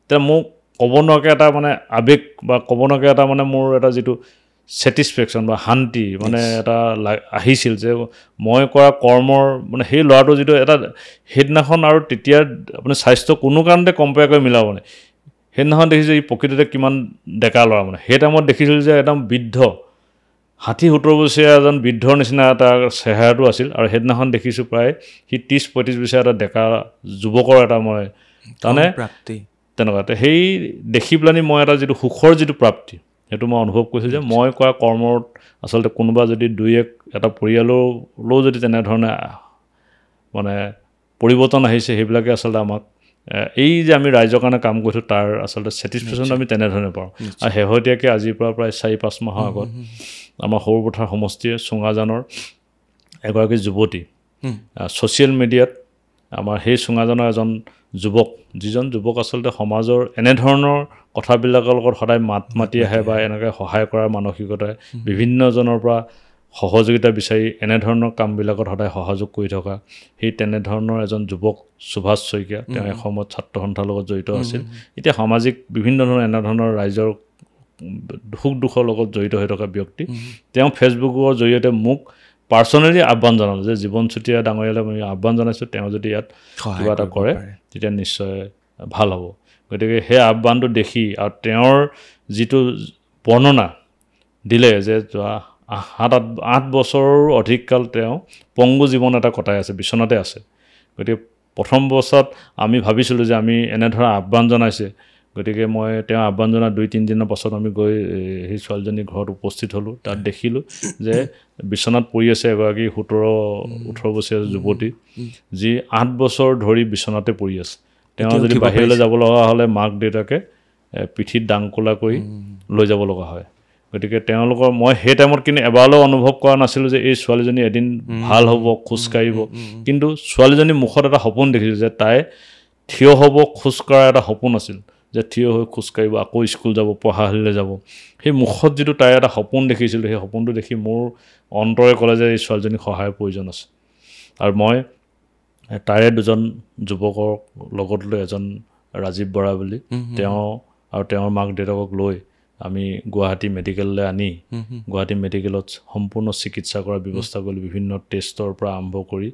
এতিয়া মোক ক'ব নোৱাৰাকৈ এটা মানে আৱেগ বা ক'ব নোৱাৰাকৈ এটা মানে মোৰ এটা যিটো ছেটিছফেকশ্যন বা শান্তি মানে এটা আহিছিল যে মই কৰা কৰ্মৰ মানে সেই ল'ৰাটো যিটো এটা সেইদিনাখন আৰু তেতিয়া আপুনি স্বাস্থ্য কোনো কাৰণতে কম্পেয়াৰ কৰি মিলাব মানে সেইদিনাখন দেখিছোঁ ই প্ৰকৃততে কিমান ডেকা ল'ৰা। মানে সেই টাইমত দেখিছিলোঁ যে একদম বৃদ্ধ 60-70 বছৰীয়া এজন বৃদ্ধৰ নিচিনা এটা চেহেৰাটো আছিল। আৰু সেইদিনাখন দেখিছোঁ প্ৰায় সি 30-35 বছৰীয়া এটা ডেকা যুৱকৰ এটা মই তাৰমানে প্ৰাপ্তি তেনেকুৱা সেই দেখি পেলানি মই এটা যিটো সুখৰ যিটো প্ৰাপ্তি সেইটো মই অনুভৱ কৰিছোঁ যে মই কৰা কৰ্মত আচলতে কোনোবা যদি এটা পৰিয়াললৈও যদি তেনেধৰণে মানে পৰিৱৰ্তন আহিছে, সেইবিলাকে আচলতে আমাক এই যে আমি ৰাইজৰ কাৰণে কাম কৰিছোঁ তাৰ আচলতে ছেটিছফেকশ্যন আমি তেনেধৰণে পাওঁ। আৰু শেহতীয়াকৈ আজিৰ পৰা প্ৰায় 4-5 মাহৰ আগত আমাৰ সৰুপথাৰ সমষ্টিয়ে চুঙাজানৰ এগৰাকী যুৱতী ছ'চিয়েল মিডিয়াত আমাৰ সেই চুঙাজানৰ এজন যুৱক, যিজন যুৱক আচলতে সমাজৰ এনেধৰণৰ কথাবিলাকৰ লগত সদায় মাত মাতি আহে বা এনেকৈ সহায় কৰাৰ মানসিকতাই বিভিন্নজনৰ পৰা সহযোগিতা বিচাৰি এনেধৰণৰ কামবিলাকত সদায় সহযোগ কৰি থকা সেই তেনেধৰণৰ এজন যুৱক সুভাষ শইকীয়া। তেওঁ এসময়ত ছাত্ৰ সন্থাৰ লগত জড়িত আছিল, এতিয়া সামাজিক বিভিন্ন ধৰণৰ এনেধৰণৰ ৰাইজৰ সুখ দুখৰ লগত জড়িত হৈ থকা ব্যক্তি। তেওঁ ফেচবুকৰ জৰিয়তে মোক পাৰ্চনেলি আহ্বান জনালোঁ যে জীৱন চুতীয়া ডাঙৰীয়ালৈ মই আহ্বান জনাইছোঁ, তেওঁ যদি ইয়াত কিবা এটা কৰে তেতিয়া নিশ্চয় ভাল হ'ব। গতিকে সেই আহ্বানটো দেখি আৰু তেওঁৰ যিটো বৰ্ণনা দিলে যে যোৱা 8 বছৰৰ অধিক কাল তেওঁ পংগু জীৱন এটা কটাই আছে, বিচনাতে আছে। গতিকে প্ৰথম অৱস্থাত আমি ভাবিছিলোঁ যে আমি এনেধৰণে আহ্বান জনাইছে, গতিকে মই তেওঁ আহ্বান জনা 2-3 দিনৰ পাছত আমি গৈ সেই ছোৱালীজনীৰ ঘৰত উপস্থিত হ'লোঁ। তাত দেখিলোঁ যে বিচনাত পৰি আছে এগৰাকী 17-18 বছৰীয়া যুৱতী, যি 8 বছৰ ধৰি বিচনাতে পৰি আছে। তেওঁ যদি বাহিৰলৈ যাব লগা হ'লে মাক দেউতাকে পিঠিত দাংকোলা কৰি লৈ যাব লগা হয়। গতিকে তেওঁলোকৰ মই সেই টাইমত কিন্তু এবাৰলৈও অনুভৱ কৰা নাছিলোঁ যে এই ছোৱালীজনী এদিন ভাল হ'ব, খোজকাঢ়িব। কিন্তু ছোৱালীজনীৰ মুখত এটা সপোন দেখিছোঁ যে তাই থিয় হ'ব, খোজকঢ়াৰ এটা সপোন আছিল, যে থিয় হৈ খোজকাঢ়িব, আকৌ স্কুল যাব, পঢ়াশালীলৈ যাব। সেই মুখত যিটো তাই এটা সপোন দেখিছিলোঁ, সেই সপোনটো দেখি মোৰ অন্তৰে ক'লে যে এই ছোৱালীজনীৰ সহায়ৰ প্ৰয়োজন আছে। আৰু মই তাৰে 2জন যুৱকৰ লগত লৈ, এজন ৰাজীৱ বৰা বুলি, তেওঁ আৰু তেওঁৰ মাক দেউতাকক লৈ আমি গুৱাহাটী মেডিকেললৈ আনি গুৱাহাটী মেডিকেলত সম্পূৰ্ণ চিকিৎসা কৰাৰ ব্যৱস্থা কৰিলোঁ। বিভিন্ন টেষ্টৰ পৰা আৰম্ভ কৰি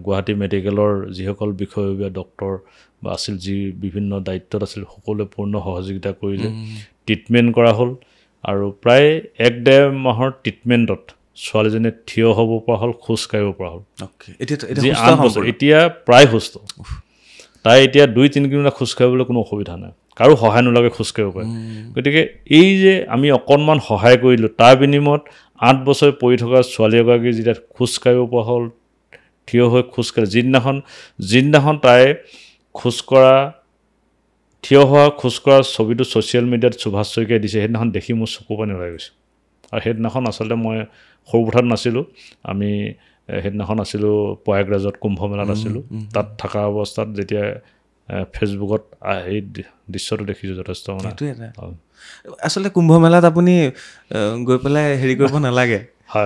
গুৱাহাটী মেডিকেলৰ যিসকল বিষয়ববীয়া ডক্টৰ বা আছিল, যি বিভিন্ন দায়িত্বত আছিল, সকলোৱে পূৰ্ণ সহযোগিতা কৰিলে। ট্ৰিটমেণ্ট কৰা হ'ল আৰু প্ৰায় 1-1.5 মাহৰ ট্ৰিটমেণ্টত ছোৱালীজনীয়ে থিয় হ'ব পৰা হ'ল, খোজ কাঢ়িব পৰা হ'ল। এতিয়া প্ৰায় সুস্থ। তাই এতিয়া 2-3 কিলোমিটাৰ খোজ কাঢ়িবলৈ কোনো অসুবিধা নাই, কাৰো সহায় নোলোৱাকৈ খোজ কাঢ়িব পাৰে। গতিকে এই যে আমি অকণমান সহায় কৰিলোঁ, তাৰ বিনিময়ত 8 বছৰ পৰি থকা ছোৱালী এগৰাকী যেতিয়া খোজ কাঢ়িব পৰা হ'ল, থিয় হৈ খোজ কাঢ়ে, যিদিনাখন তাই থিয় হোৱা খোজকঢ়া ছবিটো ছ'চিয়েল মিডিয়াত সুভাষ শইকীয়াই দিছে, সেইদিনাখন দেখি মোৰ চকু পানী ওলাই গৈছে। আৰু সেইদিনাখন আচলতে মই সৰুপথাৰত নাছিলোঁ, আমি সেইদিনাখন আছিলোঁ প্ৰয়াগৰাজত, কুম্ভমেলাত আছিলোঁ। তাত থকা অৱস্থাত যেতিয়া ফেচবুকত এই দৃশ্যটো দেখিছোঁ, যথেষ্ট মানে আচলতে কুম্ভমেলাত আপুনি গৈ পেলাই হেৰি কৰিব নালাগে,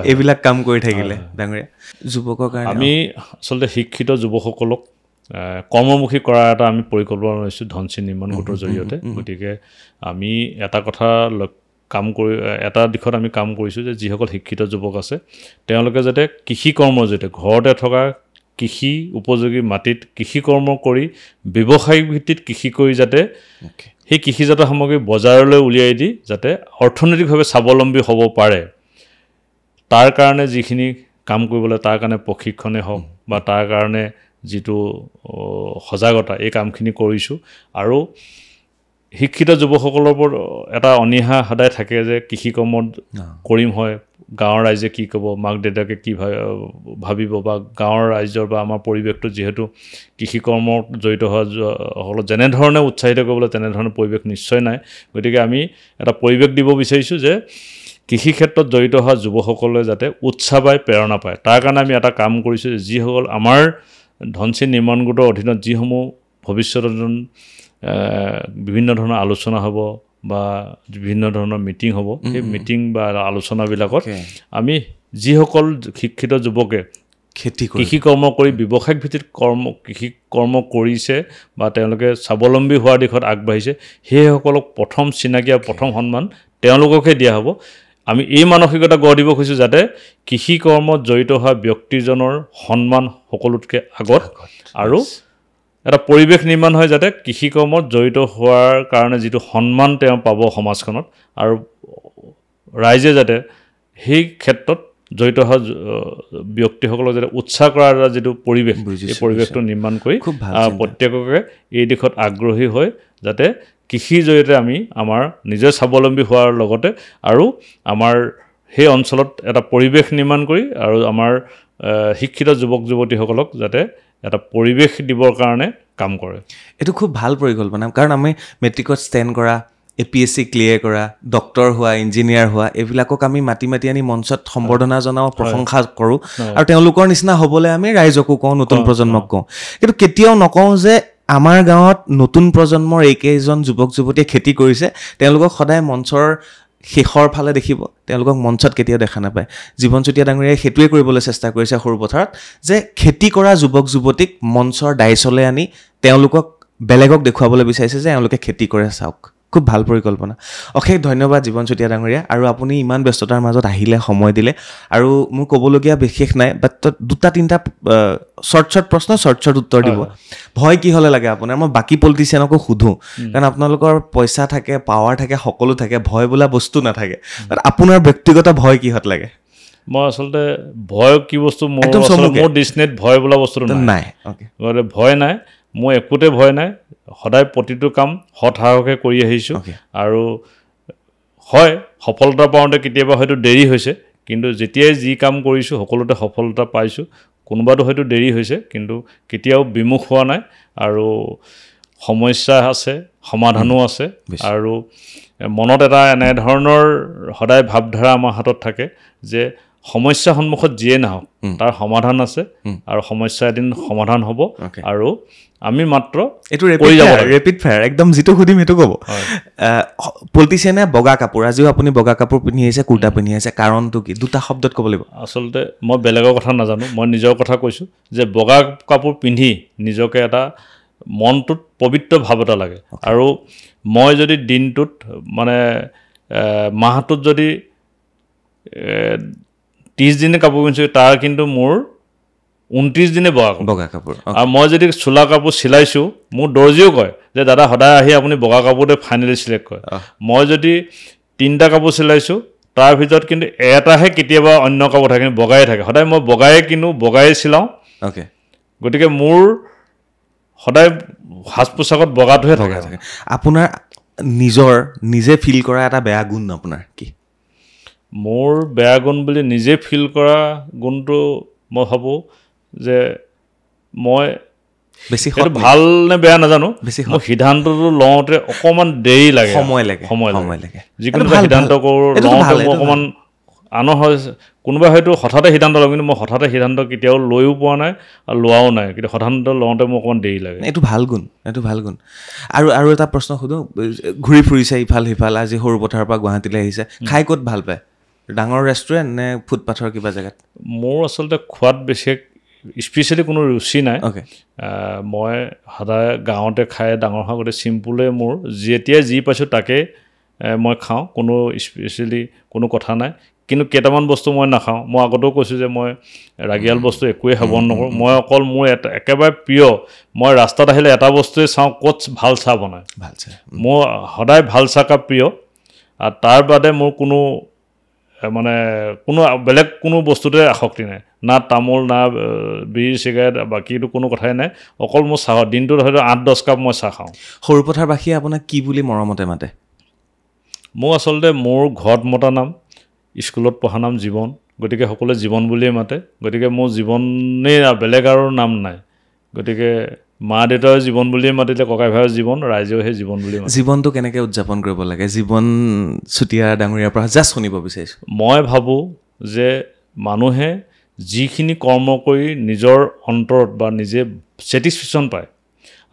এইবিলাক কাম কৰি থাকিলে ডাঙৰীয়া যুৱকৰ কাৰণে। আমি আচলতে শিক্ষিত যুৱকসকলক কৰ্মমুখী কৰাৰ এটা আমি পৰিকল্পনা লৈছোঁ ধনশী নিৰ্মাণ গোটৰ জৰিয়তে। গতিকে আমি এটা দিশত আমি কাম কৰিছোঁ যে যিসকল শিক্ষিত যুৱক আছে, তেওঁলোকে যাতে কৃষি কৰ্মৰ জৰিয়তে ঘৰতে থকা কৃষি উপযোগী মাটিত কৃষি কৰ্ম কৰি ব্যৱসায়িক ভিত্তিত কৃষি কৰি যাতে সেই কৃষিজাত সামগ্ৰী বজাৰলৈ উলিয়াই দি যাতে অৰ্থনৈতিকভাৱে স্বাৱলম্বী হ'ব পাৰে, তাৰ কাৰণে যিখিনি কাম কৰিবলৈ, তাৰ কাৰণে প্ৰশিক্ষণেই হওক বা তাৰ কাৰণে যিটো সজাগতা, এই কামখিনি কৰিছোঁ। আৰু শিক্ষিত যুৱকসকলৰ ওপৰত এটা অনীহা সদায় থাকে যে কৃষি কৰ্মত কৰিম হয়, গাঁৱৰ ৰাইজে কি ক'ব, মাক দেউতাকে কি ভাবিব, বা গাঁৱৰ ৰাইজৰ বা আমাৰ পৰিৱেশটো যিহেতু কৃষি কৰ্মত জড়িত হোৱা সকলো যেনেধৰণে উৎসাহিত কৰিবলৈ তেনেধৰণৰ পৰিৱেশ নিশ্চয় নাই। গতিকে আমি এটা পৰিৱেশ দিব বিচাৰিছোঁ যে কৃষি ক্ষেত্ৰত জড়িত হোৱা যুৱকসকলে যাতে উৎসাহ পায়, প্ৰেৰণা পায়। তাৰ কাৰণে আমি এটা কাম কৰিছোঁ, যিসকল আমাৰ ধনশী নিৰ্মাণ গোটৰ অধীনত যিসমূহ ভৱিষ্যতৰ বিভিন্ন ধৰণৰ আলোচনা হ'ব বা বিভিন্ন ধৰণৰ মিটিং হ'ব, সেই মিটিং বা আলোচনাবিলাকত আমি যিসকল শিক্ষিত যুৱকে কৃষি কৰ্ম কৰি ব্যৱসায়িক ভিত্তিত কৃষি কৰ্ম কৰিছে বা তেওঁলোকে স্বাৱলম্বী হোৱাৰ দিশত আগবাঢ়িছে, সেইসকলক প্ৰথম চিনাকি আৰু প্ৰথম সন্মান তেওঁলোককে দিয়া হ'ব। আমি এই মানসিকতা গঢ় দিব খুজিছোঁ যাতে কৃষি কৰ্মত জড়িত হোৱা ব্যক্তিজনৰ সন্মান সকলোতকৈ আগত, আৰু এটা পৰিৱেশ নিৰ্মাণ হয় যাতে কৃষি কৰ্মত জড়িত হোৱাৰ কাৰণে যিটো সন্মান তেওঁ পাব সমাজখনত, আৰু ৰাইজে যাতে সেই ক্ষেত্ৰত জড়িত হোৱা ব্যক্তিসকলক যাতে উৎসাহ কৰাৰ যিটো পৰিৱেশ, এই পৰিৱেশটো নিৰ্মাণ কৰি প্ৰত্যেককে এই দিশত আগ্ৰহী হৈ যাতে কৃষিৰ জৰিয়তে আমি আমাৰ নিজে স্বাৱলম্বী হোৱাৰ লগতে আৰু আমাৰ সেই অঞ্চলত এটা পৰিৱেশ নিৰ্মাণ কৰি আৰু আমাৰ শিক্ষিত যুৱক যুৱতীসকলক যাতে এটা পৰিৱেশ দিবৰ কাৰণে কাম কৰে। এইটো খুব ভাল পৰিকল্পনা, কাৰণ আমি মেট্ৰিকত ষ্টেণ্ড কৰা, APSC ক্লিয়াৰ কৰা, ডক্টৰ হোৱা, ইঞ্জিনিয়াৰ হোৱা, এইবিলাকক আমি মাতি আনি মঞ্চত সম্বৰ্ধনা জনাওঁ, প্ৰশংসা কৰোঁ, আৰু তেওঁলোকৰ নিচিনা হ'বলৈ আমি ৰাইজকো কওঁ, নতুন প্ৰজন্মক কওঁ। কিন্তু কেতিয়াও নকওঁ যে আমাৰ গাঁৱত নতুন প্ৰজন্মৰ এইকেইজন যুৱক যুৱতীয়ে খেতি কৰিছে, তেওঁলোকক সদায় মঞ্চৰ শেষৰ ফালে দেখিব, তেওঁলোকক মঞ্চত কেতিয়াও দেখা নাপায়। জীৱন চুতীয়া ডাঙৰীয়াই সেইটোৱে কৰিবলৈ চেষ্টা কৰিছে সৰুপথাৰত, যে খেতি কৰা যুৱক যুৱতীক মঞ্চৰ ডাইচলৈ আনি তেওঁলোকক বেলেগক দেখুৱাবলৈ বিচাৰিছে যে এওঁলোকে খেতি কৰে, চাওক খুব ভাল পৰিকল্পনা অশেষ ধন্যবাদ জীৱন চুতীয়া ডাঙৰীয়া আৰু আপুনি ইমান ব্যস্ততাৰ মাজত আহিলে সময় দিলে আৰু মোৰ ক'বলগীয়া বিশেষ নাই বাট দুটা তিনিটা শ্বৰ্ট প্ৰশ্ন শ্বৰ্ট উত্তৰ দিব ভয় কি হ'লে লাগে আপোনাৰ মই বাকী পলিটিচিয়ানকো সোধোঁ কাৰণ আপোনালোকৰ পইচা থাকে পাৱাৰ থাকে সকলো থাকে ভয় বোলা বস্তু নাথাকে বাট আপোনাৰ ব্যক্তিগত ভয় কিহত লাগে মই আচলতে ভয় কি বস্তু মোৰ ডিছনেট ভয় বোলা বস্তুটো নাই ভয় নাই মোৰ একোতে ভয় নাই সদায় প্ৰতিটো কাম সৎ সাহসে কৰি আহিছোঁ আৰু হয় সফলতা পাওঁতে কেতিয়াবা হয়তো দেৰি হৈছে কিন্তু যেতিয়াই যি কাম কৰিছোঁ সকলোতে সফলতা পাইছোঁ কোনোবাটো হয়তো দেৰি হৈছে কিন্তু কেতিয়াও বিমুখ হোৱা নাই আৰু সমস্যা আছে সমাধানো আছে আৰু মনত এটা এনেধৰণৰ সদায় ভাৱধাৰা আমাৰ হাতত থাকে যে সমস্যা সন্মুখত যিয়ে নাহক তাৰ সমাধান আছে আৰু সমস্যা এদিন সমাধান হ'ব আৰু আমি মাত্ৰ এইটো ৰেপিড ফায়াৰ একদম যিটো সুধিম সেইটো ক'ব পলিটিচিয়ানে বগা কাপোৰ আজিও আপুনি বগা কাপোৰ পিন্ধি আহিছে কুৰ্তা পিন্ধি আহিছে কাৰণটো কি দুটা শব্দত ক'ব লাগিব আচলতে মই বেলেগৰ কথা নাজানো মই নিজৰ কথা কৈছোঁ যে বগা কাপোৰ পিন্ধি নিজকে এটা মনটোত পবিত্ৰ ভাৱ এটা লাগে আৰু মই যদি দিনটোত মানে মাহটোত যদি 30 দিনে কাপোৰ পিন্ধিছোঁ তাৰ কিন্তু মোৰ 29 দিনে বগা কাপোৰ আৰু মই যদি চোলা কাপোৰ চিলাইছোঁ মোৰ দৰ্জিও কয় যে দাদা সদায় আহি আপুনি বগা কাপোৰতে ফাইনেলি চিলেক্ট কৰে মই যদি 3টা কাপোৰ চিলাইছোঁ তাৰ ভিতৰত কিন্তু এটাহে কেতিয়াবা অন্য কাপোৰ থাকে বগাই থাকে সদায় মই বগাই কিনো বগাই চিলাওঁ গতিকে মোৰ সদায় সাজ পোছাকত বগাটোহে থাকে আপোনাৰ নিজে ফিল কৰা এটা বেয়া গুণ আপোনাৰ কি মোৰ বেয়া গুণ বুলি নিজে ফিল কৰা গুণটো মই ভাবোঁ যে মই বেছি ভাল নে বেয়া নাজানো মই সিদ্ধান্তটো লওঁতে অকণমান দেৰি লাগে সময় লাগে যিকোনো সিদ্ধান্ত কৰোঁ লওঁতে মই অকণমান আনৰ হয় কোনোবাই হয়তো হঠাতে সিদ্ধান্ত লওঁ কিন্তু মই হঠাতে সিদ্ধান্ত কেতিয়াও লৈও পোৱা নাই আৰু লোৱাও নাই কিন্তু সিদ্ধান্ত লওঁতে মোৰ অকণমান দেৰি লাগে এইটো ভাল গুণ আৰু এটা প্ৰশ্ন সোধোঁ ঘূৰি ফুৰিছে ইফাল সিফাল আজি সৰুপথাৰৰ পৰা গুৱাহাটীলৈ আহিছে খাই ক'ত ভাল পায় ডাঙৰ ৰেষ্টুৰেণ্ট নে ফুটপাথৰ কিবা জেগাত মোৰ আচলতে খোৱাত বেছি স্পেচিয়েলি কোনো ৰুচি নাই মই সদায় গাঁৱতে খাই ডাঙৰ হোৱা গোটেই চিম্পুলে মোৰ যেতিয়াই যি পাইছোঁ তাকে মই খাওঁ কোনো স্পেচিয়েলি কোনো কথা নাই কিন্তু কেইটামান বস্তু মই নাখাওঁ মই আগতেও কৈছোঁ যে মই ৰাগিয়াল বস্তু একোৱেই সেৱন নকৰোঁ মই অকল মোৰ একেবাৰে প্ৰিয় মই ৰাস্তাত আহিলে এটা বস্তুৱে চাওঁ ক'ত ভাল চাহ বনায় মোৰ সদায় ভাল চাহ কাপ প্ৰিয় আৰু তাৰ বাদে মোৰ কোনো মানে কোনো বেলেগ কোনো বস্তুতে আসক্তি নাই না তামোল না বিড়ি চিগাৰেট বাকীটো কোনো কথাই নাই অকল মোৰ চাহত দিনটোত হয়তো 8-10 কাপ মই চাহ খাওঁ সৰুপথাৰবাসীয়ে আপোনাক কি বুলি মৰমতে মাতে মোৰ আচলতে মোৰ ঘৰত মতা নাম স্কুলত পঢ়া নাম জীৱন গতিকে সকলোৱে জীৱন বুলিয়ে মাতে গতিকে মোৰ জীৱনেই বেলেগ আৰু নাম নাই গতিকে মা দেউতাৰ জীৱন বুলিয়ে মাতিলে ককাই ভাইৰ জীৱন ৰাইজেও সেই জীৱন বুলি মাতে জীৱনটো কেনেকৈ উদযাপন কৰিব লাগে জীৱন চুতীয়া ডাঙৰীয়াৰ পৰা জাষ্ট শুনিব বিচাৰিছোঁ মই ভাবোঁ যে মানুহে যিখিনি কৰ্ম কৰি নিজৰ অন্তৰত বা নিজে ছেটিছফেকশ্যন পায়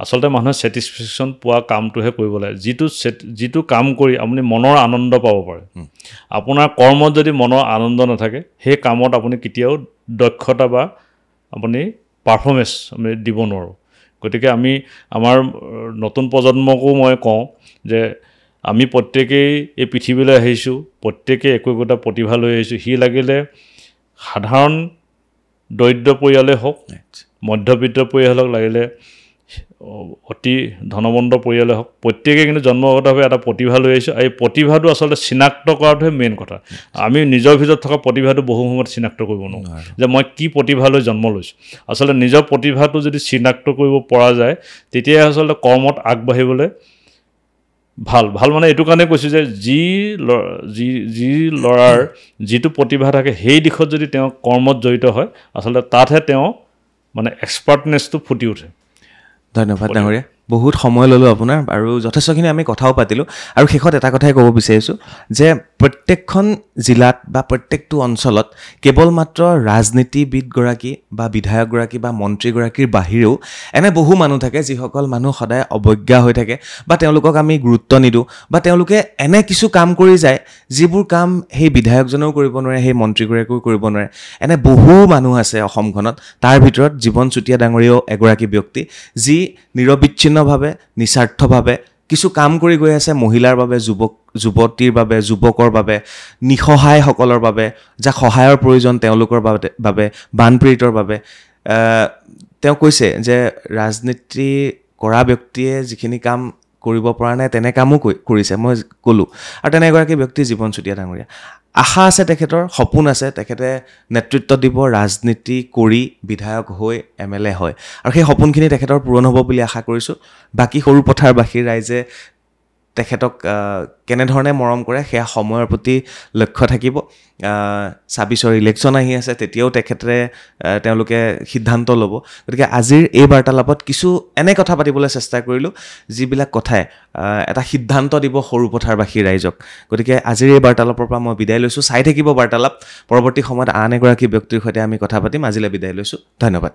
আচলতে মানুহে ছেটিছফেকশ্যন পোৱা কামটোহে কৰিব লাগে যিটো কাম কৰি আপুনি মনৰ আনন্দ পাব পাৰে আপোনাৰ কৰ্মত যদি মনৰ আনন্দ নাথাকে সেই কামত আপুনি কেতিয়াও দক্ষতা বা আপুনি পাৰফৰ্মেঞ্চ আমি দিব নোৱাৰোঁ গতিকে আমি আমাৰ নতুন প্ৰজন্মকো মই কওঁ যে আমি প্ৰত্যেকেই এই পৃথিৱীলৈ আহিছোঁ প্ৰত্যেকেই একোটা প্ৰতিভা লৈ আহিছোঁ সি লাগিলে সাধাৰণ দৰিদ্ৰ পৰিয়ালেই হওক মধ্যবিত্ত পৰিয়ালক লাগিলে অতি ধনবন্ত পৰিয়ালে হওক প্ৰত্যেকেই কিন্তু জন্মগতভাৱে এটা প্ৰতিভা লৈ আহিছোঁ এই প্ৰতিভাটো আচলতে চিনাক্ত কৰাটোহে মেইন কথা আমি নিজৰ ভিতৰত থকা প্ৰতিভাটো বহু সময়ত চিনাক্ত কৰিব নোৱাৰোঁ যে মই কি প্ৰতিভা লৈ জন্ম লৈছোঁ আচলতে নিজৰ প্ৰতিভাটো যদি চিনাক্ত কৰিব পৰা যায় তেতিয়াই আচলতে কৰ্মত আগবাঢ়িবলৈ ভাল মানে এইটো কাৰণে কৈছোঁ যে যি ল'ৰাৰ যিটো প্ৰতিভা থাকে সেই দিশত যদি তেওঁ কৰ্মত জড়িত হয় আচলতে তাতহে তেওঁ মানে এক্সপাৰ্টনেছটো ফুটি উঠে ধন্যবাদ ডাঙৰীয়া বহুত সময় ল'লোঁ আপোনাৰ আৰু যথেষ্টখিনি আমি কথাও পাতিলোঁ আৰু শেষত এটা কথাই ক'ব বিচাৰিছোঁ যে প্ৰত্যেকখন জিলাত বা প্ৰত্যেকটো অঞ্চলত কেৱল মাত্ৰ ৰাজনীতিবিদগৰাকী বা বিধায়কগৰাকী বা মন্ত্ৰীগৰাকীৰ বাহিৰেও এনে বহু মানুহ থাকে যিসকল মানুহ সদায় অৱজ্ঞা হৈ থাকে বা তেওঁলোকক আমি গুৰুত্ব নিদিওঁ বা তেওঁলোকে এনে কিছু কাম কৰি যায় যিবোৰ কাম সেই বিধায়কজনেও কৰিব নোৱাৰে সেই মন্ত্ৰীগৰাকীয়েও কৰিব নোৱাৰে এনে বহু মানুহ আছে অসমখনত তাৰ ভিতৰত জীৱন চুতীয়া ডাঙৰীয়াও এগৰাকী ব্যক্তি যি নিৰবিচ্ছিন্নভাৱে নিস্বাৰ্থভাৱে কিছু কাম কৰি গৈ আছে মহিলাৰ বাবে, যুৱতীৰ বাবে, যুৱকৰ বাবে, নিসহায়সকলৰ বাবে, যাক সহায়ৰ প্ৰয়োজন তেওঁলোকৰ বাবে, বানপীড়িতৰ বাবে। তেওঁ কৈছে যে ৰাজনীতি কৰা ব্যক্তিয়ে যিখিনি কাম কৰিব পৰা নাই তেনে কামো কৰিছে, মই ক'লোঁ। আৰু তেনে এগৰাকী ব্যক্তি জীৱন চুতীয়া ডাঙৰীয়া। আশা আছে তেখেতৰ, সপোন আছে, তেখেতে নেতৃত্ব দিব, ৰাজনীতি কৰি বিধায়ক হৈ MLA হয়, আৰু সেই সপোনখিনি তেখেতৰ পূৰণ হ'ব বুলি আশা কৰিছোঁ। বাকী সৰুপথাৰবাসীৰ ৰাইজে তেখেতক কেনেধৰণে মৰম কৰে সেয়া সময়ৰ প্ৰতি লক্ষ্য থাকিব। ২৬ৰ ইলেকশ্যন আহি আছে, তেতিয়াও তেওঁলোকে সিদ্ধান্ত ল'ব। গতিকে আজিৰ এই বাৰ্তালাপত কিছু এনে কথা পাতিবলৈ চেষ্টা কৰিলোঁ যিবিলাক কথাই এটা সিদ্ধান্ত দিব সৰুপথাৰবাসীৰ ৰাইজক। গতিকে আজিৰ এই বাৰ্তালাপৰ পৰা মই বিদায় লৈছোঁ। চাই থাকিব বাৰ্তালাপ, পৰৱৰ্তী সময়ত আন এগৰাকী ব্যক্তিৰ সৈতে আমি কথা পাতিম। আজিলৈ বিদায় লৈছোঁ, ধন্যবাদ।